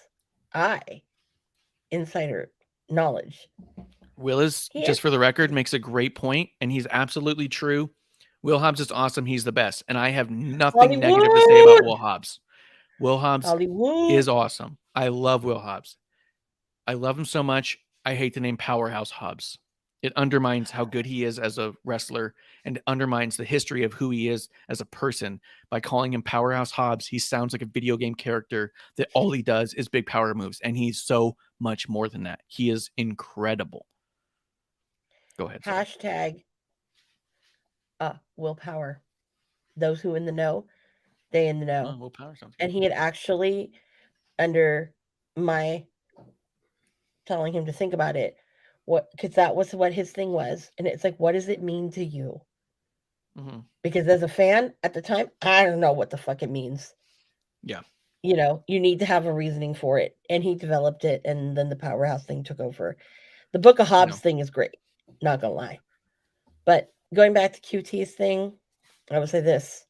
Speaker 5: insider knowledge.
Speaker 6: Will is, just for the record, makes a great point, and he's absolutely true. Will Hobbs is awesome. He's the best. And I have nothing negative to say about Will Hobbs. Will Hobbs is awesome. I love Will Hobbs. I love him so much. I hate the name Powerhouse Hobbs. It undermines how good he is as a wrestler and undermines the history of who he is as a person. By calling him Powerhouse Hobbs, he sounds like a video game character that all he does is big power moves. And he's so much more than that. He is incredible. Go ahead.
Speaker 5: Hashtag willpower. Those who in the know, they in the know.
Speaker 6: Willpower sounds good.
Speaker 5: And he had actually, under my telling him to think about it, because that was what his thing was. And it's like, what does it mean to you? Mm-hmm. Because as a fan at the time, I don't know what the fuck it means.
Speaker 6: Yeah.
Speaker 5: You know, you need to have a reasoning for it. And he developed it. And then the Powerhouse thing took over. The Book of Hobbs thing is great. Not gonna lie. But going back to QT's thing, I would say this.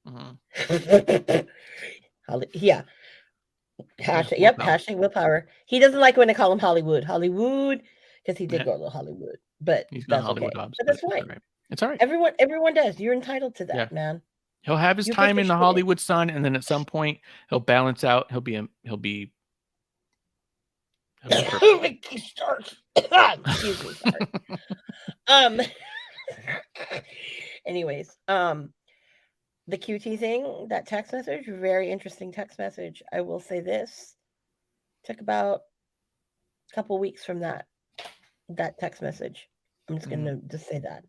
Speaker 5: Mm-hmm. Yeah. Hashtag willpower. He doesn't like when they call him Hollywood, because he did go a little Hollywood, but
Speaker 6: he's
Speaker 5: that's
Speaker 6: not Hollywood
Speaker 5: okay.
Speaker 6: Hobbs,
Speaker 5: but that's fine.
Speaker 6: Right. It's all right.
Speaker 5: Everyone does. You're entitled to that, man.
Speaker 6: He'll have his time in the Hollywood sun, and then at some point he'll balance out. He'll be
Speaker 5: Excuse me. Sorry. Anyways, the QT thing, that text message, very interesting text message. I will say this. Took about couple weeks from that text message. I'm just going to just say that.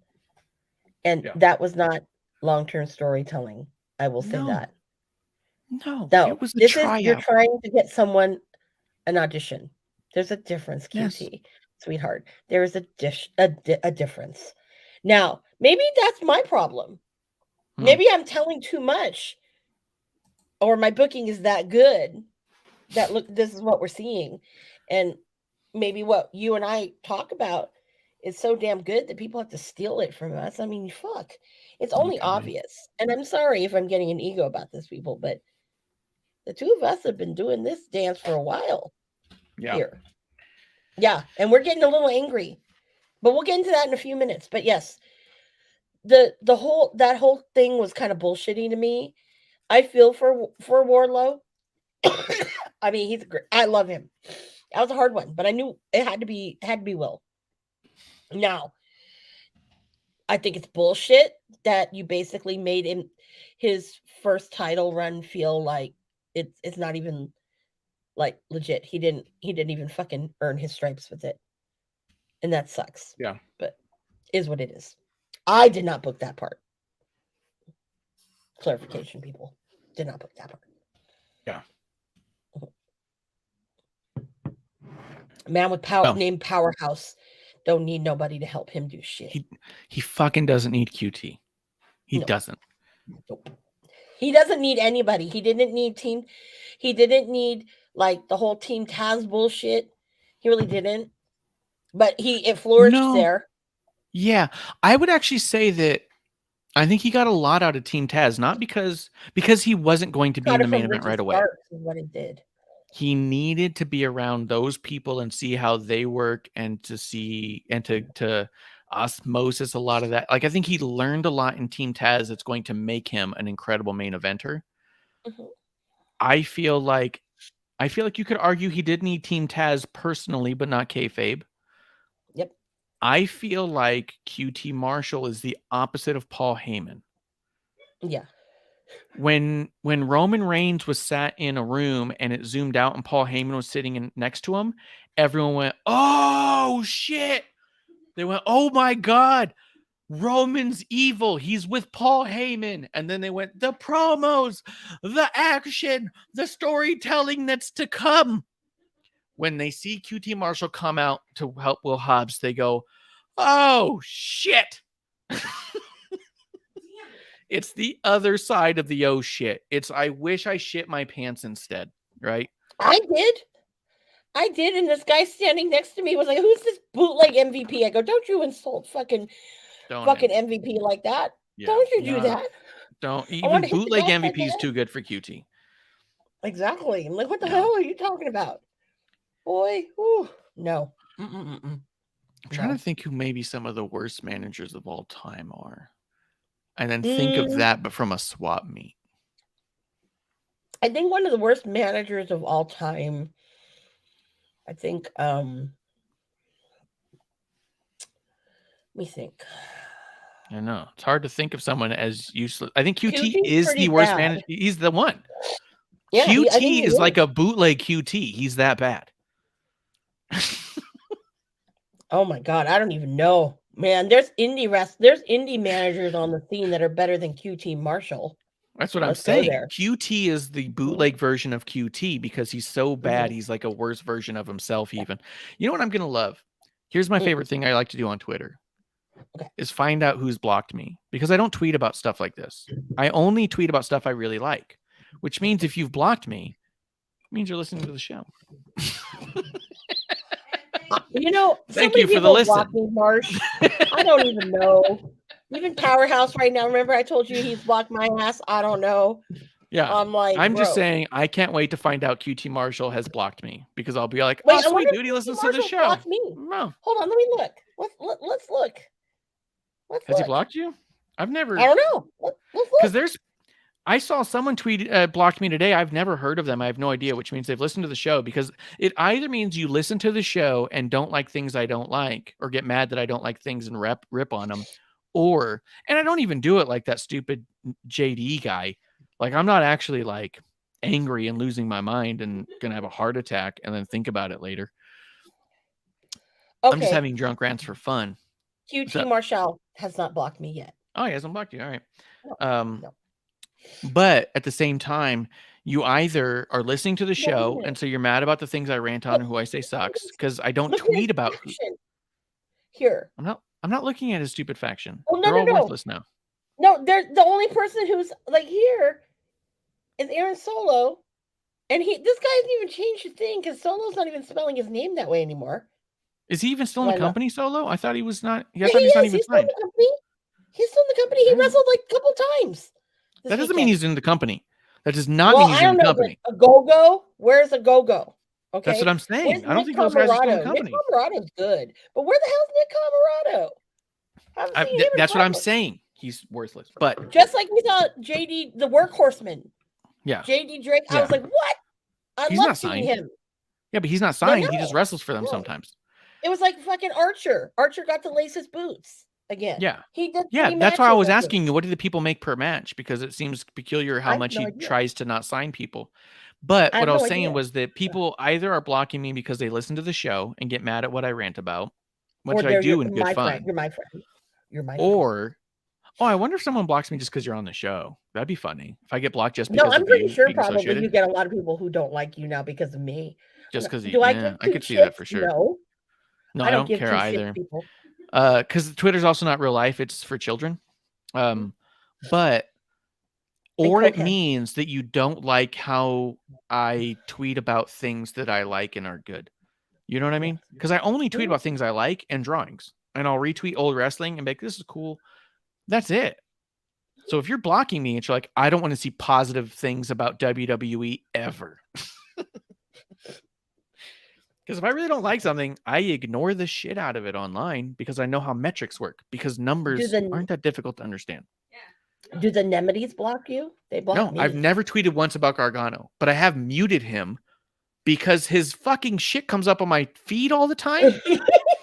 Speaker 5: And that was not long-term storytelling. I will say that.
Speaker 6: No,
Speaker 5: it was a tryout. You're trying to get someone an audition. There's a difference, QT, sweetheart. There is a difference. Now, maybe that's my problem. Maybe I'm telling too much, or my booking is that good that look, this is what we're seeing, and maybe what you and I talk about is so damn good that people have to steal it from us. I mean, fuck, it's only obvious. And I'm sorry if I'm getting an ego about this, people, but the two of us have been doing this dance for a while here. Yeah, and we're getting a little angry, but we'll get into that in a few minutes. But yes, that whole thing was kind of bullshitty to me. I feel for Wardlow. I mean, he's great. I love him. That was a hard one, but I knew it had to be Will. Now, I think it's bullshit that you basically made him his first title run feel like it's not even like legit. He didn't even fucking earn his stripes with it. And that sucks.
Speaker 6: Yeah.
Speaker 5: But is what it is. I did not book that part. Clarification, people. Did not book that part.
Speaker 6: Yeah.
Speaker 5: Man with power named Powerhouse don't need nobody to help him do shit.
Speaker 6: He fucking doesn't need QT. He doesn't.
Speaker 5: Nope. He doesn't need anybody. He didn't need like the whole Team Taz bullshit. He really didn't. But it flourished there.
Speaker 6: Yeah. I would actually say that I think he got a lot out of Team Taz, not because he wasn't going to be in the main event right away.
Speaker 5: Is what it did.
Speaker 6: He needed to be around those people and see how they work and to see and to osmosis a lot of that. Like, I think he learned a lot in Team Taz that's going to make him an incredible main eventer. Mm-hmm. I feel like you could argue he did need Team Taz personally, but not kayfabe.
Speaker 5: Yep.
Speaker 6: I feel like QT Marshall is the opposite of Paul Heyman.
Speaker 5: Yeah.
Speaker 6: When Roman Reigns was sat in a room and it zoomed out and Paul Heyman was sitting next to him, everyone went, "Oh shit!" They went, "Oh my god, Roman's evil. He's with Paul Heyman." And then they went, "The promos, the action, the storytelling that's to come." When they see QT Marshall come out to help Will Hobbs, they go, "Oh shit." It's the other side of the oh shit. It's I wish I shit my pants instead, right?
Speaker 5: I did, and this guy standing next to me was like, "Who's this bootleg MVP?" I go, "Don't you insult fucking MVP like that. Yeah, don't you do that.
Speaker 6: Don't. Even bootleg MVP is too good for QT.
Speaker 5: Exactly. I'm like, what the hell are you talking about? Boy, no.
Speaker 6: I'm trying to think who maybe some of the worst managers of all time are. And then think of that, but from a swap meet.
Speaker 5: I think one of the worst managers of all time, I think, let me think.
Speaker 6: I know. It's hard to think of someone as useless. I think QT is the worst manager. He's the one. Yeah, QT is like a bootleg QT. He's that bad.
Speaker 5: Oh my God. I don't even know. Man, there's indie managers on the scene that are better than QT Marshall.
Speaker 6: That's what I'm saying. QT is the bootleg version of QT because he's so bad. He's like a worse version of himself even. You know what I'm going to love? Here's my favorite thing I like to do on Twitter is find out who's blocked me because I don't tweet about stuff like this. I only tweet about stuff I really like, which means if you've blocked me, it means you're listening to the show.
Speaker 5: You know,
Speaker 6: thank you for the listen.
Speaker 5: Me, Marsh. I don't even know. Even Powerhouse right now. Remember, I told you he's blocked my ass. I don't know.
Speaker 6: Yeah, I'm just saying. I can't wait to find out QT Marshall has blocked me because I'll be like,
Speaker 5: "Oh,
Speaker 6: sweet dude, he listens to the show."
Speaker 5: Me. No. Hold on, let me look. Let's look.
Speaker 6: Has he blocked you? I've never.
Speaker 5: I don't know. Let's look.
Speaker 6: Because I saw someone blocked me today. I've never heard of them. I have no idea, which means they've listened to the show because it either means you listen to the show and don't like things I don't like or get mad that I don't like things and rip on them. And I don't even do it like that stupid JD guy. Like I'm not actually like angry and losing my mind and going to have a heart attack and then think about it later.
Speaker 5: Okay.
Speaker 6: I'm just having drunk rants for fun.
Speaker 5: QT Marshall has not blocked me yet.
Speaker 6: Oh, he hasn't blocked you. All right.
Speaker 5: No.
Speaker 6: But at the same time, you either are listening to the show, and so you're mad about the things I rant on or who I say sucks because I don't tweet about who.
Speaker 5: Here.
Speaker 6: I'm not looking at his stupid faction.
Speaker 5: Oh,
Speaker 6: They're all worthless now.
Speaker 5: No, they're the only person who's like here is Aaron Solo. And this guy hasn't even changed a thing because Solo's not even spelling his name that way anymore.
Speaker 6: Is he even still in the company, Solo? I thought he was not.
Speaker 5: Yeah, he's not even signed. He's still in the company. He wrestled like a couple times.
Speaker 6: That doesn't mean he's in the company. That does not mean he's in the company.
Speaker 5: A go-go? Where's a go-go? Okay.
Speaker 6: That's what I'm saying. I don't think
Speaker 5: those
Speaker 6: guys are still in the company.
Speaker 5: Nick Camarado's good. But where the hell's Nick Camarado?
Speaker 6: That's what I'm saying. He's worthless. But
Speaker 5: just like we saw JD, the workhorseman.
Speaker 6: Yeah.
Speaker 5: JD Drake. I was like, what?
Speaker 6: He's not signed.
Speaker 5: Him.
Speaker 6: Yeah, but he's not signed. No. He just wrestles for them sometimes.
Speaker 5: It was like fucking Archer. Archer got to lace his boots again.
Speaker 6: Yeah.
Speaker 5: He did.
Speaker 6: Yeah, that's why I was asking you, what do the people make per match? Because it seems peculiar how much he tries to not sign people. But what I was saying was that people either are blocking me because they listen to the show and get mad at what I rant about, which I do in good fun.
Speaker 5: You're my friend. You're my
Speaker 6: friend. I wonder if someone blocks me just because you're on the show. That'd be funny. If I get blocked just because
Speaker 5: I'm pretty sure probably you get a lot of people who don't like you now because of me.
Speaker 6: Just because I could see that for sure. No, I don't care either. Because Twitter's also not real life; it's for children. But it means that you don't like how I tweet about things that I like and are good. You know what I mean? Because I only tweet about things I like and drawings, and I'll retweet old wrestling and be like, "This is cool." That's it. So if you're blocking me and you're like, I don't want to see positive things about WWE ever. Because if I really don't like something, I ignore the shit out of it online because I know how metrics work. Because numbers aren't that difficult to understand.
Speaker 5: Yeah. Do the Nemities block you? They block me.
Speaker 6: I've never tweeted once about Gargano, but I have muted him because his fucking shit comes up on my feed all the time.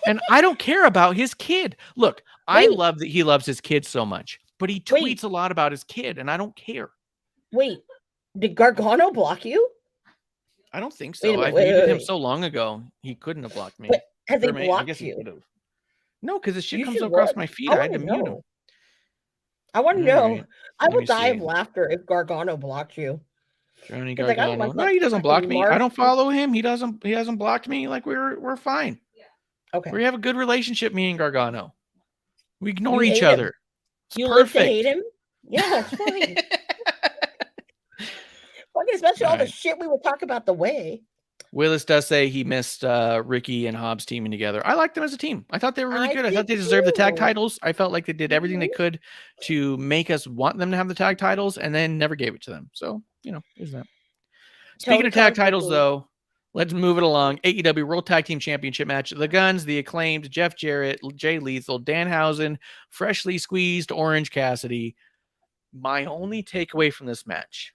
Speaker 6: And I don't care about his kid. Look, I love that he loves his kid so much, but he tweets a lot about his kid, and I don't care.
Speaker 5: Wait, did Gargano block you?
Speaker 6: I don't think so. I muted him so long ago, he couldn't have blocked me.
Speaker 5: But has he blocked you?
Speaker 6: No, because his shit comes across my feed. I had to mute him.
Speaker 5: I want to know. I would die of laughter if Gargano blocked you.
Speaker 6: Johnny Gargano. No, he doesn't block me. I don't follow him. He hasn't blocked me. Like we're fine.
Speaker 5: Okay.
Speaker 6: We have a good relationship, me and Gargano. We ignore each other.
Speaker 5: You live to hate him? Yeah, it's fine. Especially all the shit we would talk about the way.
Speaker 6: Willis does say he missed Ricky and Hobbs teaming together. I liked them as a team. I thought they were really good. I thought they deserved the tag titles. I felt like they did everything they could to make us want them to have the tag titles and then never gave it to them. So, there's that. Speaking of tag titles, though, let's move it along. AEW World Tag Team Championship match. The Guns, The Acclaimed, Jeff Jarrett, Jay Lethal, Danhausen, freshly squeezed Orange Cassidy. My only takeaway from this match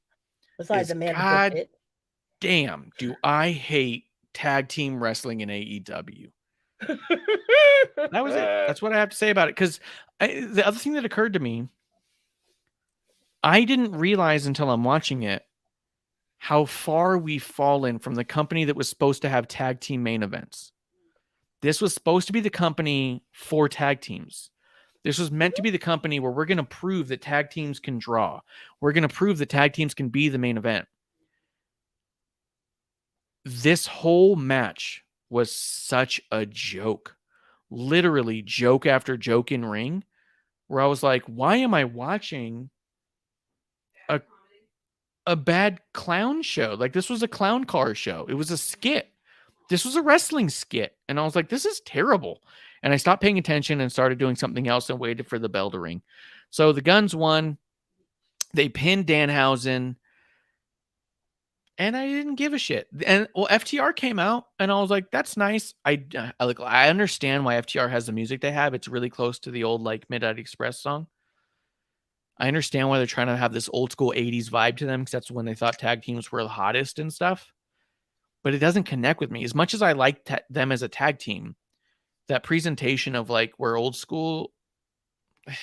Speaker 5: besides the man,
Speaker 6: God damn, do I hate tag team wrestling in AEW. That was it. That's what I have to say about it. Because the other thing that occurred to me, I didn't realize until I'm watching it how far we've fallen from the company that was supposed to have tag team main events. This was supposed to be the company for tag teams. This was meant to be the company where we're going to prove that tag teams can draw. We're going to prove that tag teams can be the main event. This whole match was such a joke. Literally joke after joke in ring, where I was like, why am I watching a bad clown show? Like, this was a clown car show. It was a skit. This was a wrestling skit. And I was like, this is terrible. And I stopped paying attention and started doing something else and waited for the bell to ring. So the Guns won. They pinned Danhausen. And I didn't give a shit. And FTR came out and I was like, that's nice. I understand why FTR has the music they have. It's really close to the old Midnight Express song. I understand why they're trying to have this old school 80s vibe to them, because that's when they thought tag teams were the hottest and stuff. But it doesn't connect with me. As much as I like them as a tag team, that presentation of we're old school,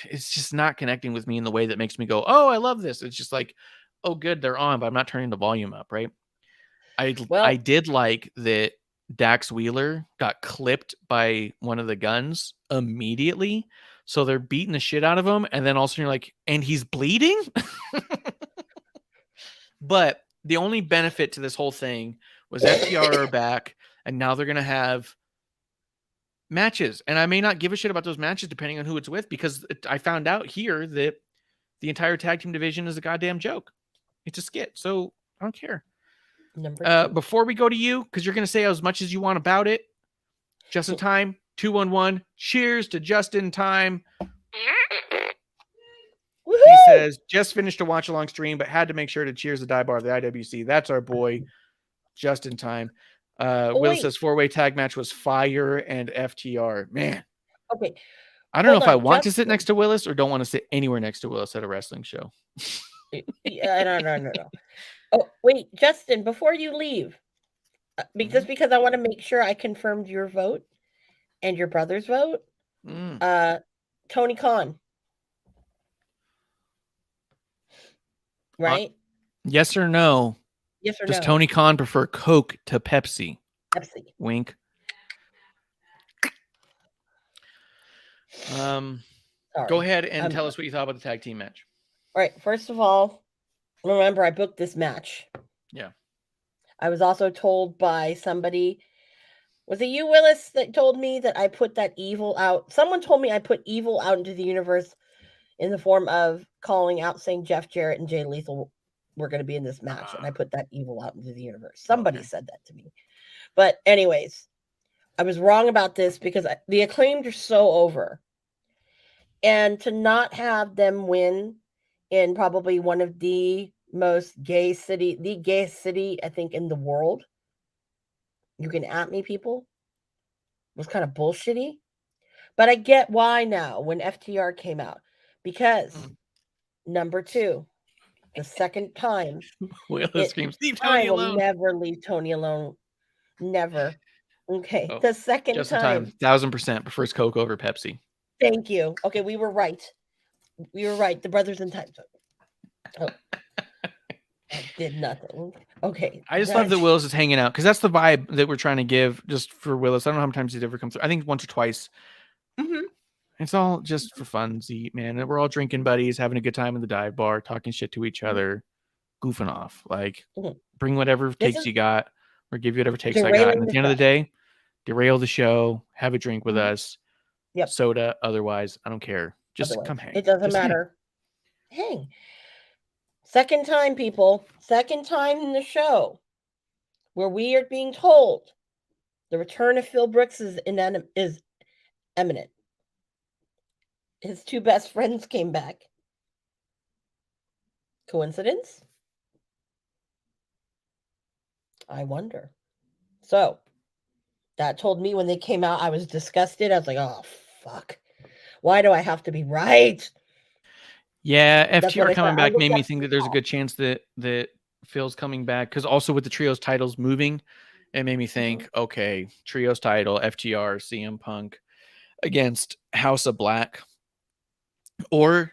Speaker 6: it's just not connecting with me in the way that makes me go, oh, I love this. It's just oh, good, they're on, but I'm not turning the volume up, right? I did like that Dax Wheeler got clipped by one of the guns immediately. So they're beating the shit out of him. And then all of a sudden you're like, and he's bleeding? But the only benefit to this whole thing was FTR are back. And now they're going to have matches. And I may not give a shit about those matches depending on who it's with, because I found out here that the entire tag team division is a goddamn joke. It's a skit. So I don't care. Before we go to you, because you're going to say as much as you want about it, Just in Time, 211. Cheers to Just in Time.
Speaker 5: Woo-hoo!
Speaker 6: He says, just finished a watch along stream, but had to make sure to cheers the dive bar of the IWC. That's our boy, Just in Time. Will says 4-way tag match was Fire and FTR. Man.
Speaker 5: Okay.
Speaker 6: I don't know if I want to sit next to Willis or don't want to sit anywhere next to Willis at a wrestling show.
Speaker 5: Yeah, no. Oh, wait, Justin, before you leave, because I want to make sure I confirmed your vote and your brother's vote. Tony Khan. Right?
Speaker 6: Yes or no?
Speaker 5: Yes or
Speaker 6: Does
Speaker 5: no? Does
Speaker 6: Tony Khan prefer Coke to Pepsi?
Speaker 5: Pepsi.
Speaker 6: Wink. Go ahead and tell us what you thought about the tag team match.
Speaker 5: All right. First of all, remember I booked this match.
Speaker 6: Yeah.
Speaker 5: I was also told by somebody, was it you, Willis, that told me that I put that evil out? Someone told me I put evil out into the universe in the form of calling out saying Jeff Jarrett and Jay Lethal were going to be in this match. And I put that evil out into the universe. Somebody said that to me. But anyways, I was wrong about this because the Acclaimed are so over. And to not have them win in probably one of the most gayest city, I think, in the world. You can at me, people. Was kind of bullshitty. But I get why now when FTR came out. Because number 2, the second time,
Speaker 6: Willis screams, leave Tony alone.
Speaker 5: I will never leave Tony alone. Never. Okay. The second
Speaker 6: Just
Speaker 5: time.
Speaker 6: in Time, 1000% prefers Coke over Pepsi.
Speaker 5: Thank you. Okay, we were right. The brothers in time. Oh. I did nothing. Okay.
Speaker 6: I just love that Willis is hanging out because that's the vibe that we're trying to give just for Willis. I don't know how many times he's ever come through. I think once or twice. Mm-hmm. It's all just for funsies, man. And we're all drinking buddies, having a good time in the dive bar, talking shit to each other, goofing off. Like, bring whatever takes you got, or give you whatever takes I got. And at the end of the day, derail the show, have a drink with us.
Speaker 5: Yep.
Speaker 6: Soda, otherwise, I don't care. Just come hang.
Speaker 5: It doesn't matter. Hang. Second time, people. Second time in the show where we are being told the return of Phil Brooks is imminent. His 2 best friends came back. Coincidence? I wonder. So, that told me when they came out, I was disgusted. I was like, oh, fuck. Why do I have to be right?
Speaker 6: Yeah, FTR coming back made me think that there's a good chance that Phil's coming back. Because also with the trios titles moving, it made me think, okay, trios title, FTR, CM Punk against House of Black. Or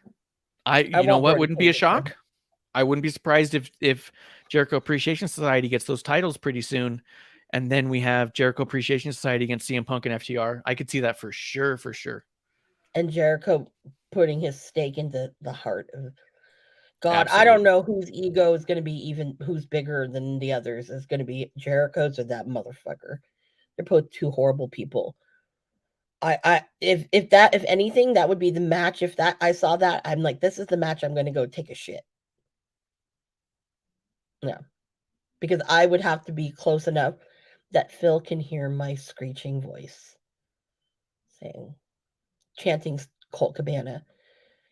Speaker 6: you know what wouldn't be a shock? I wouldn't be surprised if Jericho Appreciation Society gets those titles pretty soon. And then we have Jericho Appreciation Society against CM Punk and FTR. I could see that for sure.
Speaker 5: And Jericho putting his stake into the heart of God.
Speaker 6: Absolutely.
Speaker 5: I don't know whose ego is going to be who's bigger than the others. Is going to be Jericho's or that motherfucker. They're both 2 horrible people. If anything, that would be the match. If that I saw that, I'm like, this is the match I'm going to go take a shit. No, because I would have to be close enough that Phil can hear my screeching voice chanting Colt Cabana.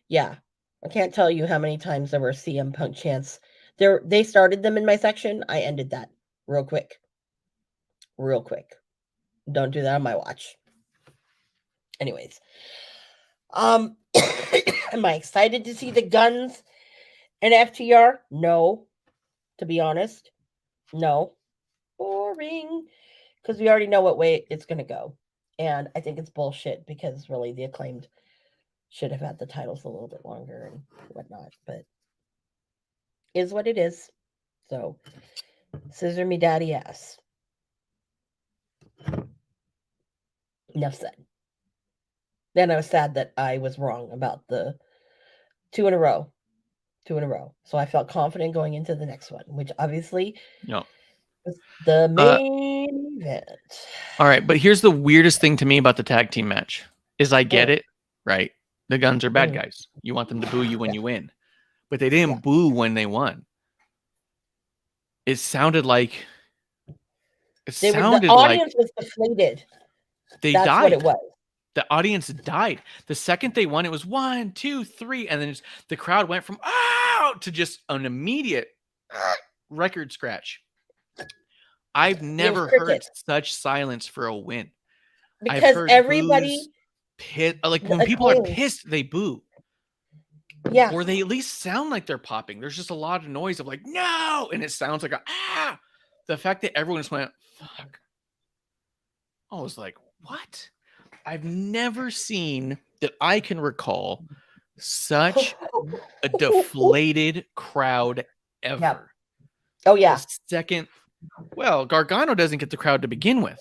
Speaker 5: Yeah, I can't tell you how many times there were CM Punk chants. They started them in my section. I ended that real quick. Don't do that on my watch. Anyways, am I excited to see the Guns and FTR? No, to be honest, no. Boring, because we already know what way it's going to go, and I think it's bullshit because really the Acclaimed should have had the titles a little bit longer and whatnot, but is what it is. So, scissor me daddy ass. Enough said. Then I was sad that I was wrong about the 2 in a row. 2 in a row. So I felt confident going into the next one, which obviously was the main event.
Speaker 6: All right, but here's the weirdest thing to me about the tag team match is I get it, right? The Guns are bad guys. You want them to boo you when you win. But they didn't boo when they won. It sounded like
Speaker 5: the audience was deflated. That's
Speaker 6: died.
Speaker 5: what it was.
Speaker 6: The audience died. The second they won, it was 1, 2, 3, and then the crowd went from to just an immediate record scratch. I've never heard such silence for a win.
Speaker 5: Because everybody
Speaker 6: like when people are pissed, they boo.
Speaker 5: Yeah.
Speaker 6: Or they at least sound like they're popping. There's just a lot of noise of like, no, and it sounds like the fact that everyone just went, fuck. I was like, what? I've never seen that I can recall such a deflated crowd ever.
Speaker 5: Yep. Oh, yeah.
Speaker 6: Gargano doesn't get the crowd to begin with.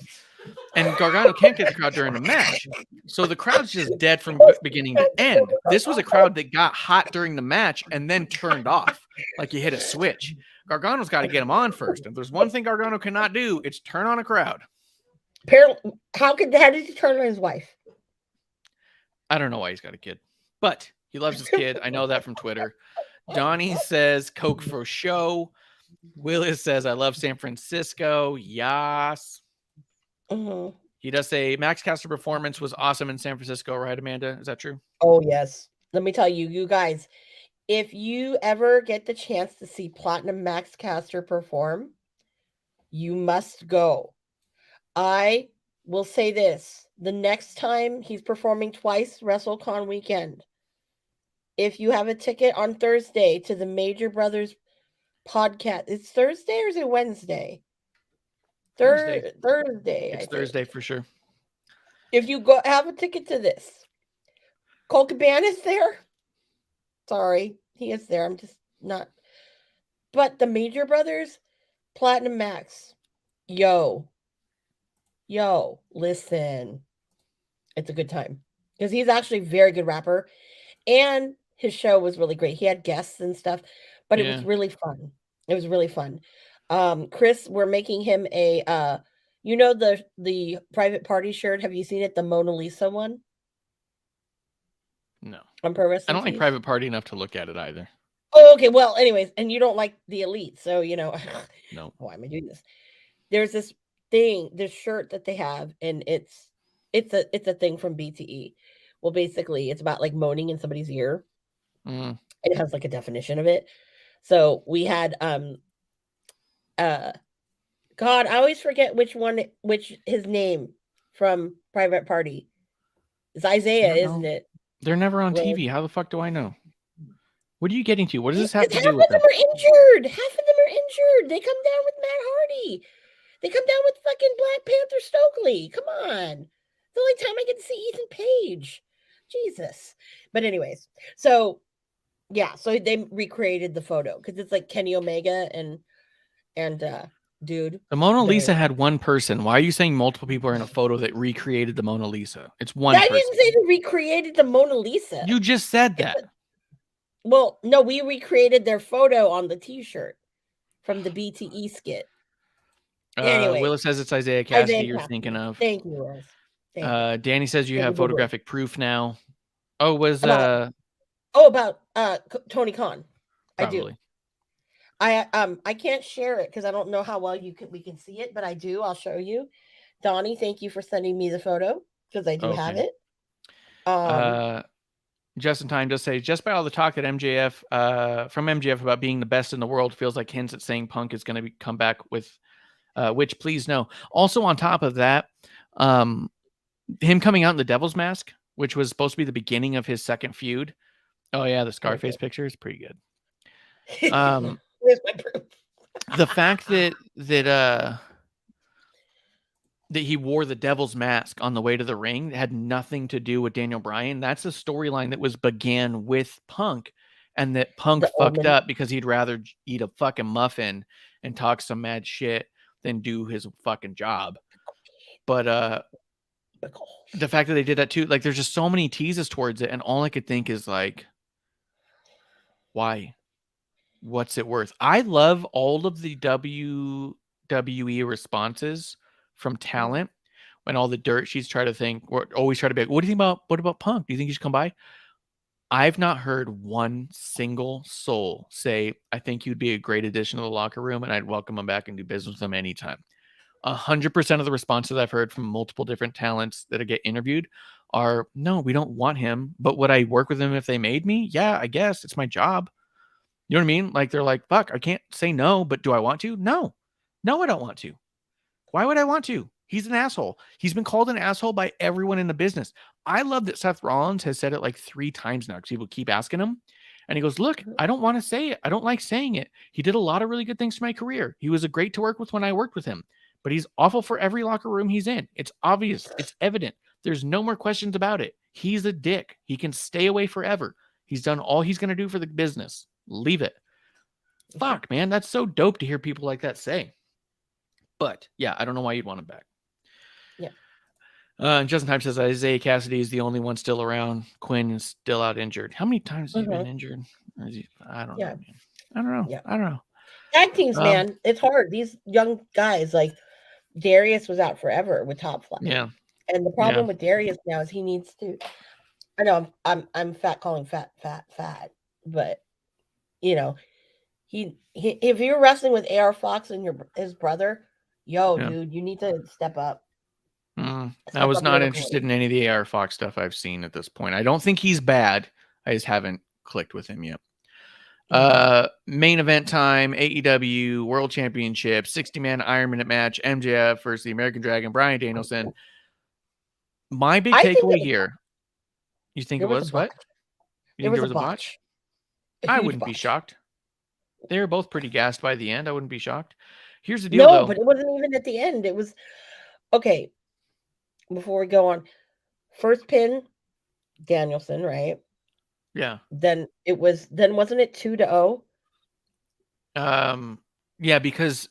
Speaker 6: And Gargano can't get the crowd during the match. So the crowd's just dead from beginning to end. This was a crowd that got hot during the match and then turned off like you hit a switch. Gargano's got to get them on first. If there's one thing Gargano cannot do, it's turn on a crowd.
Speaker 5: How did he turn on his wife?
Speaker 6: I don't know why he's got a kid, but he loves his kid. I know that from Twitter. Donnie says Coke for show. Willis says I love San Francisco. Yas.
Speaker 5: Mm-hmm.
Speaker 6: He does say Max Caster performance was awesome in San Francisco, right, Amanda? Is that true?
Speaker 5: Oh yes. Let me tell you, you guys, if you ever get the chance to see Platinum Max Caster perform, you must go. I will say this. The next time he's performing twice, WrestleCon weekend, if you have a ticket on Thursday to the Major Brothers podcast, it's Thursday or is it Wednesday? Thursday.
Speaker 6: It's Thursday for sure.
Speaker 5: If you go have a ticket to this, Cole Cabana is there. Sorry, he is there. I'm just not. But the Major Brothers, Platinum Max, yo, listen. It's a good time because he's actually a very good rapper, and his show was really great. He had guests and stuff, but it was really fun. It was really fun. Chris, we're making him a the private party shirt. Have you seen it? The Mona Lisa one?
Speaker 6: No.
Speaker 5: On Pro Wrestling.
Speaker 6: I don't like private party enough to look at it either.
Speaker 5: Oh, okay. Well, anyways, and you don't like the Elite, so no. Why am I doing this? There's this shirt that they have, and it's a thing from BTE. Well, basically, it's about like moaning in somebody's ear.
Speaker 6: Mm.
Speaker 5: It has like a definition of it. So we had God, I always forget which his name from Private Party. It's Isaiah, isn't it?
Speaker 6: They're never on TV. How the fuck do I know? What are you getting to? What does this have to do with
Speaker 5: them? Half of them are injured. Half of them are injured. They come down with Matt Hardy. They come down with fucking Black Panther Stokely. Come on. It's the only time I get to see Ethan Page. Jesus. But anyways, so they recreated the photo because it's like Kenny Omega and dude.
Speaker 6: The Mona Lisa had one person. Why are you saying multiple people are in a photo that recreated the Mona Lisa? It's one person. I
Speaker 5: didn't say they recreated the Mona Lisa.
Speaker 6: You just said that.
Speaker 5: Well, no, we recreated their photo on the t-shirt from the BTE skit. Anyway,
Speaker 6: Willis says it's Isaiah Cassidy you're thinking of.
Speaker 5: Thank you, Willis.
Speaker 6: Danny says you have photographic proof now. Oh,
Speaker 5: about Tony Khan.
Speaker 6: Probably.
Speaker 5: I do. I can't share it because I don't know how well we can see it, but I do. I'll show you. Donnie, thank you for sending me the photo because I do have it.
Speaker 6: Just in time does say, just by all the talk that from MJF about being the best in the world feels like hints at saying Punk is going to come back with, which please no. Also on top of that, him coming out in the Devil's Mask, which was supposed to be the beginning of his second feud. Oh yeah, the Scarface picture is pretty good.
Speaker 5: Where's my proof?
Speaker 6: The fact that he wore the Devil's Mask on the way to the ring had nothing to do with Daniel Bryan. That's a storyline that began with Punk, and that Punk fucked up because he'd rather eat a fucking muffin and talk some mad shit than do his fucking job. But the fact that they did that too, like there's just so many teases towards it, and all I could think is like, why? What's it worth? I love all of the WWE responses from talent when all the dirt sheets try to think, or always try to be like, what do you think about Punk? Do you think he should come by? I've not heard one single soul say, I think you'd be a great addition to the locker room and I'd welcome him back and do business with him anytime. 100% of the responses I've heard from multiple different talents that get interviewed are, no, we don't want him, but would I work with him if they made me? Yeah, I guess it's my job. You know what I mean? Like they're like, fuck, I can't say no, but do I want to? No, I don't want to. Why would I want to? He's an asshole. He's been called an asshole by everyone in the business. I love that Seth Rollins has said it like 3 times now because people keep asking him. And he goes, look, I don't want to say it. I don't like saying it. He did a lot of really good things for my career. He was a great to work with when I worked with him. But he's awful for every locker room he's in. It's obvious. It's evident. There's no more questions about it. He's a dick. He can stay away forever. He's done all he's going to do for the business. Leave it. Fuck, man. That's so dope to hear people like that say. But yeah, I don't know why you'd want him back.
Speaker 5: Yeah.
Speaker 6: Justin Time says Isaiah Cassidy is the only one still around. Quinn is still out injured. How many times has he been injured? I don't know. Man. I don't know.
Speaker 5: Yeah.
Speaker 6: I don't know.
Speaker 5: Tag teams, man. It's hard. These young guys, like Darius was out forever with Top Flight.
Speaker 6: Yeah.
Speaker 5: And the problem with Darius now is he needs to. I know I'm calling fat, but you know, he if you're wrestling with AR Fox and his brother, dude, you need to step up.
Speaker 6: I was not interested in any of the AR Fox stuff I've seen at this point. I don't think he's bad. I just haven't clicked with him yet. Main event time, AEW World Championship, 60-man Iron Minute match, MJF versus the American Dragon, Bryan Danielson. My big takeaway here. You think it was what? You think there was a botch? I wouldn't be shocked. They were both pretty gassed by the end. I wouldn't be shocked. Here's the deal, though.
Speaker 5: But it wasn't even at the end. It was okay. Before we go on, first pin, Danielson, right?
Speaker 6: Yeah.
Speaker 5: Then wasn't it 2-0?
Speaker 6: Yeah, because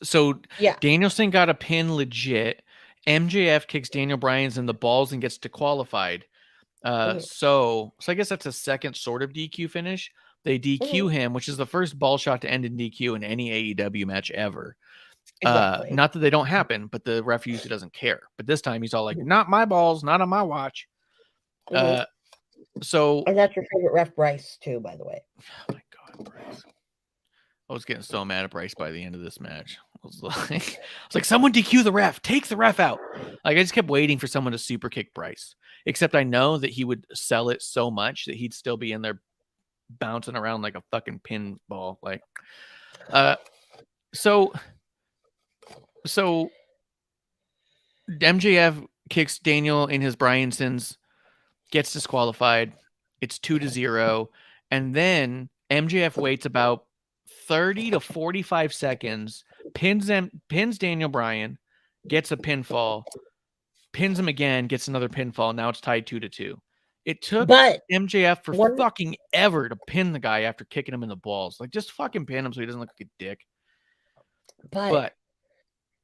Speaker 6: Danielson got a pin legit. MJF kicks Daniel Bryan's in the balls and gets disqualified. So I guess that's a second sort of DQ finish. They DQ him, which is the first ball shot to end in DQ in any AEW match ever. Exactly. Not that they don't happen, but the ref usually doesn't care. But this time he's all like, not my balls, not on my watch. So
Speaker 5: and that's your favorite ref, Bryce, too, by the way.
Speaker 6: Oh my God, Bryce. I was getting so mad at Bryce by the end of this match. I was like, someone DQ the ref, take the ref out. Like I just kept waiting for someone to super kick Bryce. Except I know that he would sell it so much that he'd still be in there bouncing around like a fucking pinball. Like so MJF kicks Daniel in his Bryansons, gets disqualified. It's 2-0. And then MJF waits about 30 to 45 seconds, pins Daniel Bryan, gets a pinfall, pins him again, gets another pinfall. Now it's tied 2-2. It took MJF for fucking ever to pin the guy after kicking him in the balls. Like, just fucking pin him so he doesn't look like a dick. But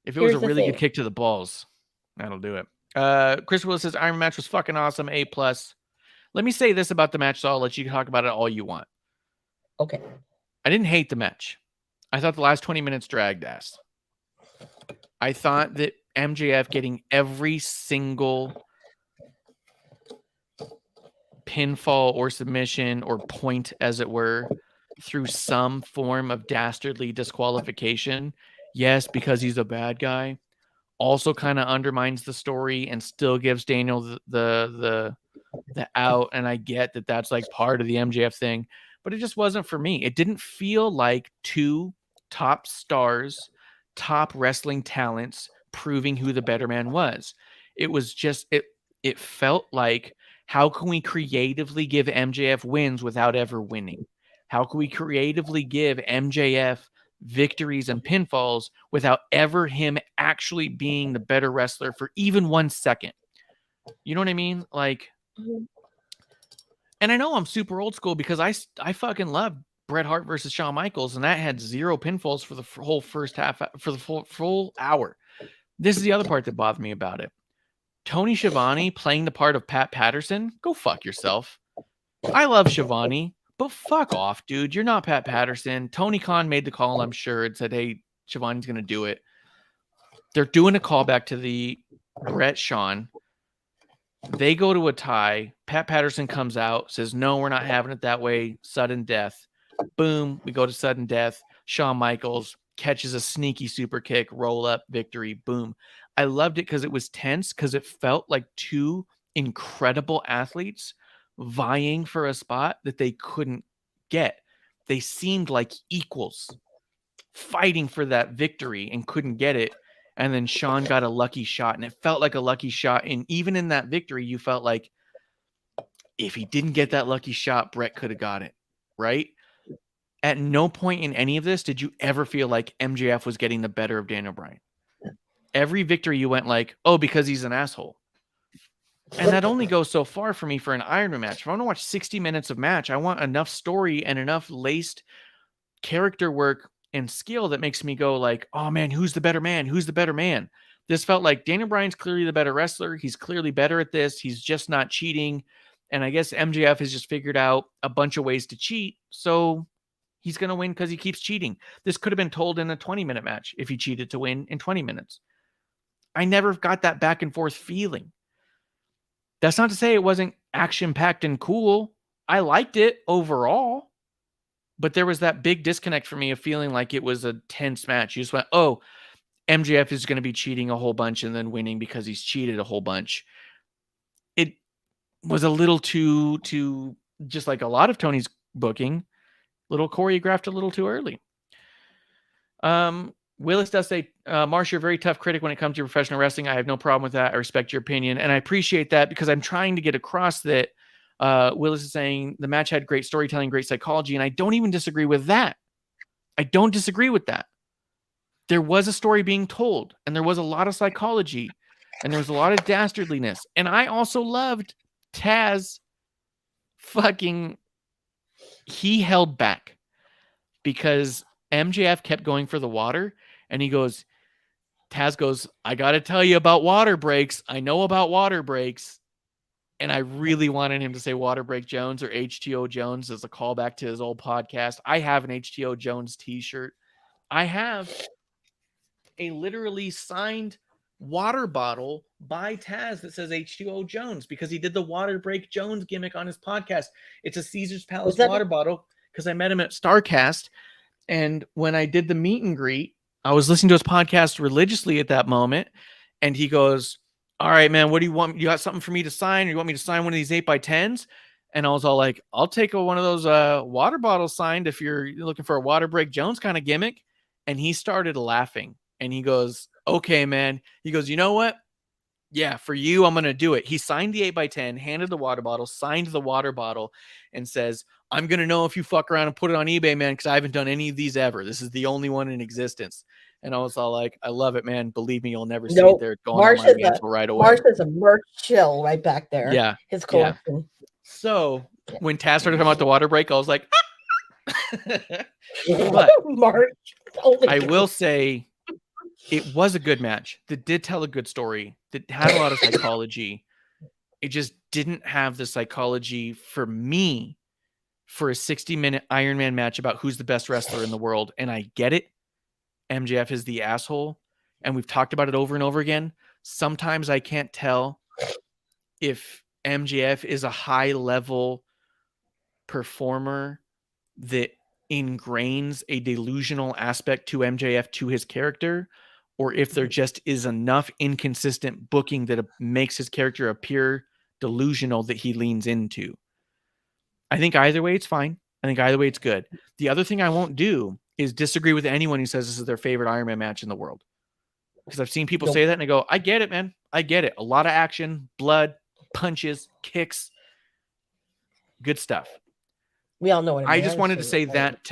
Speaker 6: if it was a really good kick to the balls, that'll do it. Chris Willis says Iron match was fucking awesome. A+. Let me say this about the match, so I'll let you talk about it all you want.
Speaker 5: Okay.
Speaker 6: I didn't hate the match. I thought the last 20 minutes dragged ass. I thought that MJF getting every single pinfall or submission or point, as it were, through some form of dastardly disqualification, yes, because he's a bad guy, also kind of undermines the story and still gives Daniel the out. And I get that that's like part of the MJF thing, but it just wasn't for me. It didn't feel like two top stars, top wrestling talents proving who the better man was. It was just, it felt like, how can we creatively give MJF wins without ever winning? How can we creatively give MJF victories and pinfalls without ever him actually being the better wrestler for even 1 second? You know what I mean? Like, and I know I'm super old school because I fucking love Bret Hart versus Shawn Michaels, and that had 0 pinfalls for the whole first half, for the full hour. This is the other part that bothered me about it. Tony Schiavone playing the part of Pat Patterson, go fuck yourself. I love Schiavone, but fuck off, dude. You're not Pat Patterson. Tony Khan made the call, I'm sure, and said, hey, Schiavone's going to do it. They're doing a callback to the Brett Sean. They go to a tie. Pat Patterson comes out, says, no, we're not having it that way. Sudden death. Boom. We go to sudden death. Shawn Michaels catches a sneaky super kick, roll up, victory. Boom. I loved it because it was tense, because it felt like two incredible athletes vying for a spot that they couldn't get. They seemed like equals fighting for that victory and couldn't get it. And then Sean got a lucky shot, and it felt like a lucky shot. And even in that victory, you felt like if he didn't get that lucky shot, Brett could have got it, right? At no point in any of this did you ever feel like MJF was getting the better of Daniel Bryan. Every victory you went like, oh, because he's an asshole. And that only goes so far for me for an Iron Man match. If I want to watch 60 minutes of match, I want enough story and enough laced character work and skill that makes me go like, oh man, who's the better man? Who's the better man? This felt like Daniel Bryan's clearly the better wrestler. He's clearly better at this. He's just not cheating. And I guess MJF has just figured out a bunch of ways to cheat. So he's going to win because he keeps cheating. This could have been told in a 20-minute match if he cheated to win in 20 minutes. I never got that back and forth feeling. That's not to say it wasn't action-packed and cool. I liked it overall. But there was that big disconnect for me of feeling like it was a tense match. You just went, oh, MJF is going to be cheating a whole bunch and then winning because he's cheated a whole bunch. It was a little too, just like a lot of Tony's booking, little choreographed a little too early. Willis does say, Marsh, you're a very tough critic when it comes to professional wrestling. I have no problem with that. I respect your opinion. And I appreciate that because I'm trying to get across that Willis is saying the match had great storytelling, great psychology, and I don't even disagree with that. I don't disagree with that. There was a story being told, and there was a lot of psychology, and there was a lot of dastardliness. And I also loved Taz he held back because MJF kept going for the water, and Taz goes, I got to tell you about water breaks. I know about water breaks. And I really wanted him to say Water Break Jones or HTO Jones as a callback to his old podcast. I have an HTO Jones t-shirt. I have a literally signed water bottle by Taz that says H2O Jones because he did the Water Break Jones gimmick on his podcast. It's a Caesar's Palace water bottle because I met him at StarCast. And when I did the meet and greet, I was listening to his podcast religiously at that moment. And he goes, all right, man, what do you want? You got something for me to sign? Or you want me to sign one of these 8x10s? And I was all like, I'll take one of those water bottles signed if you're looking for a Water Break Jones kind of gimmick. And he started laughing. And he goes, okay, man. He goes, you know what? Yeah, for you, I'm going to do it. He signed the 8x10, handed the water bottle, signed the water bottle, and says, I'm going to know if you fuck around and put it on eBay, man, because I haven't done any of these ever. This is the only one in existence. And I was all like, I love it, man. Believe me, you'll never see it there going on my mantle right away.
Speaker 5: Marsh is a merch chill right back there.
Speaker 6: Yeah.
Speaker 5: His collection.
Speaker 6: Yeah. So when Taz started talking about the water break, I was like, but
Speaker 5: Marsh.
Speaker 6: I will say it was a good match that did tell a good story, that had a lot of psychology. It just didn't have the psychology for me for a 60-minute Iron Man match about who's the best wrestler in the world. And I get it. MJF is the asshole. And we've talked about it over and over again. Sometimes I can't tell if MJF is a high-level performer that ingrains a delusional aspect to MJF to his character, or if there just is enough inconsistent booking that makes his character appear delusional that he leans into. I think either way it's fine. I think either way it's good. The other thing I won't do is disagree with anyone who says this is their favorite Iron Man match in the world. Because I've seen people say that and I go, I get it, man. I get it. A lot of action, blood, punches, kicks, good stuff.
Speaker 5: We all know what
Speaker 6: I just wanted to say that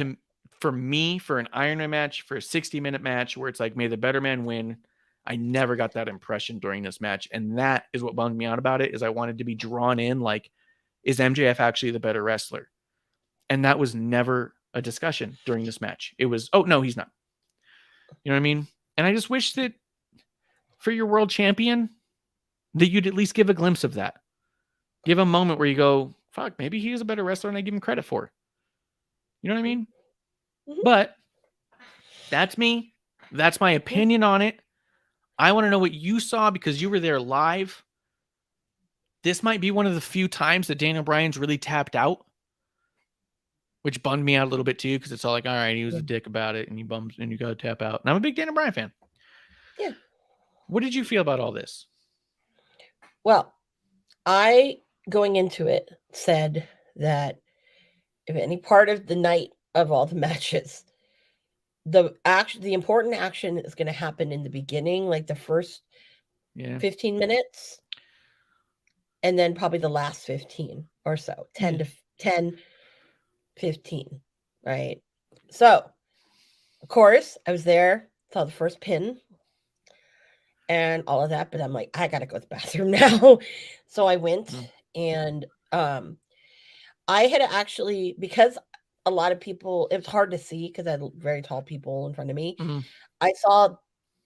Speaker 6: for me, for an Iron Man match, for a 60-minute match where it's like, may the better man win. I never got that impression during this match. And that is what bummed me out about it, is I wanted to be drawn in like, is MJF actually the better wrestler? And that was never a discussion during this match. It was, oh, no, he's not. You know what I mean? And I just wish that for your world champion, that you'd at least give a glimpse of that. Give a moment where you go, fuck, maybe he is a better wrestler than I give him credit for. You know what I mean?
Speaker 5: Mm-hmm.
Speaker 6: But that's me. That's my opinion on it. I want to know what you saw because you were there live. This might be one of the few times that Daniel Bryan's really tapped out, which bummed me out a little bit too, because it's all like, all right, he was a dick about it, and you got to tap out. And I'm a big Daniel Bryan fan.
Speaker 5: Yeah.
Speaker 6: What did you feel about all this?
Speaker 5: Well, I, going into it, said that if any part of the night of all the matches, the important action is going to happen in the beginning, like the first 15 minutes, and then probably the last 15 or so, 10 to 10, 15, right? So, of course, I was there, saw the first pin and all of that, but I'm like, I gotta go to the bathroom now. So I went, and I had actually, because a lot of people, it was hard to see because I had very tall people in front of me. I saw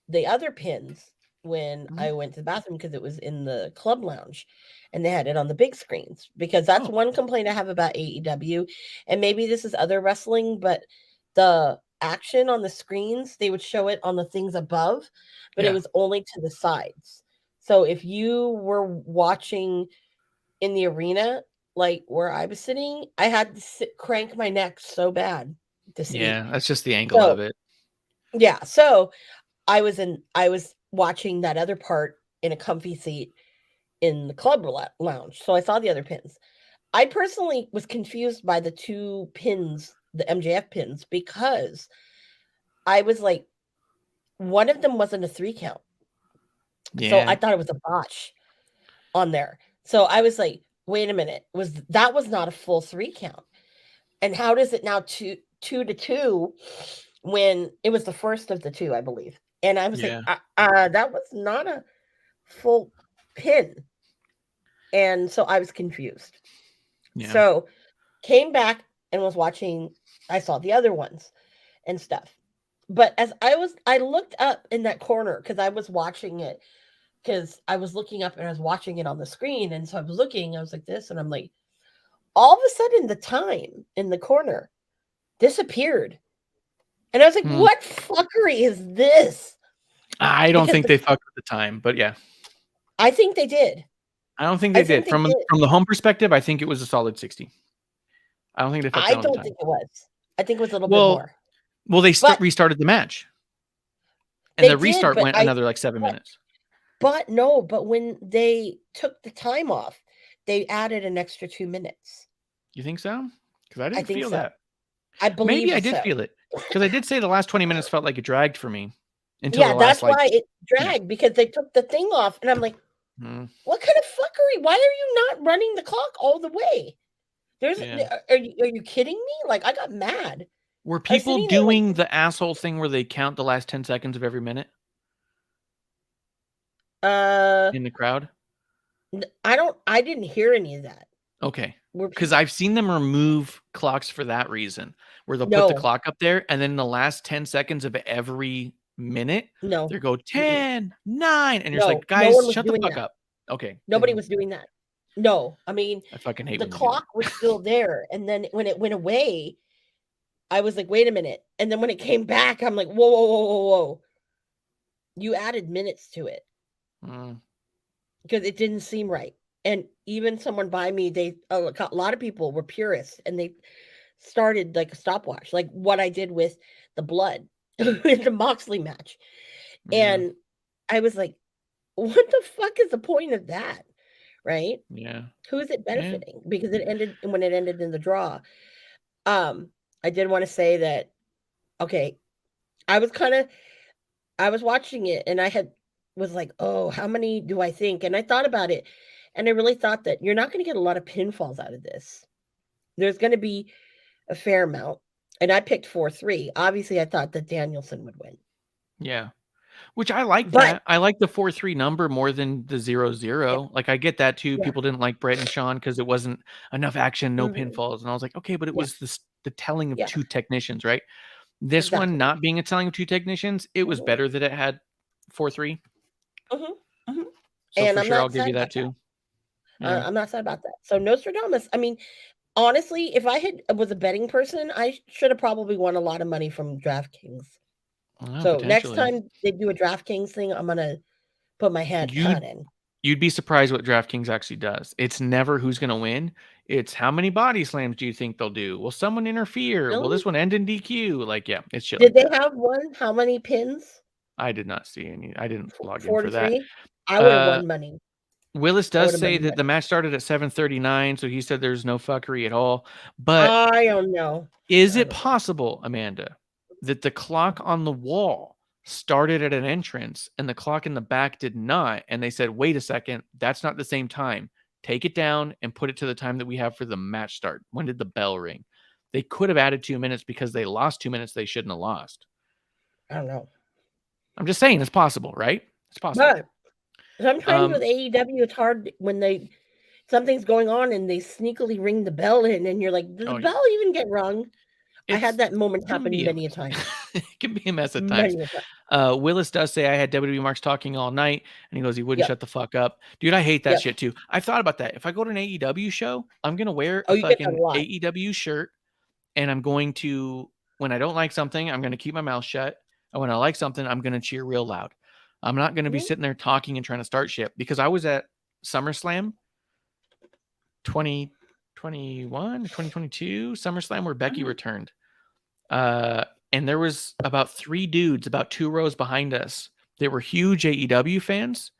Speaker 5: the other pins when I went to the bathroom because it was in the club lounge and they had it on the big screens, because that's one complaint I have about AEW, and maybe this is other wrestling, but the action on the screens, they would show it on the things above, but it was only to the sides. So if you were watching in the arena, like where I was sitting, I had to crank my neck so bad to see.
Speaker 6: Yeah, that's just the angle of it.
Speaker 5: Yeah, so I was watching that other part in a comfy seat in the club lounge. So I saw the other pins. I personally was confused by the two pins, the MJF pins, because I was like, one of them wasn't a 3 count. Yeah. So I thought it was a botch on there. So I was like, wait a minute, that was not a full 3 count. And how does it now 2 to 2 when it was the first of the 2, I believe. And I was like, that was not a full pin. And so I was confused. Yeah. So came back and was watching, I saw the other ones and stuff. But as I looked up in that corner because I was watching it, because I was looking up and I was watching it on the screen. And so I was looking, I was like this, and I'm like, all of a sudden the time in the corner disappeared. And I was like, what fuckery is this?
Speaker 6: I don't think they fucked with the time, but yeah.
Speaker 5: I think they did.
Speaker 6: I don't think they did. From the home perspective, I think it was a solid 60. I don't think they fucked
Speaker 5: I don't think it was. I think it was a little bit more.
Speaker 6: Well, they restarted the match. And the restart went another like 7 minutes.
Speaker 5: But when they took the time off, they added an extra 2 minutes.
Speaker 6: You think so? Because I didn't feel that.
Speaker 5: I believe
Speaker 6: maybe I did feel it. Because I did say the last 20 minutes felt like it dragged for me.
Speaker 5: That's why it dragged, because they took the thing off. And I'm like, what kind of fuckery? Why are you not running the clock all the way? Are you kidding me? Like, I got mad.
Speaker 6: Were people doing the asshole thing where they count the last 10 seconds of every minute? In the crowd?
Speaker 5: I didn't hear any of that.
Speaker 6: Okay. Because I've seen them remove clocks for that reason, where they'll put the clock up there, and then in the last 10 seconds of every minute, they go 10, 9, and you're just like, guys, shut the fuck up. Okay.
Speaker 5: Nobody was doing that. No, I mean,
Speaker 6: I fucking hate
Speaker 5: the clock was still there, and then when it went away, I was like, wait a minute. And then when it came back, I'm like, whoa. You added minutes to it. Because it didn't seem right. And even someone by me, a lot of people were purists, and they started like a stopwatch, like what I did with the blood in the Moxley match. And I was like, what the fuck is the point of that? Right?
Speaker 6: Yeah.
Speaker 5: Who is it benefiting? Because it ended in the draw. I did want to say that, okay, I was watching it, and I was like, oh, how many do I think? And I thought about it, and I really thought that you're not going to get a lot of pinfalls out of this. There's going to be a fair amount. And I picked 4-3. Obviously, I thought that Danielson would win.
Speaker 6: Yeah. Which I like that. I like the 4-3 number more than the 0-0. Yeah. Like, I get that too. Yeah. People didn't like Brett and Sean because it wasn't enough action, no pinfalls. And I was like, okay, but it was the telling of two technicians, right? This one not being a telling of two technicians, it was better that it had 4-3. So
Speaker 5: and
Speaker 6: for
Speaker 5: I'm
Speaker 6: sure,
Speaker 5: not
Speaker 6: I'll give you that too.
Speaker 5: Yeah. I'm not sad about that. So Nostradamus. I mean, honestly, if I was a betting person, I should have probably won a lot of money from DraftKings.
Speaker 6: Well,
Speaker 5: so next time they do a DraftKings thing, I'm gonna put my hat in.
Speaker 6: You'd be surprised what DraftKings actually does. It's never who's going to win. It's how many body slams do you think they'll do? Will someone interfere?
Speaker 5: Really?
Speaker 6: Will this one end in DQ? Like, yeah, it's shit.
Speaker 5: Did they have one? How many pins?
Speaker 6: I did not see any. I didn't log
Speaker 5: 43?
Speaker 6: in for that.
Speaker 5: I would have won money.
Speaker 6: Willis does say that the match started at 7:39, so he said there's no fuckery at all. But
Speaker 5: I don't know.
Speaker 6: Is it possible, Amanda, that the clock on the wall started at an entrance and the clock in the back did not? And they said, wait a second, that's not the same time. Take it down and put it to the time that we have for the match start. When did the bell ring? They could have added 2 minutes because they lost 2 minutes they shouldn't have lost.
Speaker 5: I don't know.
Speaker 6: I'm just saying it's possible, right? It's possible.
Speaker 5: But sometimes with AEW, it's hard when something's going on and they sneakily ring the bell in, and you're like, did the bell even get rung? I had that moment happen many a time.
Speaker 6: It can be a mess at times. Willis does say I had WWE Marks talking all night, and he goes, he wouldn't shut the fuck up. Dude, I hate that shit too. I thought about that. If I go to an AEW show, I'm going to wear a fucking AEW shirt, and I'm going to, when I don't like something, I'm going to keep my mouth shut. And when I like something, I'm going to cheer real loud. I'm not going to be sitting there talking and trying to start shit, because I was at SummerSlam 2021, 2022, SummerSlam, where Becky returned. And there was about 3 dudes about 2 rows behind us. They were huge AEW fans.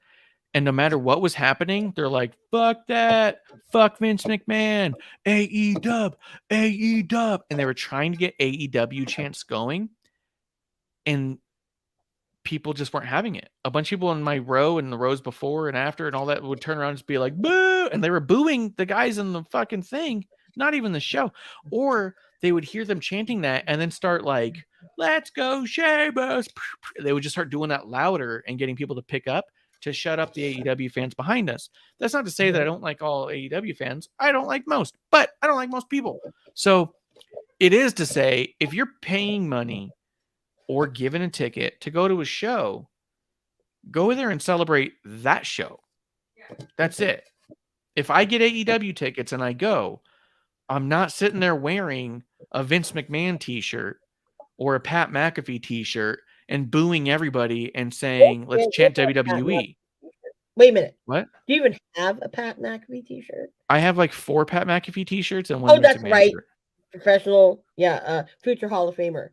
Speaker 6: And no matter what was happening, they're like, fuck that. Fuck Vince McMahon. AEW. AEW. And they were trying to get AEW chants going. And people just weren't having it. A bunch of people in my row and the rows before and after and all that would turn around and just be like, boo. And they were booing the guys in the fucking thing, not even the show. Or they would hear them chanting that and then start like, let's go Sheamus. They would just start doing that louder and getting people to pick up to shut up the AEW fans behind us. That's not to say that I don't like all AEW fans. I don't like most, but I don't like most people. So it is to say, if you're paying money or given a ticket to go to a show, go there and celebrate that show. That's it. If I get AEW tickets and I go, I'm not sitting there wearing a Vince McMahon t-shirt or a Pat McAfee t-shirt and booing everybody and saying, let's chant WWE.
Speaker 5: Wait a minute.
Speaker 6: What?
Speaker 5: Do you even have a Pat McAfee t-shirt?
Speaker 6: I have like 4 Pat McAfee t-shirts and 1 Vince McMahon
Speaker 5: right.
Speaker 6: shirt.
Speaker 5: Professional. Yeah. Future Hall of Famer.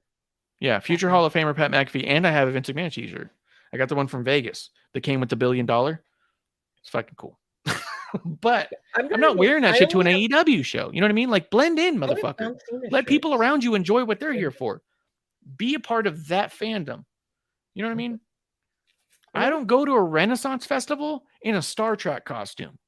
Speaker 6: Yeah. Future Hall of Famer Pat McAfee. And I have a Vince McMahon t-shirt. I got the one from Vegas that came with the $1 billion. It's fucking cool. But I'm not wearing that shit to an AEW show. You know what I mean? Like, blend in, motherfucker. Let people around you enjoy what they're here for. Be a part of that fandom. You know what I mean? I don't go to a Renaissance festival in a Star Trek costume.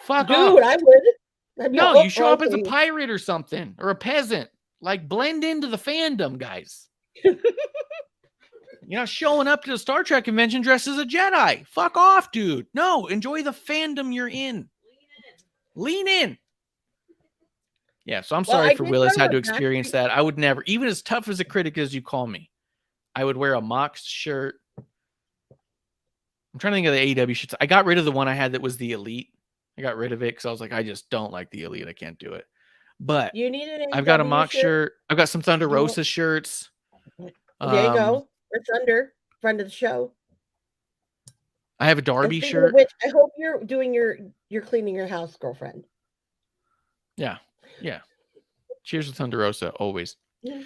Speaker 6: Fuck off.
Speaker 5: Dude, I would.
Speaker 6: No, you show up as a pirate or something, or a peasant. Like, blend into the fandom, guys. You're not showing up to the Star Trek convention dressed as a Jedi. Fuck off, dude. No, enjoy the fandom you're in. Lean in. Yeah, so I'm sorry for Willis had to experience that. I would never, even as tough as a critic as you call me, I would wear a Mox shirt. I'm trying to think of the AEW shirts. I got rid of the one I had that was the Elite. I got rid of it because I was like, I just don't like the Elite. I can't do it. But
Speaker 5: you need an AEW
Speaker 6: I've got a Mox shirt. I've got some Thunder Rosa shirts.
Speaker 5: There you go. It's Thunder, friend of the show.
Speaker 6: I have a Darby shirt.
Speaker 5: Which I hope you're doing you're cleaning your house, girlfriend.
Speaker 6: Yeah. Yeah. Cheers to Thunder Rosa, always.
Speaker 5: Yeah.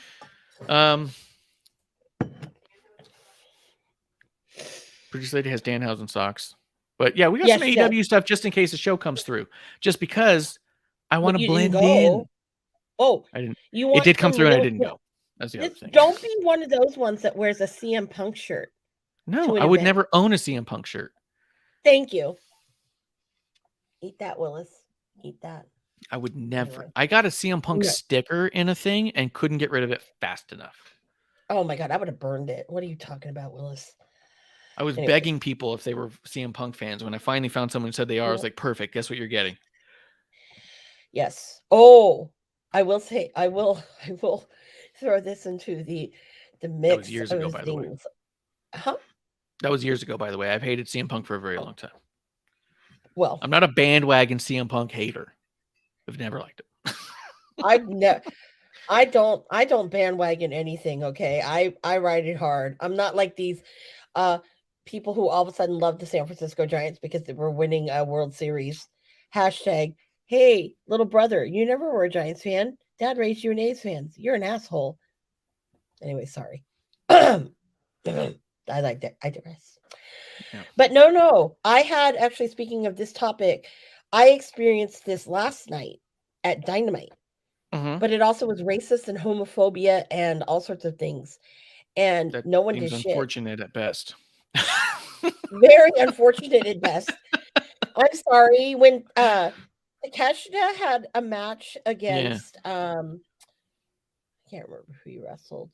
Speaker 6: Producer Lady has Danhausen socks. But yeah, we got some AEW stuff just in case the show comes through. Just because I want to blend in.
Speaker 5: Oh,
Speaker 6: I didn't. It did come through and I didn't go. That's the other thing.
Speaker 5: Don't be one of those ones that wears a CM Punk shirt.
Speaker 6: No, I would never own a CM Punk shirt.
Speaker 5: Thank you. Eat that, Willis. Eat that.
Speaker 6: I would never. Anyway. I got a CM Punk sticker in a thing and couldn't get rid of it fast enough.
Speaker 5: Oh my God, I would have burned it. What are you talking about, Willis?
Speaker 6: I was begging people if they were CM Punk fans. When I finally found someone who said they are, I was like, perfect. Guess what you're getting?
Speaker 5: Yes. Oh, I will say, I will throw this into the mix.
Speaker 6: That was years ago, by the way.
Speaker 5: Huh?
Speaker 6: That was years ago, by the way. I've hated CM Punk for a very long time.
Speaker 5: Well,
Speaker 6: I'm not a bandwagon CM Punk hater. I've never liked it.
Speaker 5: I don't bandwagon anything, okay? I ride it hard. I'm not like these people who all of a sudden love the San Francisco Giants because they were winning a World Series. Hashtag, hey, little brother, you never were a Giants fan. Dad raised you an A's fan. You're an asshole. Anyway, sorry. I like that. I digress. Yeah. But no. I had actually, speaking of this topic, I experienced this last night at Dynamite. Mm-hmm. But it also was racist and homophobia and all sorts of things. And that no one did shit.
Speaker 6: Unfortunate at best.
Speaker 5: Very unfortunate at best. I'm sorry. When Takeshita had a match against I can't remember who he wrestled.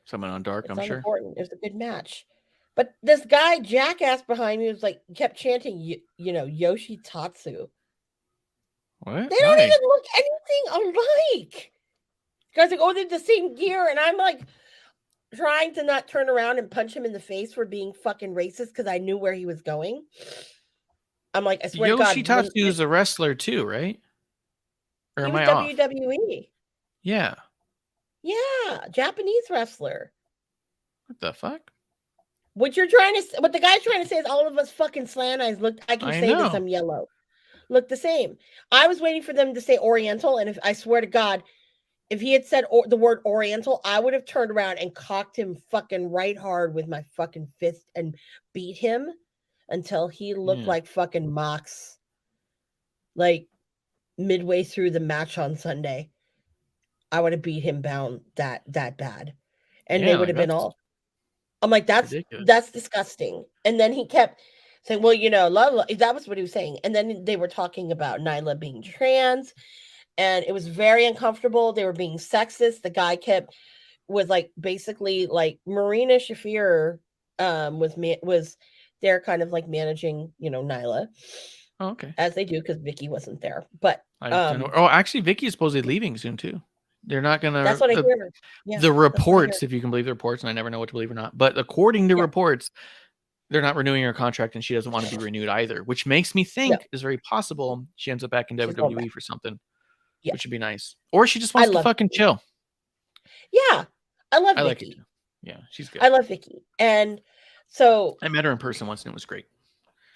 Speaker 6: Someone on Dark, I'm sure.
Speaker 5: Important. It was a good match. But this guy, jackass behind me, was like, kept chanting, Yoshi Tatsu.
Speaker 6: What?
Speaker 5: They don't even look anything alike. Guys like, they're the same gear, and I'm like trying to not turn around and punch him in the face for being fucking racist because I knew where he was going. I'm like, I swear to God.
Speaker 6: Yoshitatsu is a wrestler too, right? Or am I off?
Speaker 5: WWE.
Speaker 6: Yeah.
Speaker 5: Yeah, Japanese wrestler.
Speaker 6: What the fuck?
Speaker 5: What the guy's trying to say is all of us fucking slant eyes look. I can say this. I'm yellow. Look the same. I was waiting for them to say Oriental, and if I swear to God, if he had said the word Oriental, I would have turned around and cocked him fucking right hard with my fucking fist and beat him until he looked like fucking Mox. Like midway through the match on Sunday, I would have beat him down that bad, and they would have been all. I'm like, that's disgusting. And then he kept saying, well, that was what he was saying. And then they were talking about Nyla being trans, and it was very uncomfortable. They were being sexist. The guy was like, basically like Marina Shafir was there kind of like managing, Nyla.
Speaker 6: Oh, okay.
Speaker 5: As they do, because Vicky wasn't there. But
Speaker 6: actually Vicky is supposedly leaving soon too. They're not gonna.
Speaker 5: That's what I hear. Yeah,
Speaker 6: the reports, if you can believe the reports, and I never know what to believe or not, but according to reports, they're not renewing her contract, and she doesn't want to be renewed either, which makes me think is very possible she ends up back in WWE for something, which would be nice, or she just wants to fucking Vicky.
Speaker 5: Yeah, I love Vicky.
Speaker 6: Like it too. Yeah, she's good.
Speaker 5: I love Vicky, and so
Speaker 6: I met her in person once, and it was great.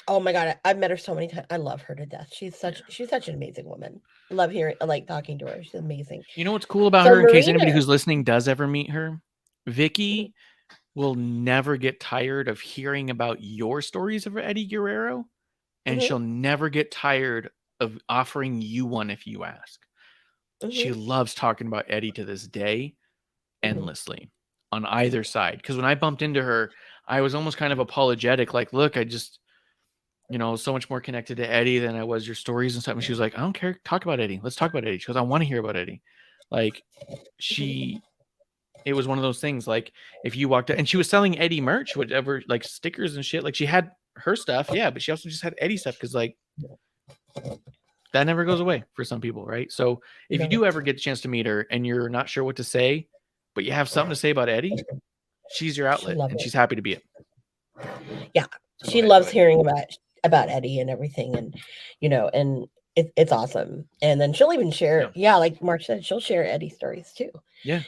Speaker 5: Oh my God, I've met her so many times. I love her to death. She's such an amazing woman. I love talking to her. She's amazing.
Speaker 6: You know what's cool about her, in case anybody who's listening does ever meet her? Vicky will never get tired of hearing about your stories of Eddie Guerrero, and she'll never get tired of offering you one if you ask. She loves talking about Eddie to this day, endlessly, on either side. Because when I bumped into her, I was almost kind of apologetic. Like, look, I just... so much more connected to Eddie than I was your stories and stuff. And she was like, I don't care. Talk about Eddie. Let's talk about Eddie. She goes, I want to hear about Eddie. Like it was one of those things. Like if you walked out and she was selling Eddie merch, whatever, like stickers and shit. Like she had her stuff. Yeah. But she also just had Eddie stuff. Cause like that never goes away for some people. Right. So if you do ever get the chance to meet her and you're not sure what to say, but you have something to say about Eddie, she's your outlet and she's happy to be it.
Speaker 5: Yeah. She loves hearing about Eddie and everything, and and it's awesome. And then she'll even share like Mark said, she'll share Eddie stories too.
Speaker 6: Yeah.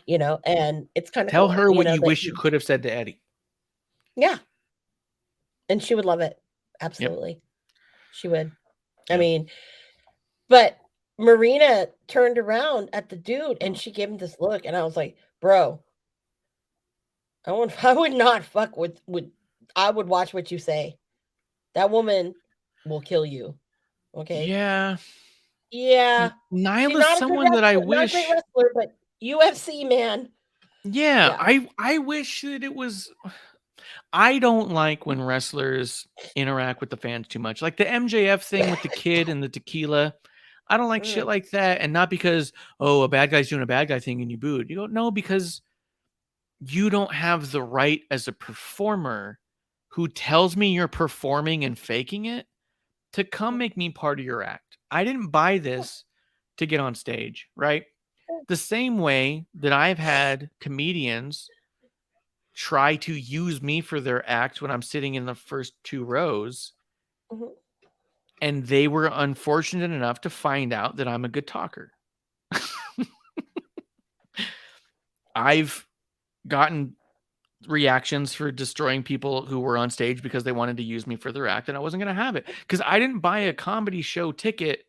Speaker 5: And it's kind of
Speaker 6: tell her what you wish you could have said to Eddie.
Speaker 5: Yeah. And she would love it. Absolutely. She would. I mean, but Marina turned around at the dude and she gave him this look, and I was like, bro, I would not fuck with I would watch what you say. That woman will kill you. Okay.
Speaker 6: Yeah.
Speaker 5: Yeah.
Speaker 6: Nyla's someone that I wish.
Speaker 5: Not a great wrestler, but UFC man.
Speaker 6: Yeah. I wish that it was. I don't like when wrestlers interact with the fans too much. Like the MJF thing with the kid and the tequila. I don't like shit like that. And not because, a bad guy's doing a bad guy thing and you booed. You go, no, because you don't have the right as a performer who tells me you're performing and faking it to come make me part of your act. I didn't buy this to get on stage, right? The same way that I've had comedians try to use me for their act when I'm sitting in the first two rows
Speaker 5: Mm-hmm.
Speaker 6: And they were unfortunate enough to find out that I'm a good talker. I've gotten reactions for destroying people who were on stage because they wanted to use me for their act, and I wasn't going to have it because I didn't buy a comedy show ticket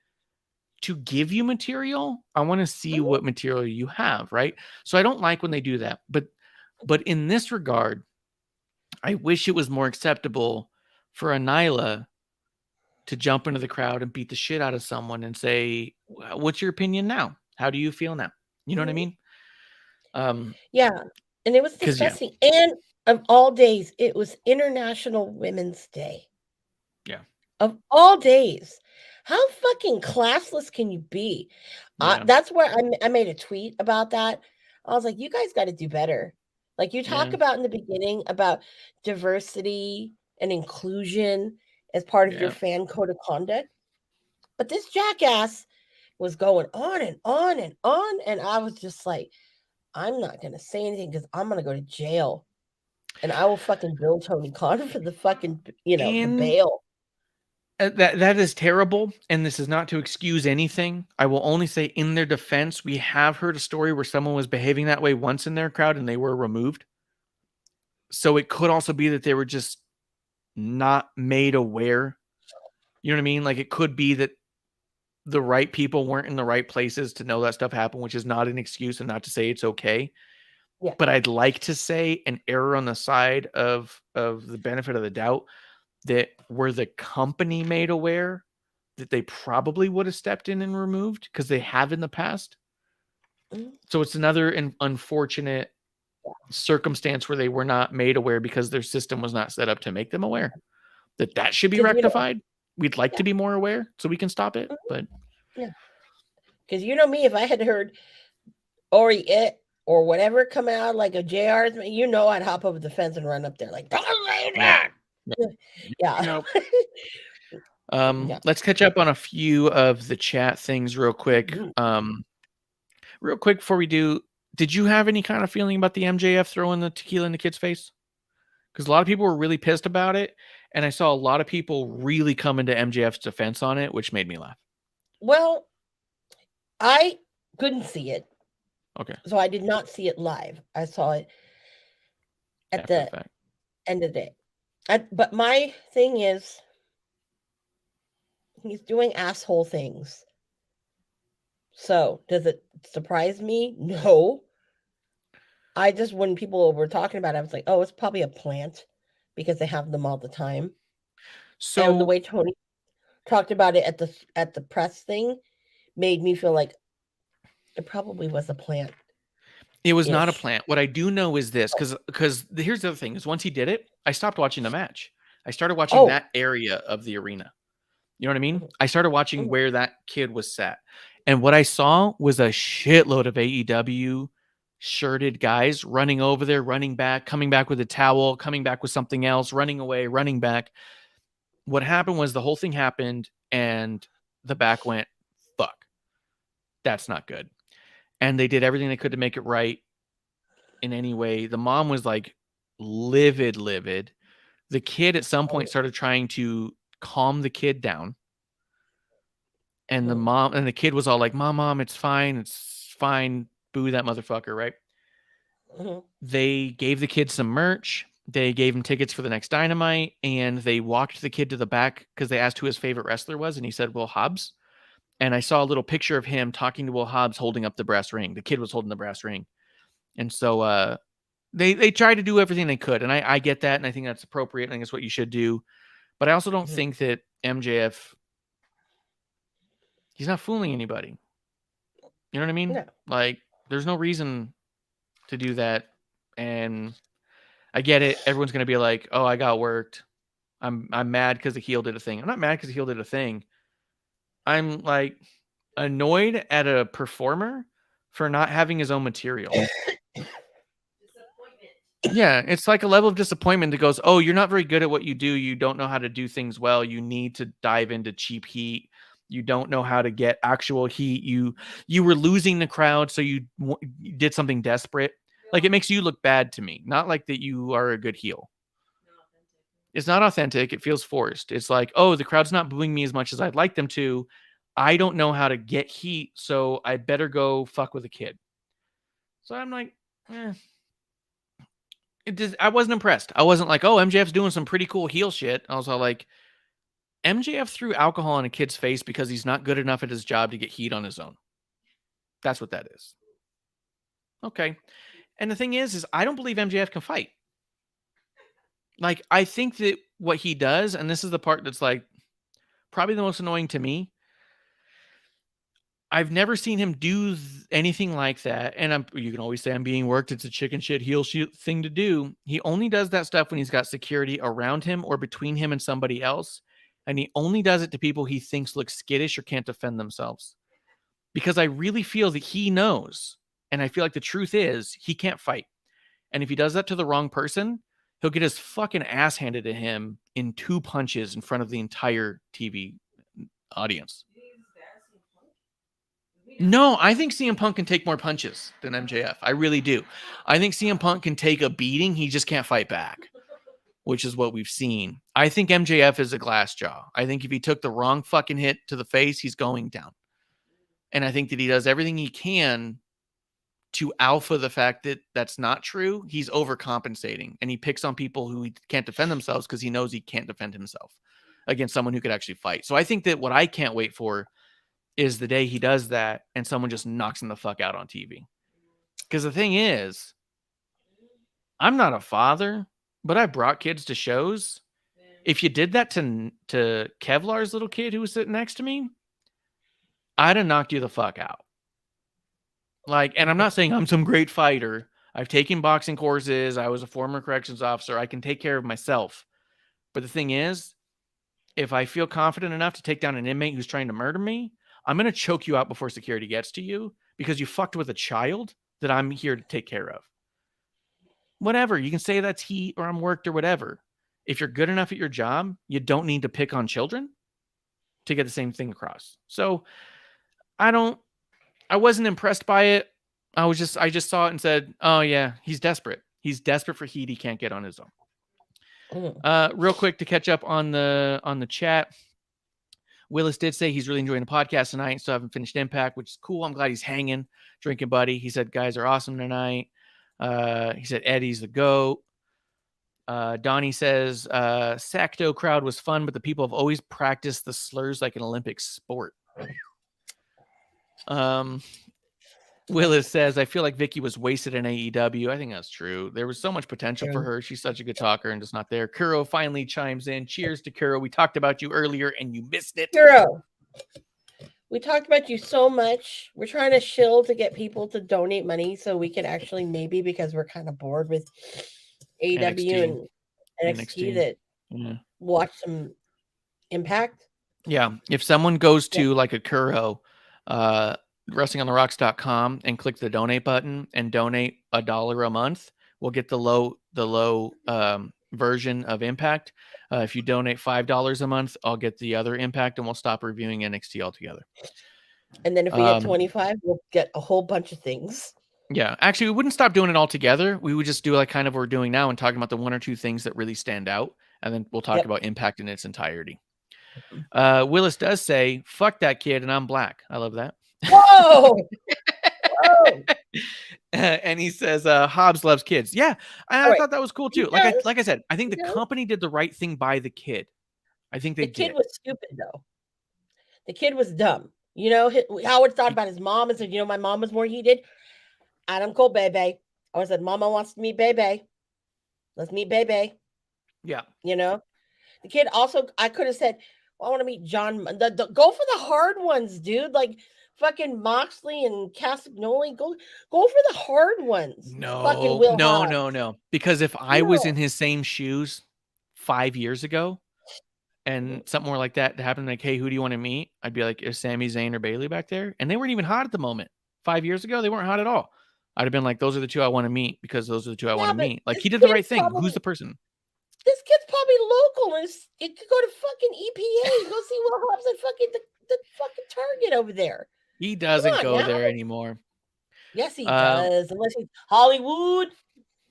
Speaker 6: to give you material. I want to see what material you have, right? So I don't like when they do that. But in this regard, I wish it was more acceptable for a Nyla to jump into the crowd and beat the shit out of someone and say, what's your opinion now? How do you feel now? You know what I mean?
Speaker 5: Yeah. And it was disgusting. Yeah. And of all days, it was International Women's Day.
Speaker 6: Yeah.
Speaker 5: Of all days. How fucking classless can you be?
Speaker 6: Yeah.
Speaker 5: That's where I made a tweet about that. I was like, you guys got to do better. Like you talk about in the beginning about diversity and inclusion as part of your fan code of conduct. But this jackass was going on and on and on. And I was just like, I'm not going to say anything because I'm going to go to jail. And I will fucking bill Tony Khan for the fucking, the bail.
Speaker 6: That is terrible. And this is not to excuse anything. I will only say in their defense, we have heard a story where someone was behaving that way once in their crowd and they were removed. So it could also be that they were just not made aware. You know what I mean? Like it could be that the right people weren't in the right places to know that stuff happened, which is not an excuse and not to say it's okay. Yeah. But I'd like to say an error on the side of the benefit of the doubt that were the company made aware that they probably would have stepped in and removed because they have in the past. Mm-hmm. So it's another unfortunate circumstance where they were not made aware because their system was not set up to make them aware. That should be rectified. We'd like to be more aware so we can stop it. But
Speaker 5: because me, if I had heard Ori It or whatever come out like a JR's, I'd hop over the fence and run up there like, don't say that. Yeah.
Speaker 6: Let's catch up on a few of the chat things real quick. Real quick before we do, did you have any kind of feeling about the MJF throwing the tequila in the kid's face? Because a lot of people were really pissed about it, and I saw a lot of people really come into MJF's defense on it, which made me laugh.
Speaker 5: Well, I couldn't see it.
Speaker 6: Okay.
Speaker 5: So I did not see it live. I saw it at the end of the day. But my thing is, he's doing asshole things. So does it surprise me? No. I just, when people were talking about it, I was like, oh, it's probably a plant because they have them all the time. So and the way Tony talked about it at the press thing made me feel like it probably was a plant.
Speaker 6: It was not a plant. What I do know is this, because here's the other thing, is once he did it, I stopped watching the match. I started watching that area of the arena. You know what I mean? I started watching where that kid was sat. And what I saw was a shitload of AEW shirted guys running over there, running back, coming back with a towel, coming back with something else, running away, running back. What happened was the whole thing happened and the back went, fuck, that's not good. And they did everything they could to make it right in any way. The mom was like livid. The kid at some point started trying to calm the kid down. And the mom and the kid was all like, Mom, it's fine. Boo that motherfucker, right? Mm-hmm. They gave the kid some merch. They gave him tickets for the next Dynamite, and they walked the kid to the back because they asked who his favorite wrestler was, and he said Will Hobbs. And I saw a little picture of him talking to Will Hobbs holding up the brass ring. The kid was holding the brass ring. And so they tried to do everything they could. And I get that, and I think that's appropriate. I think it's what you should do. But I also don't think that MJF, he's not fooling anybody. You know what I mean?
Speaker 5: No.
Speaker 6: Like, there's no reason to do that. And I get it. Everyone's going to be like, oh, I got worked. I'm mad because the heel did a thing. I'm not mad because the heel did a thing. I'm like annoyed at a performer for not having his own material. Yeah, it's like a level of disappointment that goes, oh, you're not very good at what you do. You don't know how to do things well. You need to dive into cheap heat. You don't know how to get actual heat. You were losing the crowd, so you did something desperate. Like, it makes you look bad to me. Not like that you are a good heel. It's not authentic. It feels forced. It's like, oh, the crowd's not booing me as much as I'd like them to. I don't know how to get heat, so I better go fuck with a kid. So I'm like, I wasn't impressed. I wasn't like, oh, MJF's doing some pretty cool heel shit. I was all like, MJF threw alcohol in a kid's face because he's not good enough at his job to get heat on his own. That's what that is. Okay. And the thing is I don't believe MJF can fight. Like, I think that what he does, and this is the part that's like probably the most annoying to me, I've never seen him do anything like that. And you can always say I'm being worked. It's a chicken shit heel shit thing to do. He only does that stuff when he's got security around him or between him and somebody else. And he only does it to people he thinks look skittish or can't defend themselves. Because I really feel that he knows. And I feel like the truth is he can't fight. And if he does that to the wrong person, he'll get his fucking ass handed to him in 2 punches in front of the entire TV audience. No, I think CM Punk can take more punches than MJF. I really do. I think CM Punk can take a beating. He just can't fight back, which is what we've seen. I think MJF is a glass jaw. I think if he took the wrong fucking hit to the face, he's going down. And I think that he does everything he can to alpha the fact that that's not true. He's overcompensating, and he picks on people who can't defend themselves because he knows he can't defend himself against someone who could actually fight. So I think that what I can't wait for is the day he does that and someone just knocks him the fuck out on TV. Because the thing is, I'm not a father, but I brought kids to shows. If you did that to Kevlar's little kid who was sitting next to me, I'd have knocked you the fuck out. Like, and I'm not saying I'm some great fighter. I've taken boxing courses. I was a former corrections officer. I can take care of myself. But the thing is, if I feel confident enough to take down an inmate who's trying to murder me, I'm going to choke you out before security gets to you because you fucked with a child that I'm here to take care of. Whatever. You can say that's heat or I'm worked or whatever. If you're good enough at your job, you don't need to pick on children to get the same thing across. So I wasn't impressed by it. I just saw it and said, oh yeah, he's desperate. He's desperate for heat he can't get on his own. Real quick to catch up on the chat. Willis did say he's really enjoying the podcast tonight. Still haven't finished Impact, which is cool. I'm glad he's hanging, drinking buddy. He said, guys are awesome tonight. He said, Eddie's the GOAT. Donnie says, Sacto crowd was fun, but the people have always practiced the slurs like an Olympic sport. Willis says, I feel like Vicky was wasted in AEW. I think that's true. There was so much potential for her. She's such a good talker and just not there. Kuro finally chimes in. Cheers to Kuro. We talked about you earlier and you missed it.
Speaker 5: Kuro, we talked about you so much. We're trying to shill to get people to donate money so we can actually maybe, because we're kind of bored with AEW and NXT that watch some Impact.
Speaker 6: Yeah. If someone goes to like a Kuro, WrestlingOnTheRocks.com and click the donate button and donate $1 a month, we'll get the low version of Impact. If you donate $5 a month, I'll get the other Impact, and we'll stop reviewing NXT altogether.
Speaker 5: And then if we get 25, we'll get a whole bunch of things.
Speaker 6: Yeah, actually, we wouldn't stop doing it altogether. We would just do like kind of what we're doing now and talking about the 1 or 2 things that really stand out, and then we'll talk about Impact in its entirety. Willis does say, fuck that kid, and I'm black. I love that.
Speaker 5: Whoa! Whoa!
Speaker 6: And he says, Hobbs loves kids. Yeah, I thought that was cool too. Like I said, I think the company did the right thing by the kid. I think they did.
Speaker 5: The kid was stupid, though. The kid was dumb. You know, Howard thought about his mom and said, you know, my mom was more heated. Adam Cole, Bebe. I said, Mama wants to meet Bebe. Let's meet Bebe.
Speaker 6: Yeah.
Speaker 5: You know, the kid also, I could have said, well, I want to meet John. Go for the hard ones, dude. Like, fucking Moxley and Castagnoli, go for the hard ones.
Speaker 6: No. Because if I was in his same shoes 5 years ago and something more like that happened, like, hey, who do you want to meet? I'd be like, is Sami Zayn or Bayley back there? And they weren't even hot at the moment. 5 years ago, they weren't hot at all. I'd have been like, those are the 2 I want to meet because those are the 2 I want to meet. Like, he did the right thing. Who's the person?
Speaker 5: This kid's probably local, and it could go to fucking EPA. Go see Will Hobbs at fucking the fucking Target over there.
Speaker 6: He doesn't go there anymore.
Speaker 5: Yes, he does. Unless he's Hollywood.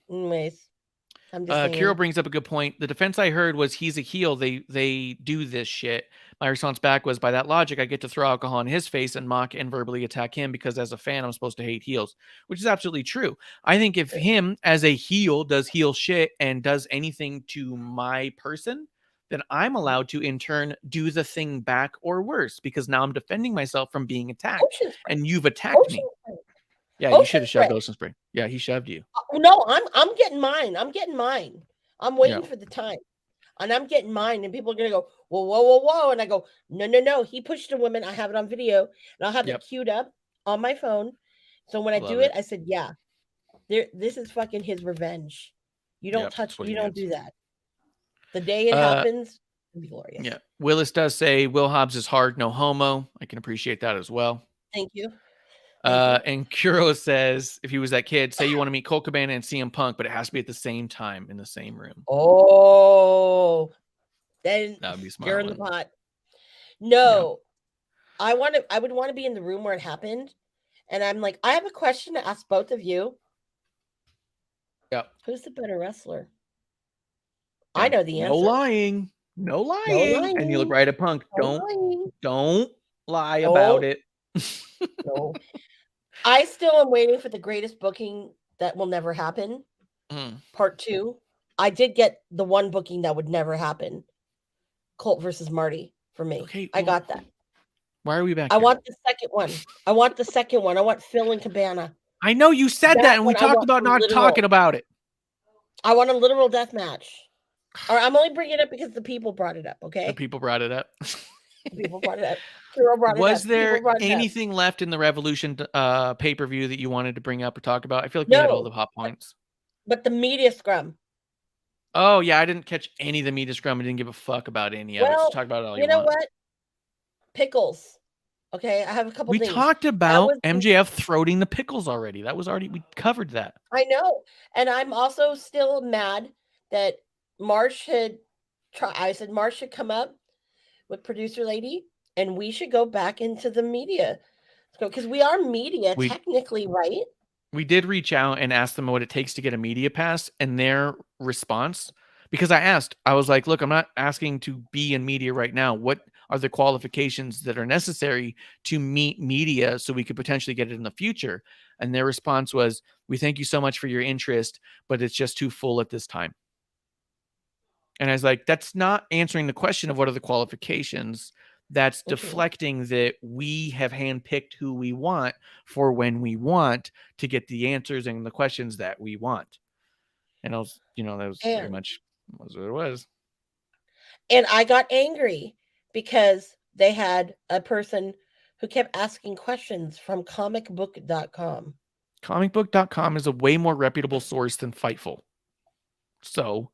Speaker 5: Anyways. I'm just saying.
Speaker 6: Kiro brings up a good point. The defense I heard was he's a heel. They do this shit. My response back was, by that logic, I get to throw alcohol in his face and mock and verbally attack him because as a fan, I'm supposed to hate heels, which is absolutely true. I think if him as a heel does heel shit and does anything to my person, then I'm allowed to in turn do the thing back or worse because now I'm defending myself from being attacked and you've attacked me. Yeah, you should have shoved Ocean Spray. Yeah, he shoved you.
Speaker 5: No, I'm getting mine. I'm waiting for the time. And I'm getting mine. And people are going to go, whoa, whoa, whoa, whoa. And I go, no. He pushed a woman. I have it on video. And I'll have it queued up on my phone. So when I do it, I said, yeah, this is fucking his revenge. You don't do that. The day it happens, it'll be glorious.
Speaker 6: Yeah. Willis does say Will Hobbs is hard, no homo. I can appreciate that as well.
Speaker 5: Thank you.
Speaker 6: And Kuro says, if he was that kid, say you want to meet Colt Cabana and CM Punk, but it has to be at the same time in the same room.
Speaker 5: Oh, then
Speaker 6: that would be smart.
Speaker 5: You're in the pot. No, yeah. I would want to be in the room where it happened. And I'm like, I have a question to ask both of you.
Speaker 6: Yeah.
Speaker 5: Who's the better wrestler? Yeah. I know the answer.
Speaker 6: No lying. And you look right at Punk. Don't lie about it.
Speaker 5: No. I still am waiting for the greatest booking that will never happen. Part 2. I did get the one booking that would never happen. Colt versus Marty for me. Okay, I got that.
Speaker 6: Why are we back?
Speaker 5: I want the second one. I want Phil and Cabana.
Speaker 6: I know you said that and we talked about not talking about it.
Speaker 5: I want a literal death match. Or I'm only bringing it up because the people brought it up, okay?
Speaker 6: The people brought it up.
Speaker 5: Was
Speaker 6: there anything left in the Revolution pay-per-view that you wanted to bring up or talk about? I feel like we had all the hot points.
Speaker 5: But the media scrum.
Speaker 6: Oh, yeah, I didn't catch any of the media scrum. I didn't give a fuck about any of it. So talk about it all you want.
Speaker 5: You know what? Pickles. Okay, I have a couple things.
Speaker 6: We talked about MJF throating the pickles already. We covered that.
Speaker 5: I know. And I'm also still mad that Marsh had tried. I said Marsh should come up with producer lady and we should go back into the media because we are media technically, right?
Speaker 6: We did reach out and ask them what it takes to get a media pass, and their response, because I was like, look, I'm not asking to be in media right now. What are the qualifications that are necessary to meet media so we could potentially get it in the future? And their response was, we thank you so much for your interest, but it's just too full at this time. And I was like, that's not answering the question of what are the qualifications. That's deflecting that we have handpicked who we want for when we want to get the answers and the questions that we want. And I was, that was very much what it was.
Speaker 5: And I got angry because they had a person who kept asking questions from comicbook.com.
Speaker 6: Comicbook.com is a way more reputable source than Fightful. So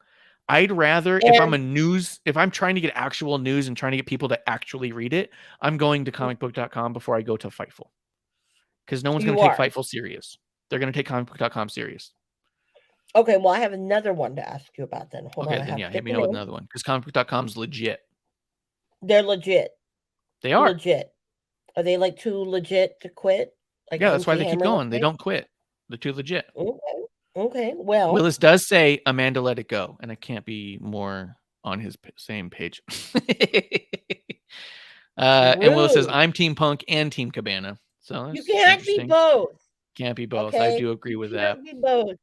Speaker 6: I'd rather, if I'm trying to get actual news and trying to get people to actually read it, I'm going to comicbook.com before I go to Fightful. Because no one's going to take Fightful serious. They're going to take comicbook.com serious.
Speaker 5: Okay, well, I have another one to ask you about then. Hold on.
Speaker 6: Hit me with another one. Because comicbook.com is legit.
Speaker 5: They're legit.
Speaker 6: They are.
Speaker 5: Legit. Are they like too legit to quit? Like
Speaker 6: that's why they keep going. They don't quit. They're too legit.
Speaker 5: Okay, well.
Speaker 6: Willis does say Amanda let it go, and I can't be more on his same page. And Willis says, I'm Team Punk and Team Cabana. So
Speaker 5: you can't be both.
Speaker 6: Can't be both. Okay? I do agree with that.
Speaker 5: Can't be both.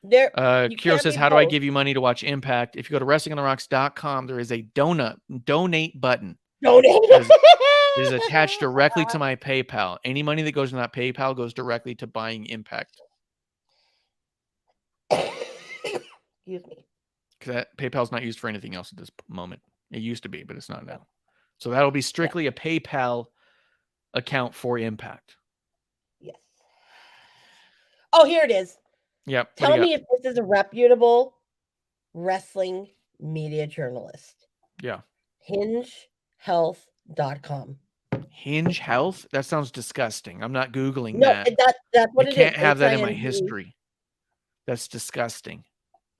Speaker 6: Kiro says, how do I give you money to watch Impact? If you go to WrestlingOnTheRocks.com, there is a donate button. It is attached directly to my PayPal. Any money that goes in that PayPal goes directly to buying Impact.
Speaker 5: Excuse me.
Speaker 6: Because that PayPal's not used for anything else at this moment. It used to be, but it's not now. So that'll be strictly a PayPal account for Impact.
Speaker 5: Yes. Oh, here it is.
Speaker 6: Yep.
Speaker 5: Tell me if this is a reputable wrestling media journalist.
Speaker 6: Yeah.
Speaker 5: HingeHealth.com.
Speaker 6: Hinge Health? That sounds disgusting. I'm not Googling
Speaker 5: that. That's what it is.
Speaker 6: I can't have that in my history. That's disgusting.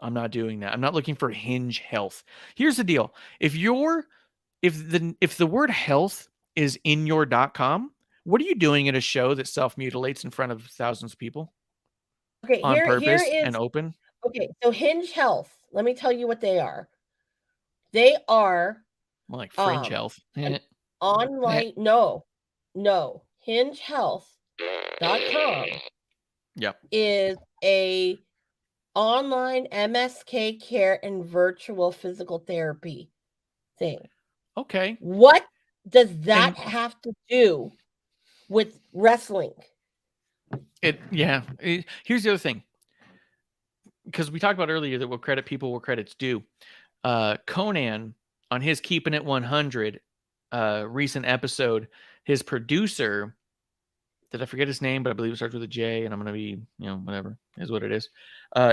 Speaker 6: I'm not doing that. I'm not looking for Hinge Health. Here's the deal. If the word health is in your .com, what are you doing at a show that self-mutilates in front of thousands of people?
Speaker 5: Okay,
Speaker 6: on purpose and open?
Speaker 5: Okay, so Hinge Health. Let me tell you what they are. They are
Speaker 6: More like Fringe Health.
Speaker 5: online. No. HingeHealth.com
Speaker 6: Yep.
Speaker 5: is a online MSK care and virtual physical therapy thing.
Speaker 6: Okay.
Speaker 5: What does that have to do with wrestling?
Speaker 6: Here's the other thing. Because we talked about earlier that we'll credit people where credit's due. Conan, on his Keeping It 100 recent episode, his producer, did I forget his name? But I believe it starts with a J, and I'm going to be, whatever, is what it is.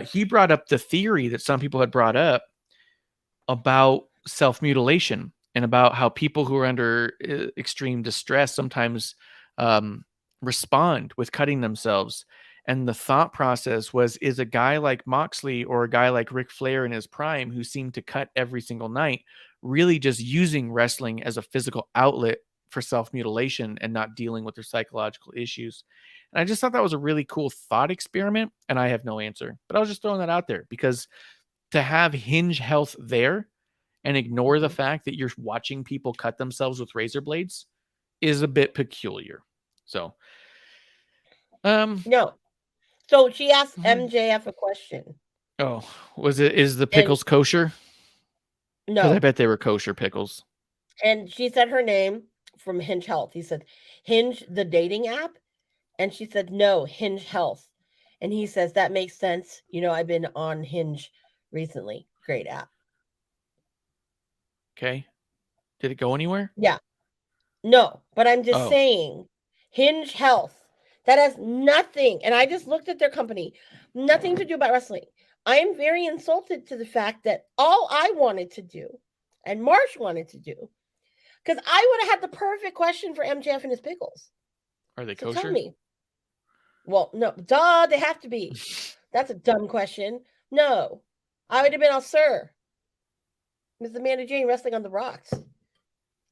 Speaker 6: He brought up the theory that some people had brought up about self-mutilation and about how people who are under extreme distress sometimes respond with cutting themselves. And the thought process was, is a guy like Moxley or a guy like Ric Flair in his prime who seemed to cut every single night really just using wrestling as a physical outlet for self-mutilation and not dealing with their psychological issues? And I just thought that was a really cool thought experiment, and I have no answer. But I was just throwing that out there because to have Hinge Health there and ignore the fact that you're watching people cut themselves with razor blades is a bit peculiar. So,
Speaker 5: no. So she asked MJF a question.
Speaker 6: Oh, is the pickles kosher?
Speaker 5: No.
Speaker 6: Because I bet they were kosher pickles.
Speaker 5: And she said her name from Hinge Health. He said, Hinge, the dating app? And she said, no, Hinge Health. And he says, that makes sense. I've been on Hinge recently. Great app.
Speaker 6: Okay. Did it go anywhere?
Speaker 5: Yeah. No, but I'm just saying, Hinge Health. That has nothing, and I just looked at their company, nothing to do about wrestling. I am very insulted to the fact that all I wanted to do, and Marsh wanted to do, because I would have had the perfect question for MJF and his pickles.
Speaker 6: Are they kosher?
Speaker 5: Tell me. Well, no, duh, they have to be. That's a dumb question. No, I would have been all, sir, Ms. Amanda Jane wrestling on the rocks.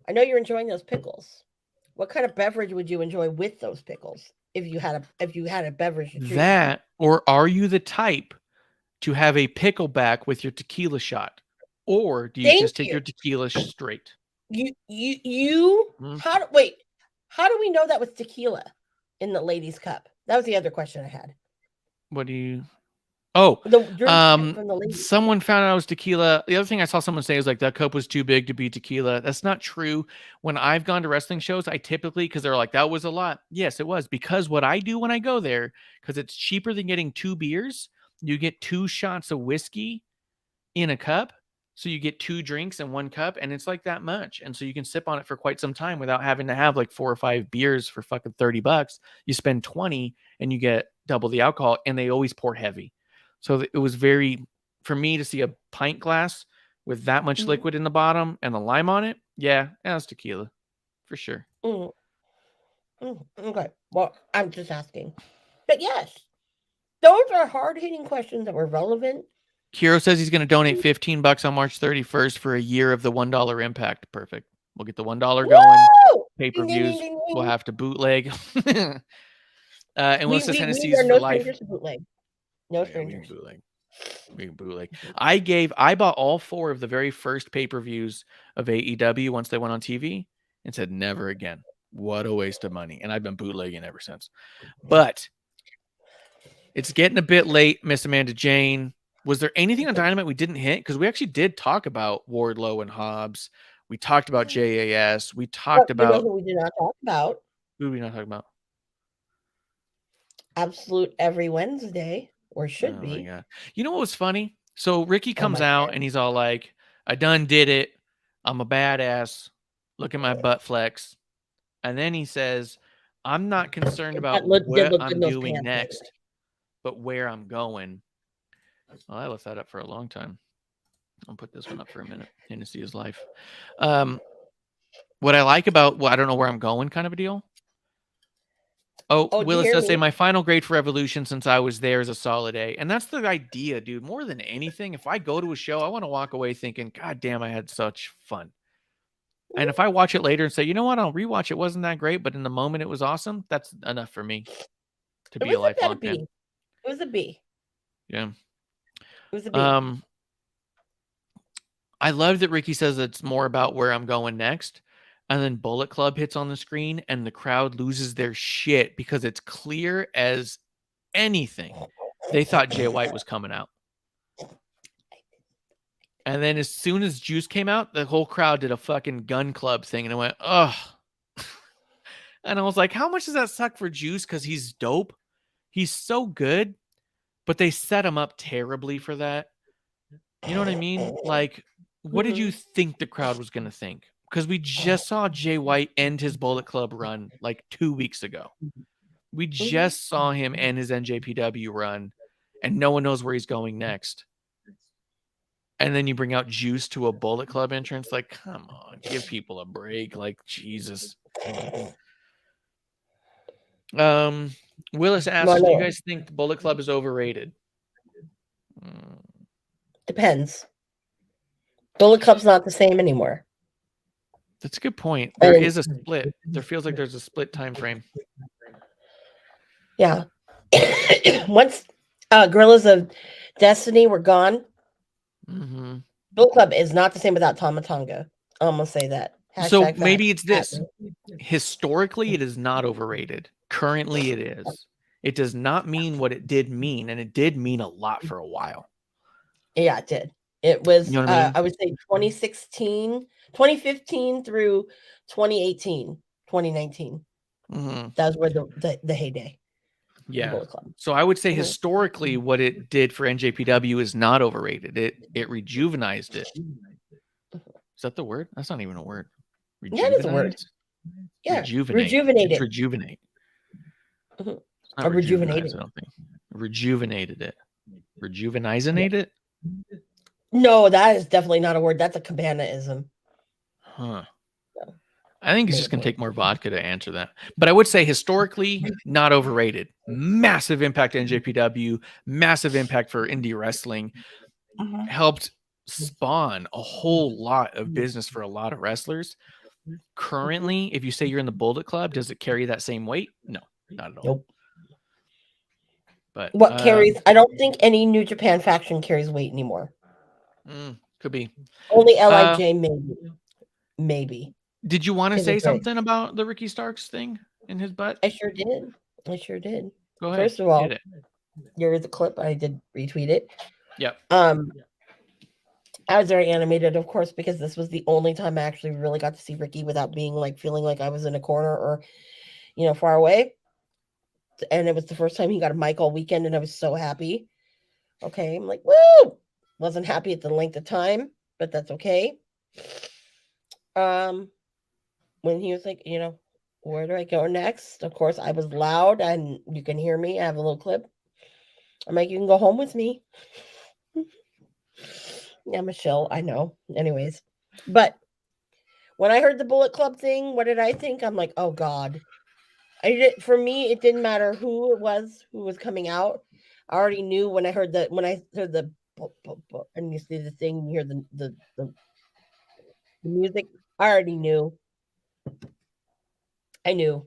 Speaker 5: I know you're enjoying those pickles. What kind of beverage would you enjoy with those pickles? If you had a beverage,
Speaker 6: that, or are you the type to have a pickleback with your tequila shot, or do you just take your tequila straight?
Speaker 5: How do we know that was tequila in the ladies' cup? That was the other question I had.
Speaker 6: What do you? Someone found out it was tequila. The other thing I saw someone say is like that cup was too big to be tequila. That's not true. When I've gone to wrestling shows, I typically, because they're like, that was a lot. Yes, it was. Because what I do when I go there, because it's cheaper than getting 2 beers, you get 2 shots of whiskey in a cup. So you get 2 drinks in 1 cup, and it's like that much. And so you can sip on it for quite some time without having to have like 4 or 5 beers for fucking $30. You spend 20 and you get double the alcohol, and they always pour heavy. So it was for me to see a pint glass with that much liquid in the bottom and the lime on it. Yeah, that's tequila for sure.
Speaker 5: Okay. Well, I'm just asking. But yes, those are hard-hitting questions that were relevant.
Speaker 6: Kiro says he's going to donate $15 on March 31st for a year of the $1 Impact. Perfect. We'll get the $1 going. Pay-per-views. We'll have to bootleg. And Will says Hennessy's for life.
Speaker 5: Bootleg. No strangers.
Speaker 6: We can bootleg. I bought all 4 of the very first pay-per-views of AEW once they went on TV and said never again. What a waste of money. And I've been bootlegging ever since. But it's getting a bit late, Miss Amanda Jane. Was there anything on Dynamite we didn't hit? Because we actually did talk about Wardlow and Hobbs. We talked about JAS. We talked about...
Speaker 5: who we did not talk about?
Speaker 6: Who did we not talk about?
Speaker 5: Absolute every Wednesday. Or should be.
Speaker 6: My God. You know what was funny? So Ricky comes out and he's all like, I done did it. I'm a badass. Look at my butt flex. And then he says, I'm not concerned about what I'm doing next, but where I'm going. Well, I left that up for a long time. I'll put this one up for a minute. Hennessy is life. What I like about, I don't know where I'm going kind of a deal. Willis does say my final grade for Evolution since I was there is a solid A. And that's the idea, dude. More than anything, if I go to a show, I want to walk away thinking, God damn, I had such fun. And if I watch it later and say, you know what, I'll rewatch it. Wasn't that great? But in the moment, it was awesome. That's enough for me to be a lifelong fan.
Speaker 5: It was a B.
Speaker 6: Yeah.
Speaker 5: It was a B.
Speaker 6: I love that Ricky says it's more about where I'm going next. And then Bullet Club hits on the screen and the crowd loses their shit because it's clear as anything. They thought Jay White was coming out. And then as soon as Juice came out, the whole crowd did a fucking gun club thing. And I went, ugh. And I was like, how much does that suck for Juice? Because he's dope. He's so good. But they set him up terribly for that. You know what I mean? Like, what did you think the crowd was going to think? Because we just saw Jay White end his Bullet Club run like 2 weeks ago. We just saw him end his NJPW run, and no one knows where he's going next. And then you bring out Juice to a Bullet Club entrance. Like, come on, give people a break. Like, Jesus. Willis asks, do you guys think the Bullet Club is overrated?
Speaker 5: Depends. Bullet Club's not the same anymore.
Speaker 6: That's a good point. There is a split. There feels like there's a split time frame.
Speaker 5: Yeah. Once Gorillas of Destiny were gone, Bullet Club is not the same without Tama Tonga. I'm going to say that.
Speaker 6: So maybe it's this. Historically, it is not overrated. Currently, it is. It does not mean what it did mean, and it did mean a lot for a while. Yeah,
Speaker 5: it did. It was,
Speaker 6: you know what I mean?
Speaker 5: I would say 2015 through 2018, 2019. That was where the heyday.
Speaker 6: Yeah. So I would say historically, what it did for NJPW is not overrated. It rejuvenized it. Is that the word? That's not even a word.
Speaker 5: Yeah, it is a word. Yeah.
Speaker 6: Rejuvenate. It's rejuvenate.
Speaker 5: Or rejuvenated.
Speaker 6: I don't think. Rejuvenated it. Rejuvenizing it?
Speaker 5: No, that is definitely not a word. That's a Cabana-ism.
Speaker 6: Huh. I think it's just going to take more vodka to answer that. But I would say historically, not overrated. Massive impact to NJPW, massive impact for indie wrestling. Helped spawn a whole lot of business for a lot of wrestlers. Currently, if you say you're in the Bullet Club, does it carry that same weight? No, not at all.
Speaker 5: Nope.
Speaker 6: But
Speaker 5: what carries? I don't think any New Japan faction carries weight anymore.
Speaker 6: Could be.
Speaker 5: Only LIJ, maybe.
Speaker 6: Did you want to say something about the Ricky Starks thing in his butt?
Speaker 5: I sure did.
Speaker 6: Go ahead.
Speaker 5: First of all, here's the clip. I did retweet it.
Speaker 6: Yep.
Speaker 5: I was very animated, of course, because this was the only time I actually really got to see Ricky without being like feeling like I was in a corner or, far away. And it was the first time he got a mic all weekend, and I was so happy. Okay, I'm like, woo! Wasn't happy at the length of time, but that's okay. When he was like, where do I go next? Of course, I was loud, and you can hear me. I have a little clip. I'm like, you can go home with me. Yeah, Michelle, I know. Anyways, but when I heard the Bullet Club thing, what did I think? I'm like, oh God. For me, it didn't matter who was coming out. I already knew when I heard the and you see the thing, you hear the music. I already knew. I knew.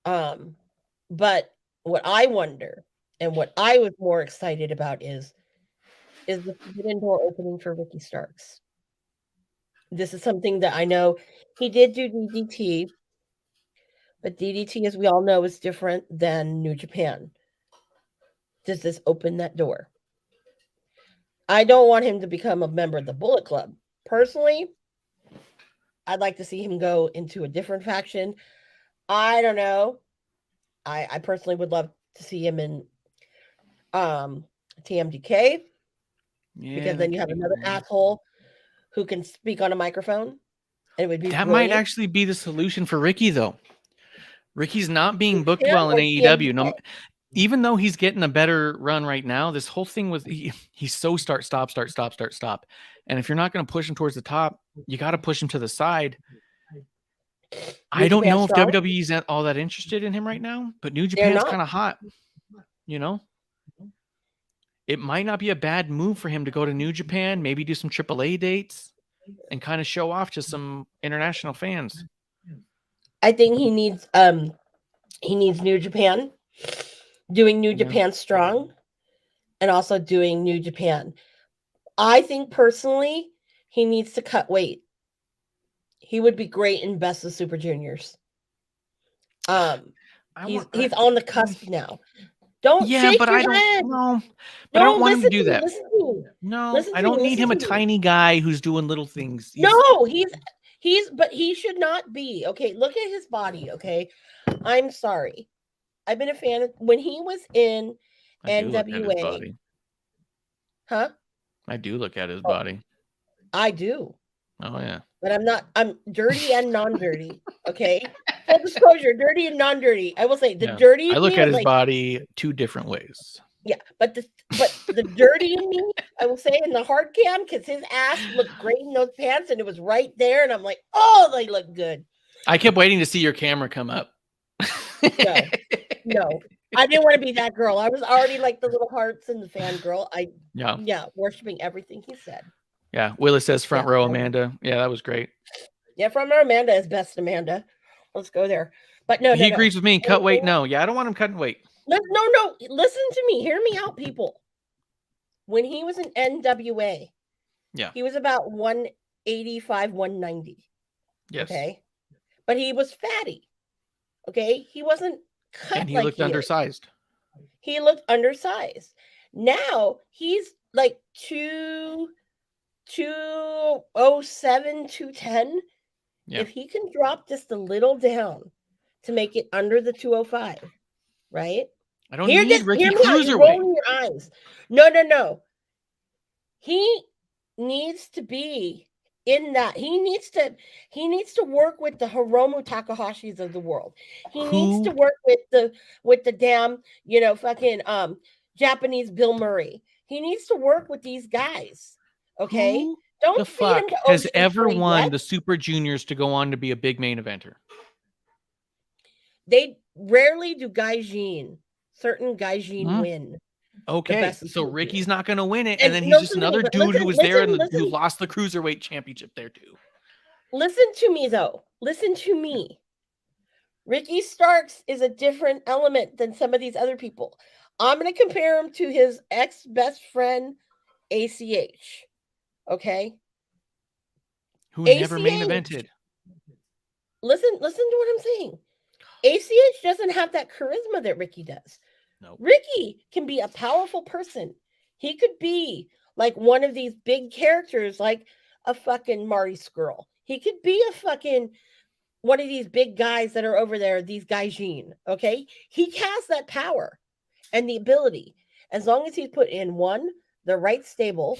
Speaker 5: But what I wonder and what I was more excited about is the forbidden door opening for Ricky Starks. This is something that I know he did do DDT, but DDT, as we all know, is different than New Japan. Does this open that door? I don't want him to become a member of the Bullet Club. Personally, I'd like to see him go into a different faction. I don't know. I personally would love to see him in TMDK. Yeah, because then you have another asshole who can speak on a microphone. It would be
Speaker 6: that might actually be the solution for Ricky, though. Ricky's not being booked well in AEW. No, even though he's getting a better run right now, this whole thing was he's so start, stop. And if you're not going to push him towards the top, you got to push him to the side. I don't know if WWE's all that interested in him right now, but New Japan's kind of hot. It might not be a bad move for him to go to New Japan, maybe do some AAA dates and kind of show off to some international fans.
Speaker 5: I think he needs New Japan, doing New Japan strong, and also doing New Japan. I think personally, he needs to cut weight. He would be great in Best of Super Juniors. He's on the cusp now. Don't shake your head.
Speaker 6: No, but I don't want him to do that.
Speaker 5: Listen to me.
Speaker 6: No, I don't need him a tiny guy who's doing little things.
Speaker 5: No, but he should not be. Okay, look at his body. Okay, I'm sorry. I've been a fan of when he was in NWA. Huh?
Speaker 6: I do look at his body.
Speaker 5: I do.
Speaker 6: Oh yeah.
Speaker 5: But I'm dirty and non-dirty. Okay. Full disclosure, dirty and non-dirty. I will say the dirty.
Speaker 6: I look at his body two different ways.
Speaker 5: Yeah, but the dirty in me, I will say in the hard cam, because his ass looked great in those pants, and it was right there, and I'm like, oh, they look good.
Speaker 6: I kept waiting to see your camera come up.
Speaker 5: No, I didn't want to be that girl. I was already like the little hearts and the fangirl. Worshiping everything he said.
Speaker 6: Yeah, Willis says front row Amanda. Yeah, that was great.
Speaker 5: Yeah, front row Amanda is best Amanda. Let's go there. But no,
Speaker 6: he agrees with me. Cut weight. No, I don't want him cutting weight.
Speaker 5: No. Listen to me. Hear me out, people. When he was in NWA, he was about 185, 190.
Speaker 6: Yes.
Speaker 5: Okay. But he was fatty. Okay. He wasn't cut.
Speaker 6: And he looked undersized.
Speaker 5: He looked undersized. Now he's like 207, 210. If he can drop just a little down to make it under the 205, right?
Speaker 6: I don't need Ricky Cruiserweight.
Speaker 5: Rolling your eyes. No. He needs to be in that. He needs to work with the Hiromu Takahashis of the world. He needs to work with the damn, fucking Japanese Bill Murray. He needs to work with these guys. Okay.
Speaker 6: Who the fuck has ever won the Super Juniors to go on to be a big main eventer?
Speaker 5: They rarely do Gaijin. Certain Gaijin win.
Speaker 6: Okay, so Ricky's not going to win it, and then he's just another dude who was there and who lost the Cruiserweight Championship there too.
Speaker 5: Listen to me, though. Listen to me. Ricky Starks is a different element than some of these other people. I'm going to compare him to his ex-best friend, ACH. Okay?
Speaker 6: Who never main evented.
Speaker 5: Listen to what I'm saying. ACH doesn't have that charisma that Ricky does.
Speaker 6: No.
Speaker 5: Ricky can be a powerful person. He could be like one of these big characters, like a fucking Marty Skrull. He could be a fucking one of these big guys that are over there, these Gaijin. Okay? He has that power and the ability. As long as he's put in one, the right stable,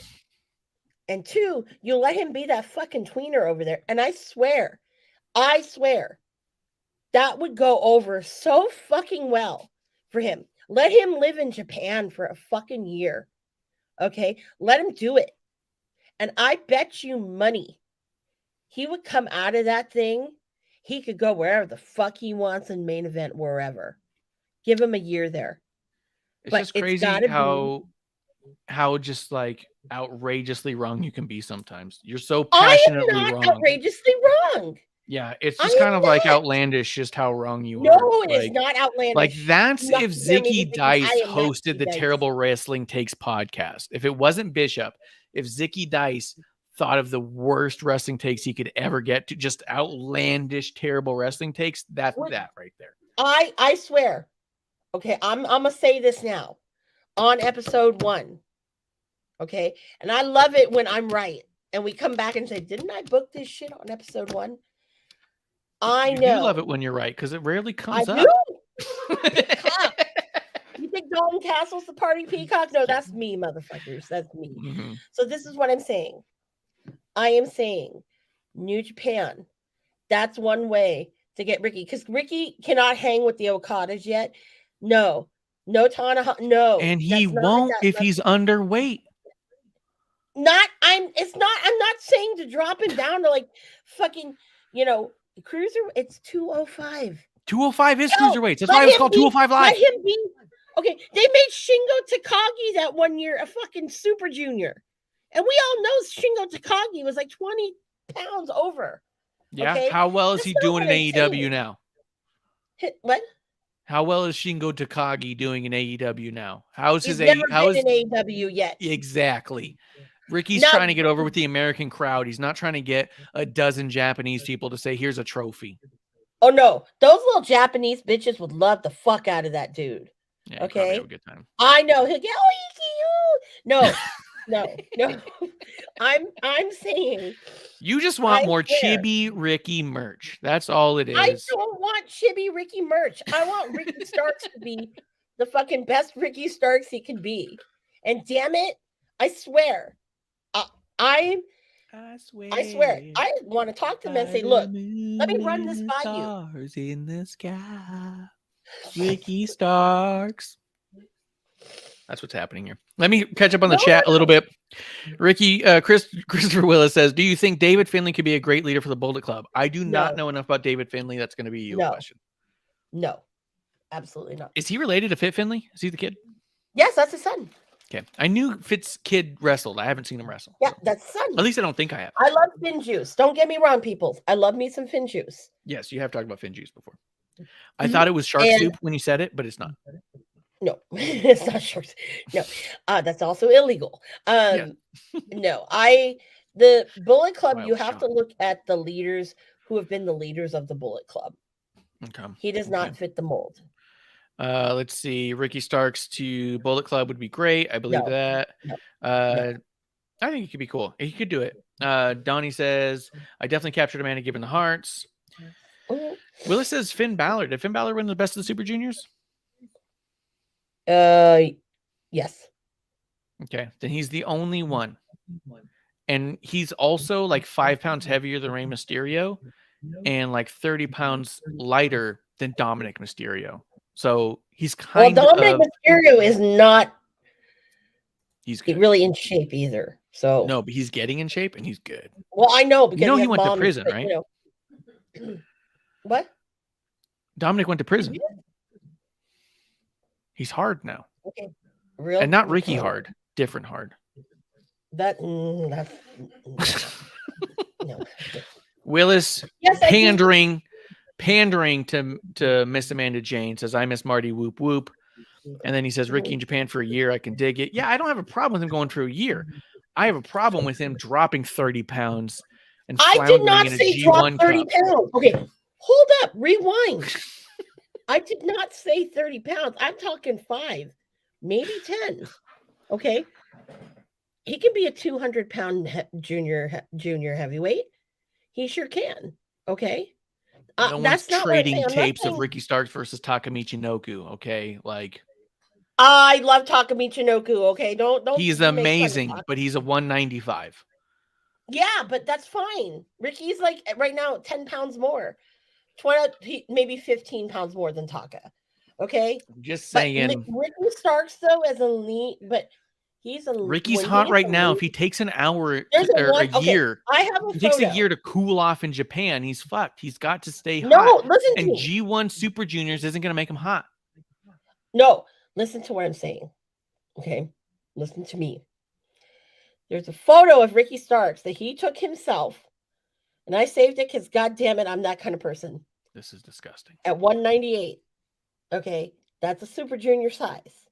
Speaker 5: and two, you let him be that fucking tweener over there. And I swear, that would go over so fucking well for him. Let him live in Japan for a fucking year. Okay? Let him do it. And I bet you money he would come out of that thing. He could go wherever the fuck he wants and main event wherever. Give him a year there.
Speaker 6: It's just crazy how just like outrageously wrong you can be sometimes. You're so passionately
Speaker 5: wrong.
Speaker 6: Wrong.
Speaker 5: Outrageously wrong.
Speaker 6: Yeah, it's just kind of like outlandish just how wrong you are.
Speaker 5: No, it is not outlandish.
Speaker 6: Like that's if Zicky Dice hosted the Terrible Wrestling Takes podcast. If it wasn't Bishop, if Zicky Dice thought of the worst wrestling takes he could ever get to, just outlandish, terrible wrestling takes, that's that right there.
Speaker 5: I swear. Okay, I'm gonna say this now on episode 1. Okay, and I love it when I'm right and we come back and say, "Didn't I book this shit on episode 1?" I know.
Speaker 6: You love it when you're right because it rarely comes up.
Speaker 5: You think Dalton Castle's the party peacock? No, that's me, motherfuckers. That's me.
Speaker 6: Mm-hmm.
Speaker 5: So this is what I'm saying. I am saying New Japan. That's one way to get Ricky, because Ricky cannot hang with the Okadas yet. No Tanahashi. No,
Speaker 6: and he won't if he's underweight.
Speaker 5: I'm not saying to drop him down to like fucking, cruiser. It's 205.
Speaker 6: 205 is cruiserweights. That's why it was called 205 Live.
Speaker 5: Let him be. Okay, they made Shingo Takagi that one year a fucking super junior. And we all know Shingo Takagi was like 20 pounds over.
Speaker 6: Yeah.
Speaker 5: Okay?
Speaker 6: How well is he doing in AEW now?
Speaker 5: What?
Speaker 6: How well is Shingo Takagi doing in AEW now? How's
Speaker 5: He's
Speaker 6: his
Speaker 5: never
Speaker 6: how
Speaker 5: been
Speaker 6: is
Speaker 5: in AEW yet.
Speaker 6: exactly? Ricky's
Speaker 5: No.
Speaker 6: trying to get over with the American crowd. He's not trying to get a dozen Japanese people to say, "Here's a trophy."
Speaker 5: Oh no, those little Japanese bitches would love the fuck out of that dude.
Speaker 6: Yeah,
Speaker 5: Okay,
Speaker 6: have a good time.
Speaker 5: I know he'll get no. I'm saying
Speaker 6: you just want more Chibi Ricky merch. That's all it is.
Speaker 5: I don't want Chibi Ricky merch. I want Ricky Starks to be the fucking best Ricky Starks he can be. And damn it, I swear, I swear, I want to talk to them and say, look, let me run this by you.
Speaker 6: Stars in the sky, Ricky Starks. That's what's happening here. Let me catch up on the chat a little bit. Ricky, Christopher Willis says, do you think David Finlay could be a great leader for the Bullet Club? I do not know enough about David Finlay. That's going to be a question.
Speaker 5: No, absolutely not.
Speaker 6: Is he related to Fit Finlay? Is he the kid?
Speaker 5: Yes, that's his son.
Speaker 6: Okay. I knew Fit's kid wrestled. I haven't seen him wrestle.
Speaker 5: Yeah, that's his son.
Speaker 6: At least I don't think I have.
Speaker 5: I love Fin Juice. Don't get me wrong, people. I love me some Fin Juice.
Speaker 6: Yes, you have talked about Fin Juice before. I thought it was shark soup when you said it, but it's not.
Speaker 5: No, it's not shark soup. No, that's also illegal. No, the Bullet Club, you have to look at the leaders who have been the leaders of the Bullet Club.
Speaker 6: Okay.
Speaker 5: He does not fit the mold.
Speaker 6: Let's see. Ricky Starks to Bullet Club would be great. I believe that. I think it could be cool. He could do it. Donnie says, I definitely captured Amanda given the hearts. Willis says Finn Balor. Did Finn Balor win the best of the Super Juniors?
Speaker 5: Yes.
Speaker 6: Okay. Then he's the only one. And he's also like 5 pounds heavier than Rey Mysterio and like 30 pounds lighter than Dominic Mysterio. So he's
Speaker 5: Dominic Mysterio is not
Speaker 6: he's good.
Speaker 5: Really in shape either. So
Speaker 6: no, but he's getting in shape and he's good.
Speaker 5: Well, I know because
Speaker 6: he went to prison, right?
Speaker 5: What?
Speaker 6: Dominic went to prison. He's hard now.
Speaker 5: Okay.
Speaker 6: Real and not Ricky hard, different hard.
Speaker 5: That's
Speaker 6: no. Willis pandering to Miss Amanda Jane, says I miss Marty whoop whoop. And then he says Ricky in Japan for a year, I can dig it. Yeah, I don't have a problem with him going for a year. I have a problem with him dropping 30 pounds and
Speaker 5: I did not say drop 30 pounds. Okay, hold up, rewind. I did not say 30 pounds. I'm talking 5, maybe 10. Okay. He can be a 200-pound junior heavyweight. He sure can. Okay.
Speaker 6: No one's trading tapes of Ricky Starks versus Takamichi Noku. Okay. Like,
Speaker 5: I love Takamichi Noku. Okay. Don't.
Speaker 6: He's amazing, but he's a 195.
Speaker 5: Yeah, but that's fine. Ricky's like right now 10 pounds more. 20, maybe 15 pounds more than Taka. Okay.
Speaker 6: Just saying.
Speaker 5: Ricky Starks, though, as elite, but he's a
Speaker 6: Ricky's hot right now. If he takes an hour or a year, he takes a year to cool off in Japan, he's fucked. He's got to stay hot.
Speaker 5: No, listen to me.
Speaker 6: G1 Super Juniors isn't going to make him hot.
Speaker 5: No, listen to what I'm saying. Okay. Listen to me. There's a photo of Ricky Starks that he took himself. And I saved it because, God damn it, I'm that kind of person.
Speaker 6: This is disgusting.
Speaker 5: At 198. Okay. That's a Super Junior size.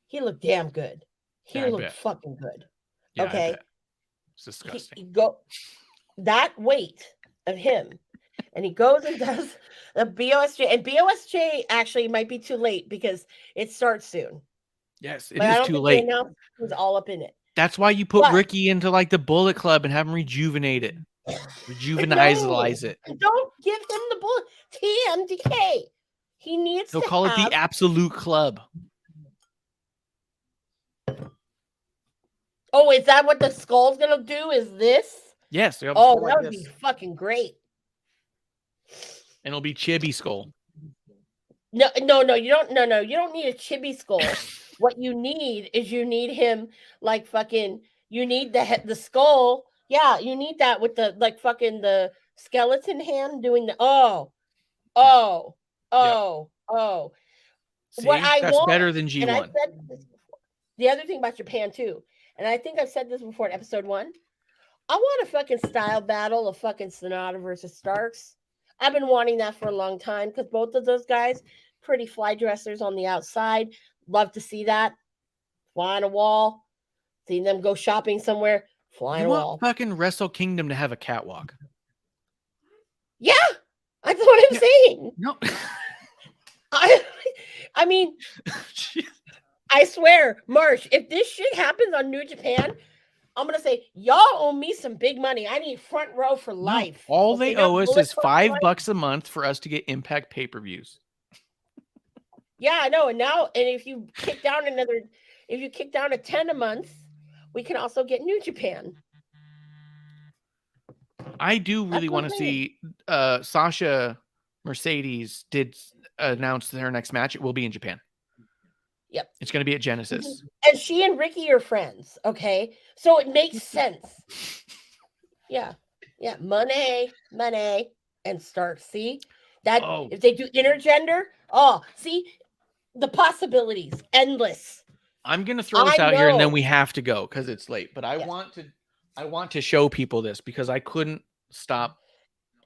Speaker 5: He looked damn good. He looked fucking good.
Speaker 6: Yeah,
Speaker 5: okay.
Speaker 6: It's disgusting.
Speaker 5: That weight of him. And he goes and does the BOSJ. And BOSJ actually might be too late because it starts soon.
Speaker 6: Yes, it is too late.
Speaker 5: He's all up in it.
Speaker 6: That's why you put Ricky into like the Bullet Club and have him rejuvenate it. Rejuvenize it.
Speaker 5: Don't give him the bullet. TMDK. He needs
Speaker 6: They'll call it the Absolute Club.
Speaker 5: Oh, is that what the skull's gonna do? Is this?
Speaker 6: Yes.
Speaker 5: That would be fucking great.
Speaker 6: And it'll be Chibi Skull.
Speaker 5: No, you don't. No, you don't need a Chibi Skull. What you need is him like fucking. You need the skull. Yeah, you need that with the like fucking the skeleton hand doing the
Speaker 6: See,
Speaker 5: what I
Speaker 6: that's
Speaker 5: want,
Speaker 6: better than G1.
Speaker 5: And I said this before. The other thing about Japan too, and I think I've said this before in episode 1. I want a fucking style battle of fucking Sonata versus Starks. I've been wanting that for a long time because both of those guys pretty fly dressers on the outside. Love to see that. Fly on a wall. Seeing them go shopping somewhere. Fly on a wall.
Speaker 6: Fucking Wrestle Kingdom to have a catwalk.
Speaker 5: Yeah, that's what I'm saying.
Speaker 6: No.
Speaker 5: I mean, I swear, Marsh, if this shit happens on New Japan, I'm going to say, y'all owe me some big money. I need front row for life.
Speaker 6: No, all they owe us is $5 a month for us to get Impact pay-per-views.
Speaker 5: Yeah, I know. And now, and if you kick down to 10 a month, we can also get New Japan.
Speaker 6: I do really want to see Sasha Mercedes did announce their next match. It will be in Japan.
Speaker 5: Yep.
Speaker 6: It's going to be at Genesis.
Speaker 5: And she and Ricky are friends, okay? So it makes sense. Yeah. Yeah. Money, and start. See? That if they do intergender, see? The possibilities, endless.
Speaker 6: I'm going to throw this out here and then we have to go because it's late. But I want to show people this because I couldn't stop.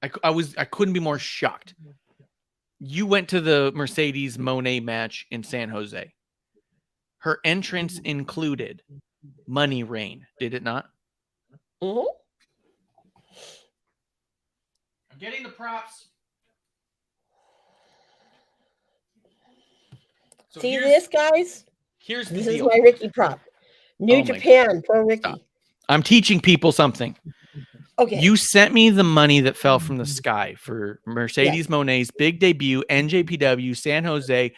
Speaker 6: I couldn't be more shocked. You went to the Mercedes Monet match in San Jose. Her entrance included Money Rain, did it not?
Speaker 5: Mm-hmm.
Speaker 6: I'm getting the props. So
Speaker 5: see this, guys?
Speaker 6: This
Speaker 5: is my Ricky prop. New Japan for Ricky.
Speaker 6: Stop. I'm teaching people something.
Speaker 5: Okay.
Speaker 6: You sent me the money that fell from the sky for Mercedes Monet's big debut, NJPW, San Jose,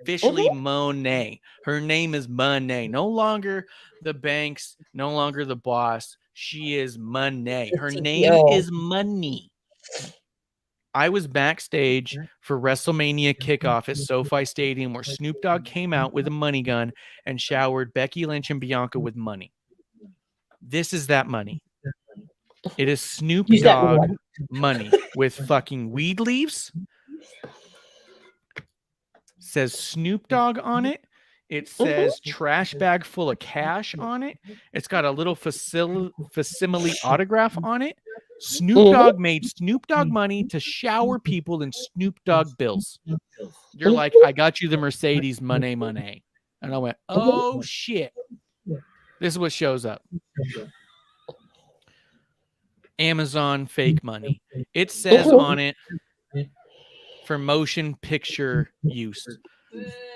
Speaker 6: officially Monet. Her name is Monet. No longer the Banks, no longer the boss. She is Monet. Her name is Money. I was backstage for WrestleMania kickoff at SoFi Stadium where Snoop Dogg came out with a money gun and showered Becky Lynch and Bianca with money. This is that money. It is Snoop Dogg money with fucking weed leaves. Says Snoop Dogg on it. It says trash bag full of cash on it. It's got a little facsimile autograph on it. Snoop Dogg made Snoop Dogg money to shower people in Snoop Dogg bills. You're like, I got you the Mercedes money. And I went, oh shit. This is what shows up. Amazon fake money. It says on it for motion picture use.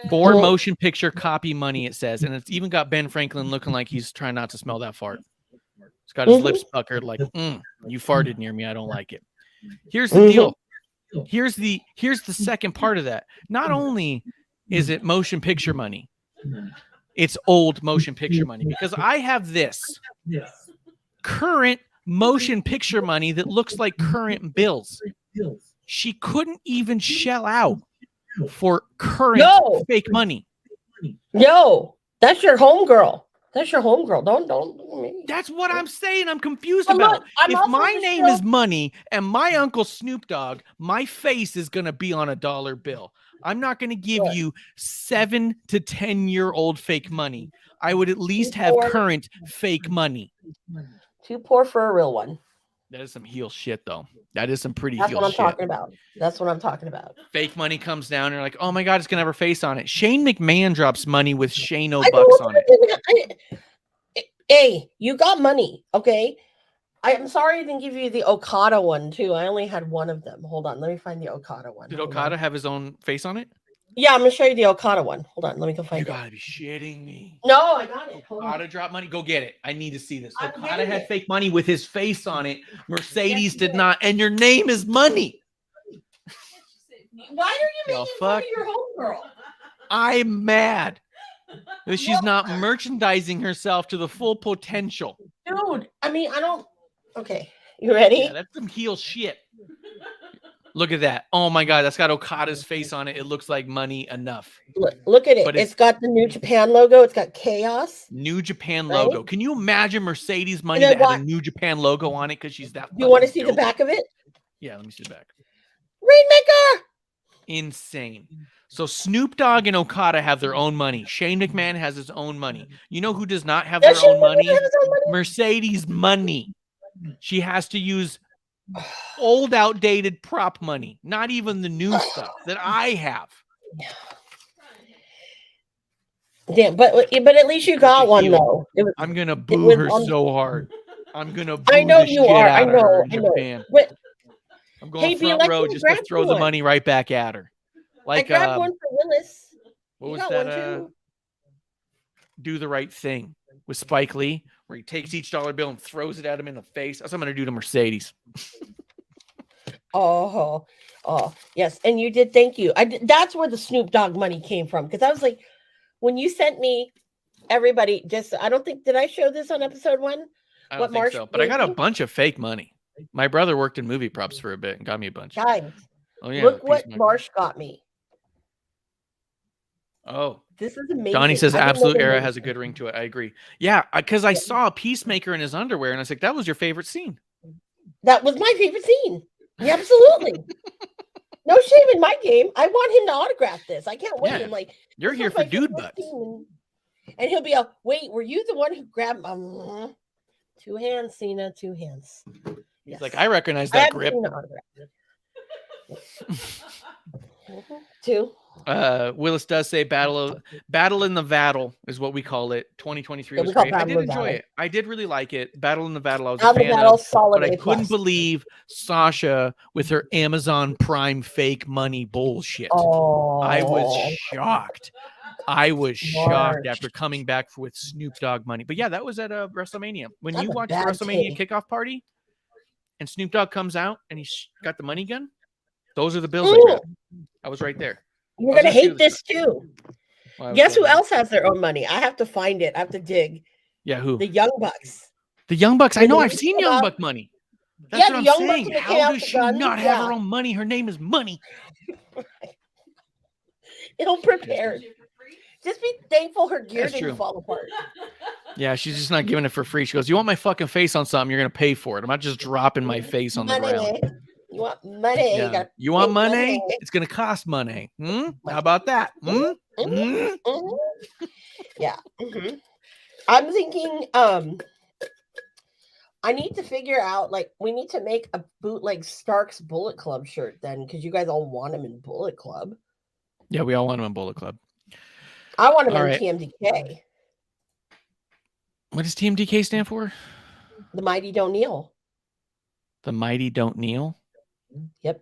Speaker 6: For motion picture copy money, it says. And it's even got Ben Franklin looking like he's trying not to smell that fart. He's got his lips puckered like, you farted near me. I don't like it. Here's the deal. Here's the second part of that. Not only is it motion picture money, it's old motion picture money. Because I have this current motion picture money that looks like current bills. She couldn't even shell out for current fake money.
Speaker 5: Yo, that's your homegirl. That's your homegirl. Don't.
Speaker 6: That's what I'm saying. I'm confused about. If my name is Money and my uncle Snoop Dogg, my face is going to be on a dollar bill. I'm not going to give you 7 to 10-year-old fake money. I would at least have current fake money.
Speaker 5: Too poor for a real one.
Speaker 6: That is some heel shit, though. That is some pretty
Speaker 5: heel shit. That's what I'm talking about. That's what I'm talking about.
Speaker 6: Fake money comes down, and you're like, oh my God, it's going to have her face on it. Shane McMahon drops money with Shane O'Bucks on it.
Speaker 5: Hey, you got money, okay? I'm sorry I didn't give you the Okada one, too. I only had one of them. Hold on. Let me find the Okada one.
Speaker 6: Did Okada have his own face on it?
Speaker 5: Yeah, I'm going to show you the Okada one. Hold on. Let me go find it.
Speaker 6: You got to be shitting me.
Speaker 5: No, I got it.
Speaker 6: Okada dropped money. Go get it. I need to see this. Okada had fake money with his face on it. Mercedes did not. And your name is Money.
Speaker 5: Why are you making fun of your homegirl?
Speaker 6: I'm mad that she's not merchandising herself to the full potential.
Speaker 5: Dude, I mean, I don't. Okay. You ready?
Speaker 6: Yeah, that's some heel shit. Look at that. Oh my God, that's got Okada's face on it. It looks like Money enough.
Speaker 5: Look at it. But it's got the New Japan logo. It's got Chaos.
Speaker 6: New Japan logo. Can you imagine Mercedes Money that had a New Japan logo on it because she's that?
Speaker 5: You want to see the back of it?
Speaker 6: Yeah, let me see the back.
Speaker 5: Rainmaker!
Speaker 6: Insane. So Snoop Dogg and Okada have their own money. Shane McMahon has his own money. You know who does not have their own money? Mercedes Money. She has to use old, outdated prop money. Not even the new stuff that I have.
Speaker 5: Damn, but at least you got one though.
Speaker 6: I'm gonna boo her so hard. I'm gonna boo
Speaker 5: I know
Speaker 6: the
Speaker 5: you
Speaker 6: shit
Speaker 5: are.
Speaker 6: out
Speaker 5: I
Speaker 6: of her
Speaker 5: know.
Speaker 6: in
Speaker 5: I know.
Speaker 6: Japan.
Speaker 5: But
Speaker 6: I'm going
Speaker 5: hey,
Speaker 6: front row just to throw the money right back at her.
Speaker 5: I grabbed one for Willis.
Speaker 6: What was that? Do the Right Thing with Spike Lee, where he takes each dollar bill and throws it at him in the face. That's what I'm gonna do to Mercedes.
Speaker 5: Oh, yes, and you did. Thank you. That's where the Snoop Dogg money came from, because I was like, when you sent me everybody, just I don't think did I show this on episode 1?
Speaker 6: I don't think so, but I got a bunch of fake money. My brother worked in movie props for a bit and got me a bunch.
Speaker 5: Guys,
Speaker 6: oh yeah,
Speaker 5: look what Marsh got me.
Speaker 6: Oh,
Speaker 5: this is amazing.
Speaker 6: Donnie says Absolute Era has a good ring to it. I agree. Yeah, because I saw a Peacemaker in his underwear, and I was like, that was your favorite scene.
Speaker 5: That was my favorite scene. Yeah, absolutely. No shame in my game. I want him to autograph this. I can't wait. I'm like,
Speaker 6: you're here for dude butts.
Speaker 5: And he'll be like, wait, were you the one who grabbed 2 hands, Cena, 2 hands.
Speaker 6: He's like, I recognize that grip.
Speaker 5: 2.
Speaker 6: Willis does say battle in the Vattle is what we call it. 2023 was great. I did enjoy it. I did really like it. Battle in the Vattle, I was a fan of, but I couldn't believe Sasha with her Amazon Prime fake money bullshit. I was shocked. After coming back with Snoop Dogg money. But yeah, that was at WrestleMania. When you watched the WrestleMania kickoff party and Snoop Dogg comes out and he's got the money gun, those are the bills I grabbed. I was right there.
Speaker 5: You're going to hate this too. Well, guess who else has their own money? I have to find it. I have to dig.
Speaker 6: Yeah, who?
Speaker 5: The Young Bucks.
Speaker 6: The Young Bucks. I know. I've seen Young Buck money. That's what I'm saying. How does she not have her own money? Her name is Money.
Speaker 5: Ill prepared. Just be thankful her gear didn't fall apart.
Speaker 6: Yeah, she's just not giving it for free. She goes, you want my fucking face on something, you're going to pay for it. I'm not just dropping my face on the ground.
Speaker 5: You want money?
Speaker 6: Yeah. You want money? It's going to cost money. How about that?
Speaker 5: Yeah. I'm thinking, I need to figure out, like, we need to make a bootleg Stark's Bullet Club shirt then, because you guys all want him in Bullet Club.
Speaker 6: Yeah, we all want him in Bullet Club.
Speaker 5: I want him in TMDK.
Speaker 6: What does TMDK stand for?
Speaker 5: The Mighty Don't Kneel.
Speaker 6: The Mighty Don't Kneel?
Speaker 5: Yep.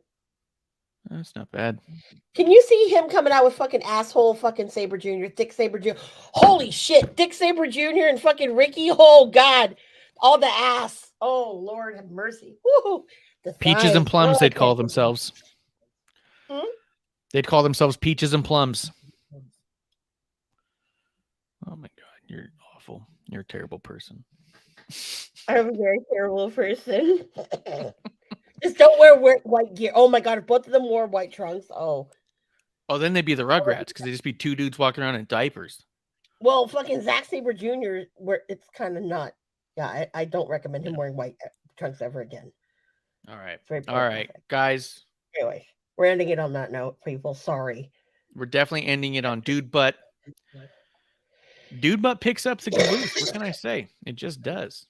Speaker 6: That's not bad.
Speaker 5: Can you see him coming out with fucking asshole fucking Sabre Jr., Dick Sabre Jr.? Holy shit, Dick Sabre Jr. and fucking Ricky. Oh, God. All the ass. Oh, Lord have mercy. Woo-hoo.
Speaker 6: Peaches and Plums, they'd call themselves. They'd call themselves Peaches and Plums. Oh, my God. You're awful. You're a terrible person.
Speaker 5: I'm a very terrible person. Just don't wear white gear. Oh my God! If both of them wore white trunks,
Speaker 6: then they'd be the Rugrats because they'd just be 2 dudes walking around in diapers.
Speaker 5: Well, fucking Zack Sabre Jr. Where it's kind of not. Yeah, I don't recommend him wearing white trunks ever again.
Speaker 6: All right, guys.
Speaker 5: Anyway, we're ending it on that note, people. Sorry.
Speaker 6: We're definitely ending it on Dude Butt. Dude Butt picks up the caboose. What can I say? It just does.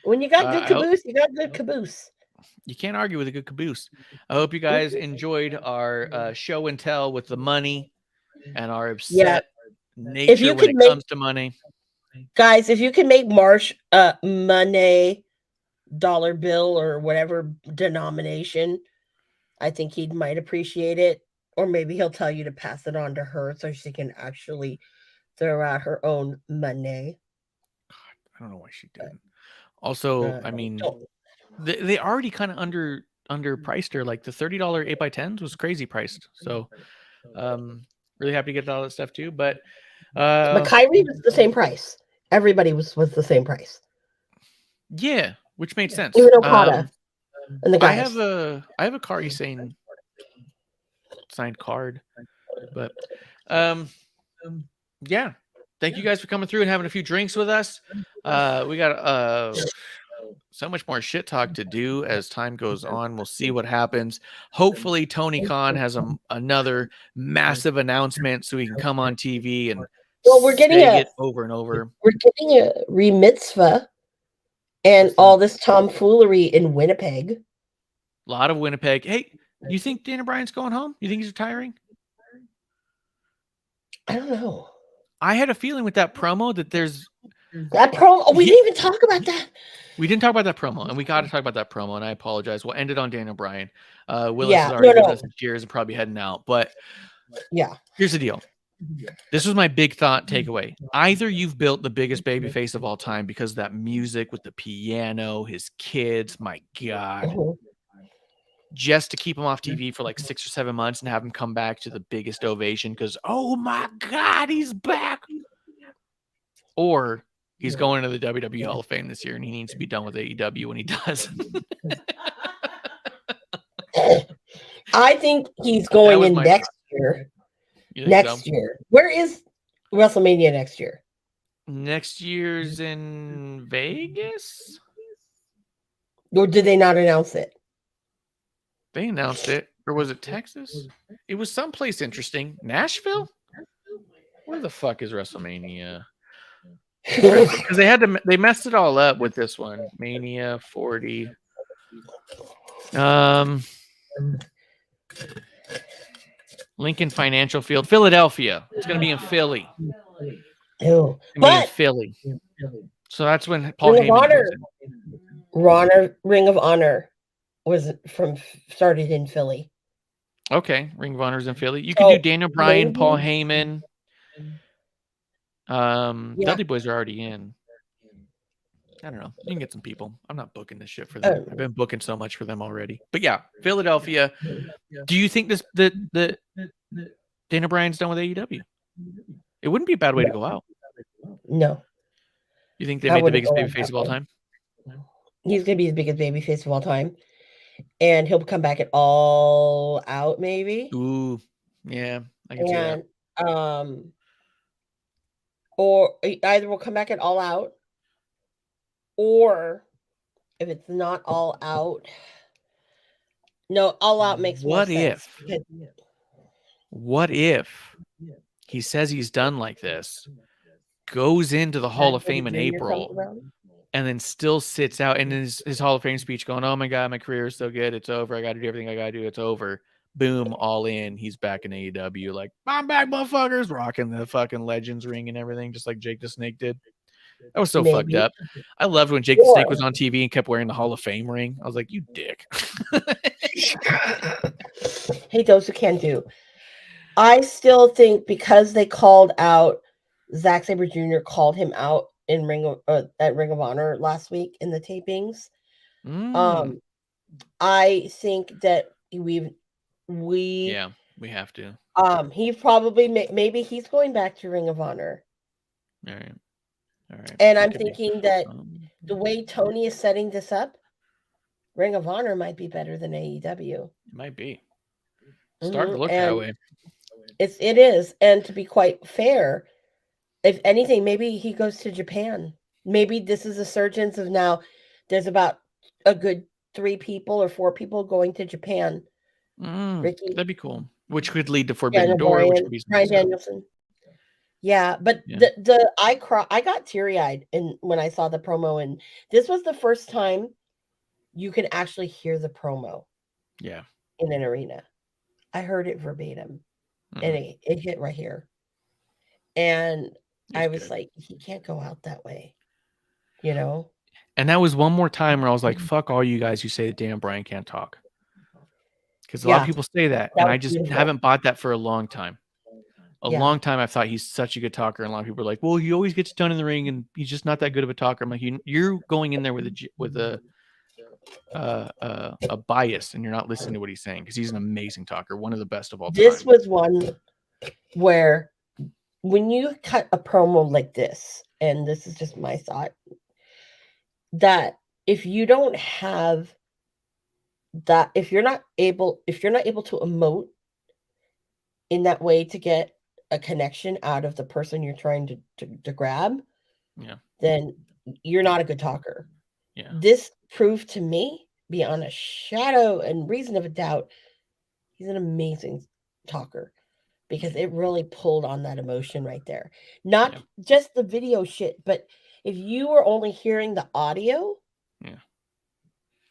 Speaker 5: When you got good caboose, you got good caboose.
Speaker 6: You can't argue with a good caboose. I hope you guys enjoyed our show and tell with the money and our upset nature when it comes to money.
Speaker 5: Guys, if you can make Marsh a money dollar bill or whatever denomination, I think he might appreciate it. Or maybe he'll tell you to pass it on to her so she can actually throw out her own money.
Speaker 6: God, I don't know why she didn't. Also, I mean, they already kind of underpriced her. Like the $30 8x10s was crazy priced. So, really happy to get all that stuff too. But
Speaker 5: Kyrie was the same price. Everybody was the same price.
Speaker 6: Yeah, which made sense.
Speaker 5: Even Okada and the guys.
Speaker 6: I have a Kari Sane signed card, but yeah. Thank you guys for coming through and having a few drinks with us. We got so much more shit talk to do as time goes on. We'll see what happens. Hopefully Tony Khan has another massive announcement so he can come on TV and
Speaker 5: we're getting
Speaker 6: it over and over.
Speaker 5: We're getting a re-mitzvah and all this tomfoolery in Winnipeg.
Speaker 6: A lot of Winnipeg. Hey, you think Dana Bryan's going home? You think he's retiring?
Speaker 5: I don't know.
Speaker 6: I had a feeling with that promo that there's
Speaker 5: that promo. Oh, we didn't even talk about that.
Speaker 6: We didn't talk about that promo, and we got to talk about that promo. And I apologize. We'll end it on Daniel Bryan. Willis has already given us cheers and probably heading out. But here's the deal. This was my big thought takeaway. Either you've built the biggest babyface of all time because of that music with the piano, his kids, my God. Just to keep him off TV for like 6 or 7 months and have him come back to the biggest ovation because, oh my God, he's back. Or he's going to the WWE Hall of Fame this year and he needs to be done with AEW when he does.
Speaker 5: I think he's going in next year. Next year. Where is WrestleMania next year?
Speaker 6: Next year's in Vegas?
Speaker 5: Or did they not announce it?
Speaker 6: They announced it. Or was it Texas? It was someplace interesting. Nashville? Where the fuck is WrestleMania? Because they messed it all up with this one. Mania 40. Lincoln Financial Field, Philadelphia. It's going to be in Philly.
Speaker 5: Ew.
Speaker 6: But in Philly. So that's when Paul Heyman
Speaker 5: Ring of Honor was started in Philly.
Speaker 6: Okay, Ring of Honor's in Philly. You can do Daniel Bryan, Paul Heyman. Dudley Boys are already in. I don't know. You can get some people. I'm not booking this shit for them. I've been booking so much for them already. But yeah, Philadelphia. Do you think the Daniel Bryan's done with AEW? It wouldn't be a bad way to go out.
Speaker 5: No.
Speaker 6: You think they made the biggest babyface of all time?
Speaker 5: He's gonna be the biggest babyface of all time. And he'll come back at All Out, maybe.
Speaker 6: Ooh, yeah. I can see that.
Speaker 5: Or either we'll come back at All Out, or if it's not All Out, no, All Out makes more sense.
Speaker 6: What if he says he's done like this, goes into the Hall of Fame in April, and then still sits out in his Hall of Fame speech going, oh my God, my career is so good. It's over. I got to do everything I got to do. It's over. Boom, all in. He's back in AEW. Like, I'm back, motherfuckers. Rocking the fucking Legends ring and everything, just like Jake the Snake did. That was so fucked up. I loved when Jake the Snake was on TV and kept wearing the Hall of Fame ring. I was like, you dick.
Speaker 5: Hey, those who can do. I still think because they called out Zack Sabre Jr. called him out in at Ring of Honor last week in the tapings. I think that we have to. He probably maybe he's going back to Ring of Honor.
Speaker 6: All right.
Speaker 5: And I'm thinking that the way Tony is setting this up, Ring of Honor might be better than AEW.
Speaker 6: It might be. Starting to look that way.
Speaker 5: It is, and to be quite fair, if anything, maybe he goes to Japan. Maybe this is a surgence of now. There's about a good 3 people or 4 people going to Japan.
Speaker 6: Ricky, that'd be cool. Which could lead to Forbidden Door, which would be
Speaker 5: Bryan Danielson. Yeah, but I got teary-eyed when I saw the promo, and this was the first time you can actually hear the promo.
Speaker 6: Yeah,
Speaker 5: in an arena, I heard it verbatim, and it hit right here, and I was like, he can't go out that way, you know.
Speaker 6: And that was one more time where I was like, "Fuck all you guys who say that Dan Bryan can't talk," because a lot of people say that, and I just haven't bought that for a long time. Long time, I thought he's such a good talker, and a lot of people are like, "Well, he always gets done in the ring, and he's just not that good of a talker." I'm like, "You're going in there with a bias, and you're not listening to what he's saying because he's an amazing talker, one of the best of all time."
Speaker 5: This was one where when you cut a promo like this, and this is just my thought, that if you don't have that, if you're not able to emote in that way to get a connection out of the person you're trying to grab, then you're not a good talker. This proved to me, beyond a shadow and reason of a doubt, he's an amazing talker, because it really pulled on that emotion right there. Not just the video shit, but if you were only hearing the audio,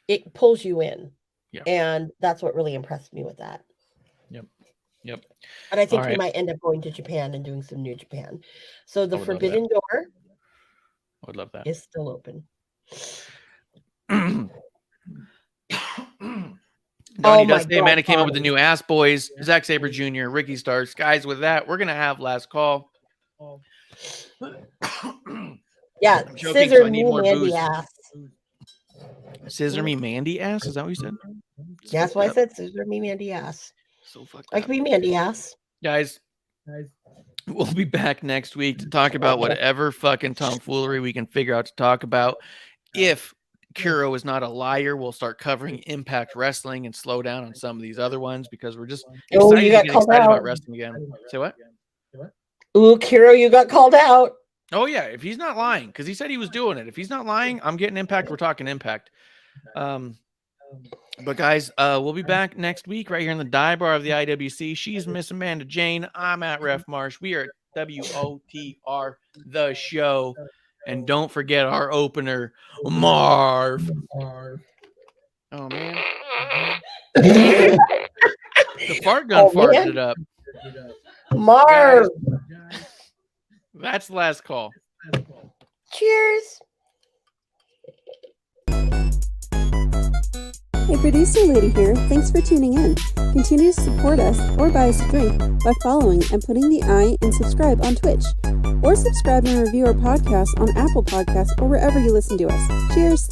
Speaker 5: it pulls you in. And that's what really impressed me with that.
Speaker 6: Yep.
Speaker 5: But I think
Speaker 6: All
Speaker 5: he
Speaker 6: right.
Speaker 5: might end up going to Japan and doing some New Japan. So the
Speaker 6: I would love
Speaker 5: Forbidden Door
Speaker 6: I would love that.
Speaker 5: is still open.
Speaker 6: Donnie
Speaker 5: Oh
Speaker 6: does
Speaker 5: my
Speaker 6: say
Speaker 5: God,
Speaker 6: Amanda came up with the
Speaker 5: Donnie.
Speaker 6: new Ass Boys, Zack Sabre Jr., Ricky Starks. Guys, with that, we're gonna have last call.
Speaker 5: Yeah,
Speaker 6: I'm joking,
Speaker 5: scissor
Speaker 6: so I need
Speaker 5: me
Speaker 6: more
Speaker 5: Mandy
Speaker 6: booze.
Speaker 5: ass.
Speaker 6: Scissor me Mandy ass? Is that what you said?
Speaker 5: Yeah, that's why I said scissor me Mandy ass.
Speaker 6: So fucked
Speaker 5: I
Speaker 6: up.
Speaker 5: could be Mandy ass.
Speaker 6: Guys, we'll be back next week to talk about whatever fucking tomfoolery we can figure out to talk about. If Kuro is not a liar, we'll start covering Impact Wrestling and slow down on some of these other ones because we're just excited to get excited about wrestling again. Say what?
Speaker 5: Ooh, Kuro, you got called out.
Speaker 6: Oh, yeah. If he's not lying, because he said he was doing it. If he's not lying, I'm getting Impact. We're talking Impact. But guys, we'll be back next week right here in the dive bar of the IWC. She's Miss Amanda Jane. I'm at Ref Marsh. We are at WOTR, the show. And don't forget our opener, Marv. Oh, man. The fart gun farted it up.
Speaker 5: Marv.
Speaker 6: Guys, that's the last call.
Speaker 5: Cheers.
Speaker 7: Hey, producer lady here. Thanks for tuning in. Continue to support us or buy us a drink by following and putting the I in subscribe on Twitch. Or subscribe and review our podcast on Apple Podcasts or wherever you listen to us. Cheers.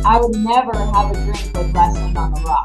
Speaker 3: I would never have a drink with wrestling on the rocks.